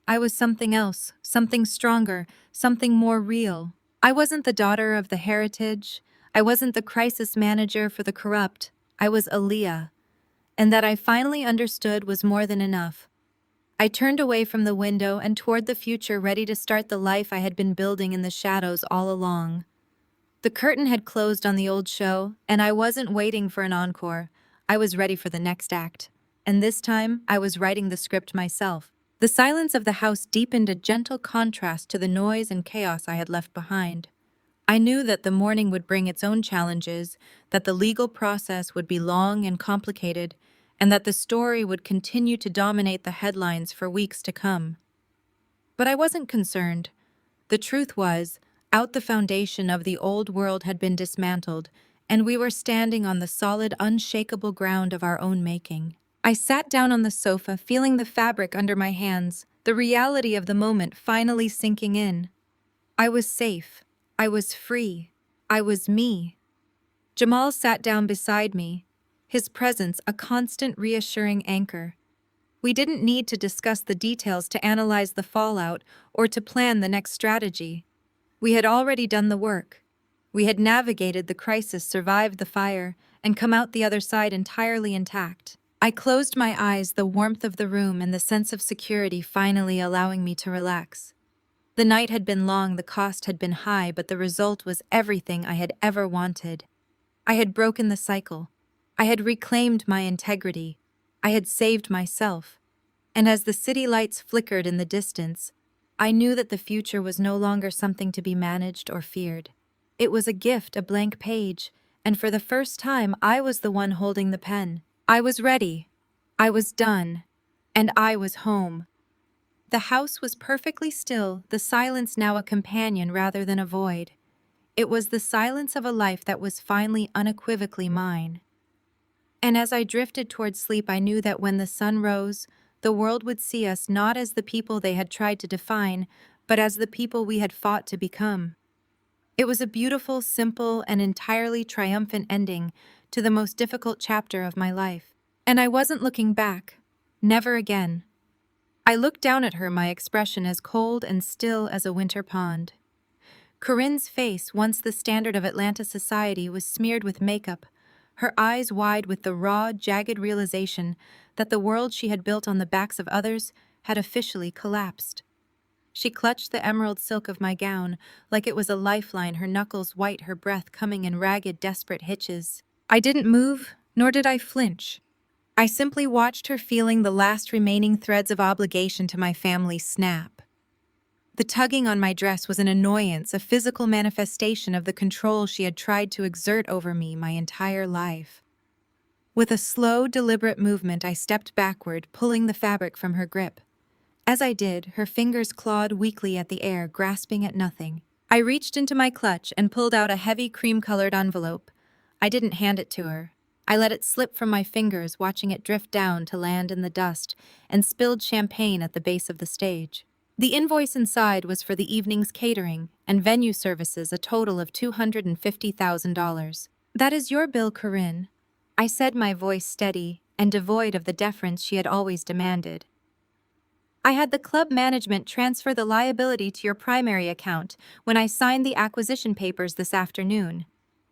I was something else, something stronger, something more real. I wasn't the daughter of the Heritage. I wasn't the crisis manager for the corrupt. I was Aaliyah. And that I finally understood was more than enough. I turned away from the window and toward the future, ready to start the life I had been building in the shadows all along. The curtain had closed on the old show, and I wasn't waiting for an encore. I was ready for the next act. And this time, I was writing the script myself. The silence of the house deepened a gentle contrast to the noise and chaos I had left behind. I knew that the morning would bring its own challenges, that the legal process would be long and complicated, and that the story would continue to dominate the headlines for weeks to come. But I wasn't concerned. The truth was, out the foundation of the old world had been dismantled, and we were standing on the solid, unshakable ground of our own making. I sat down on the sofa, feeling the fabric under my hands, the reality of the moment finally sinking in. I was safe. I was free. I was me. Jamal sat down beside me, his presence a constant reassuring anchor. We didn't need to discuss the details to analyze the fallout or to plan the next strategy. We had already done the work. We had navigated the crisis, survived the fire, and come out the other side entirely intact. I closed my eyes, the warmth of the room and the sense of security finally allowing me to relax. The night had been long, the cost had been high, but the result was everything I had ever wanted. I had broken the cycle. I had reclaimed my integrity. I had saved myself. And as the city lights flickered in the distance, I knew that the future was no longer something to be managed or feared. It was a gift, a blank page, and for the first time I was the one holding the pen. I was ready. I was done. And I was home. The house was perfectly still, the silence now a companion rather than a void. It was the silence of a life that was finally unequivocally mine. And as I drifted toward sleep, I knew that when the sun rose, the world would see us not as the people they had tried to define, but as the people we had fought to become. It was a beautiful, simple, and entirely triumphant ending to the most difficult chapter of my life. And I wasn't looking back. Never again. I looked down at her, my expression as cold and still as a winter pond. Corinne's face, once the standard of Atlanta society, was smeared with makeup, her eyes wide with the raw, jagged realization that the world she had built on the backs of others had officially collapsed. She clutched the emerald silk of my gown like it was a lifeline, her knuckles white, her breath coming in ragged, desperate hitches. I didn't move, nor did I flinch. I simply watched her, feeling the last remaining threads of obligation to my family snap. The tugging on my dress was an annoyance, a physical manifestation of the control she had tried to exert over me my entire life. With a slow, deliberate movement, I stepped backward, pulling the fabric from her grip. As I did, her fingers clawed weakly at the air, grasping at nothing. I reached into my clutch and pulled out a heavy cream-colored envelope. I didn't hand it to her. I let it slip from my fingers, watching it drift down to land in the dust, and spilled champagne at the base of the stage. The invoice inside was for the evening's catering and venue services, a total of $250,000. "That is your bill, Corinne," I said, my voice steady and devoid of the deference she had always demanded. "I had the club management transfer the liability to your primary account when I signed the acquisition papers this afternoon.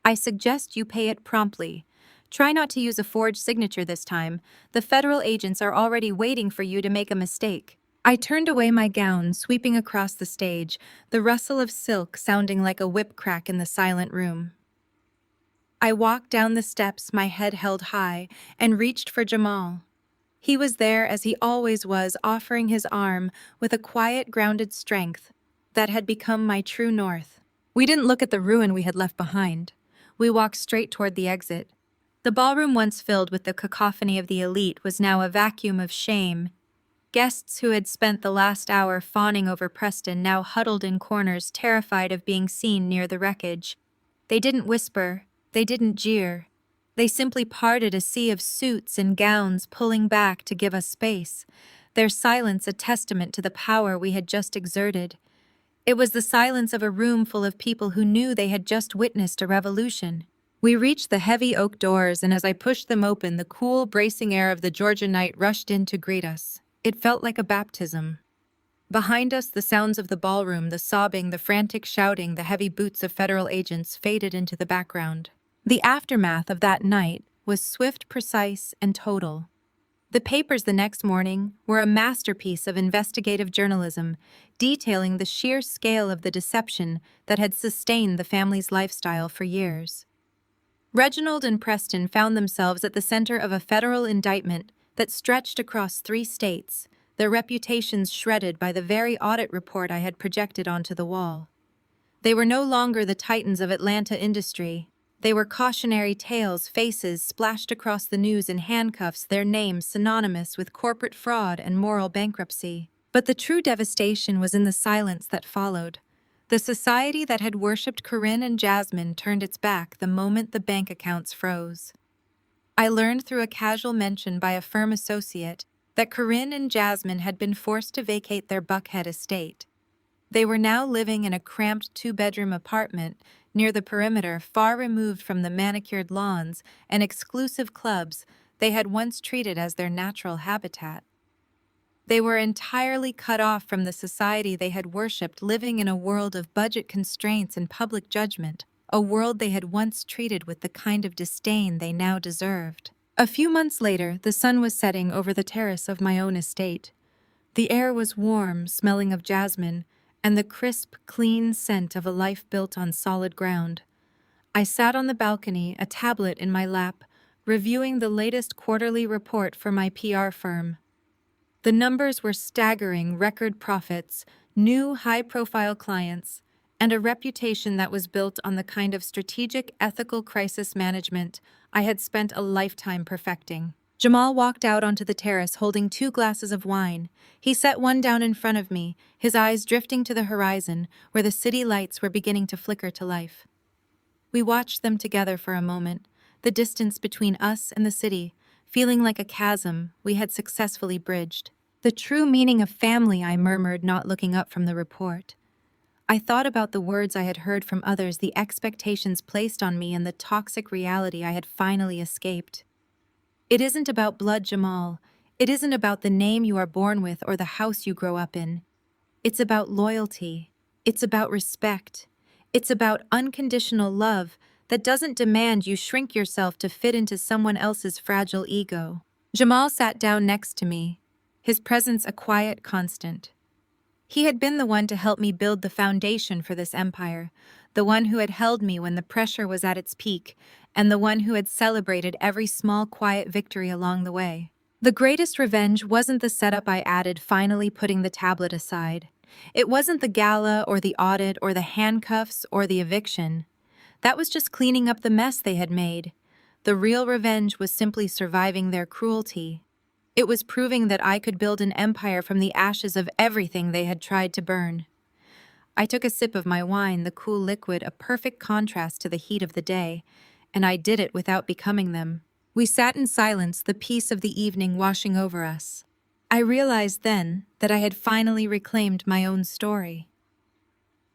I suggest you pay it promptly. Try not to use a forged signature this time. The federal agents are already waiting for you to make a mistake." I turned away, my gown sweeping across the stage, the rustle of silk sounding like a whip crack in the silent room. I walked down the steps, my head held high, and reached for Jamal. He was there as he always was, offering his arm with a quiet, grounded strength that had become my true north. We didn't look at the ruin we had left behind. We walked straight toward the exit. The ballroom, once filled with the cacophony of the elite, was now a vacuum of shame. Guests who had spent the last hour fawning over Preston now huddled in corners, terrified of being seen near the wreckage. They didn't whisper, they didn't jeer. They simply parted, a sea of suits and gowns pulling back to give us space, their silence a testament to the power we had just exerted. It was the silence of a room full of people who knew they had just witnessed a revolution. We reached the heavy oak doors, and as I pushed them open, the cool, bracing air of the Georgia night rushed in to greet us. It felt like a baptism. Behind us, the sounds of the ballroom, the sobbing, the frantic shouting, the heavy boots of federal agents faded into the background. The aftermath of that night was swift, precise, and total. The papers the next morning were a masterpiece of investigative journalism, detailing the sheer scale of the deception that had sustained the family's lifestyle for years. Reginald and Preston found themselves at the center of a federal indictment that stretched across 3 states, their reputations shredded by the very audit report I had projected onto the wall. They were no longer the titans of Atlanta industry. They were cautionary tales, faces splashed across the news in handcuffs, their names synonymous with corporate fraud and moral bankruptcy. But the true devastation was in the silence that followed. The society that had worshipped Corinne and Jasmine turned its back the moment the bank accounts froze. I learned through a casual mention by a firm associate that Corinne and Jasmine had been forced to vacate their Buckhead estate. They were now living in a cramped 2-bedroom apartment near the perimeter, far removed from the manicured lawns and exclusive clubs they had once treated as their natural habitat. They were entirely cut off from the society they had worshipped, living in a world of budget constraints and public judgment, a world they had once treated with the kind of disdain they now deserved. A few months later, the sun was setting over the terrace of my own estate. The air was warm, smelling of jasmine, and the crisp, clean scent of a life built on solid ground. I sat on the balcony, a tablet in my lap, reviewing the latest quarterly report for my PR firm. The numbers were staggering: record profits, new high-profile clients, and a reputation that was built on the kind of strategic, ethical crisis management I had spent a lifetime perfecting. Jamal walked out onto the terrace holding 2 glasses of wine. He set one down in front of me, his eyes drifting to the horizon where the city lights were beginning to flicker to life. We watched them together for a moment, the distance between us and the city feeling like a chasm we had successfully bridged. "The true meaning of family," I murmured, not looking up from the report. I thought about the words I had heard from others, the expectations placed on me, and the toxic reality I had finally escaped. "It isn't about blood, Jamal. It isn't about the name you are born with or the house you grow up in. It's about loyalty. It's about respect. It's about unconditional love that doesn't demand you shrink yourself to fit into someone else's fragile ego." Jamal sat down next to me, his presence a quiet constant. He had been the one to help me build the foundation for this empire, the one who had held me when the pressure was at its peak, and the one who had celebrated every small, quiet victory along the way. The greatest revenge wasn't the setup I added, finally putting the tablet aside. It wasn't the gala or the audit or the handcuffs or the eviction. That was just cleaning up the mess they had made. The real revenge was simply surviving their cruelty. It was proving that I could build an empire from the ashes of everything they had tried to burn. I took a sip of my wine, the cool liquid a perfect contrast to the heat of the day, and I did it without becoming them. We sat in silence, the peace of the evening washing over us. I realized then that I had finally reclaimed my own story.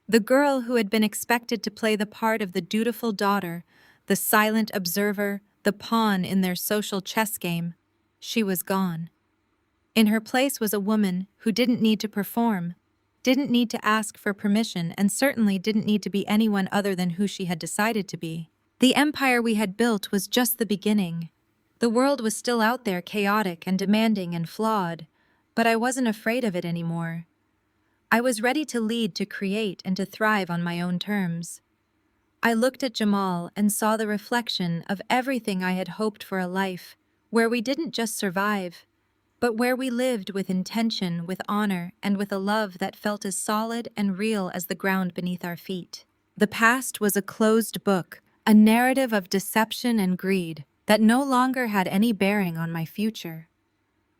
The girl who had been expected to play the part of the dutiful daughter, the silent observer, the pawn in their social chess game, she was gone. In her place was a woman who didn't need to perform, didn't need to ask for permission, and certainly didn't need to be anyone other than who she had decided to be. The empire we had built was just the beginning. The world was still out there, chaotic and demanding and flawed, but I wasn't afraid of it anymore. I was ready to lead, to create, and to thrive on my own terms. I looked at Jamal and saw the reflection of everything I had hoped for: a life where we didn't just survive, but where we lived with intention, with honor, and with a love that felt as solid and real as the ground beneath our feet. The past was a closed book, a narrative of deception and greed that no longer had any bearing on my future.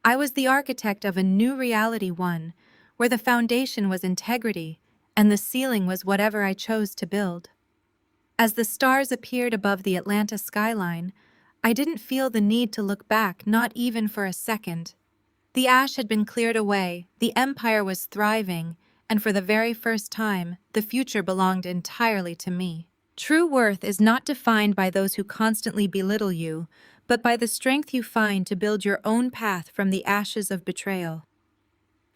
I was the architect of a new reality, one where the foundation was integrity and the ceiling was whatever I chose to build. As the stars appeared above the Atlanta skyline, I didn't feel the need to look back, not even for a second. The ash had been cleared away, the empire was thriving, and for the very first time, the future belonged entirely to me. True worth is not defined by those who constantly belittle you, but by the strength you find to build your own path from the ashes of betrayal.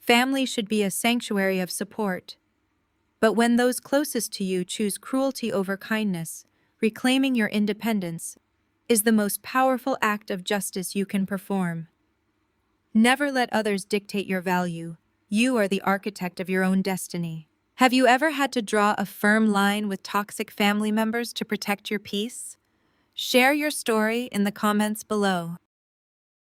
Family should be a sanctuary of support. But when those closest to you choose cruelty over kindness, reclaiming your independence is the most powerful act of justice you can perform. Never let others dictate your value. You are the architect of your own destiny. Have you ever had to draw a firm line with toxic family members to protect your peace? Share your story in the comments below.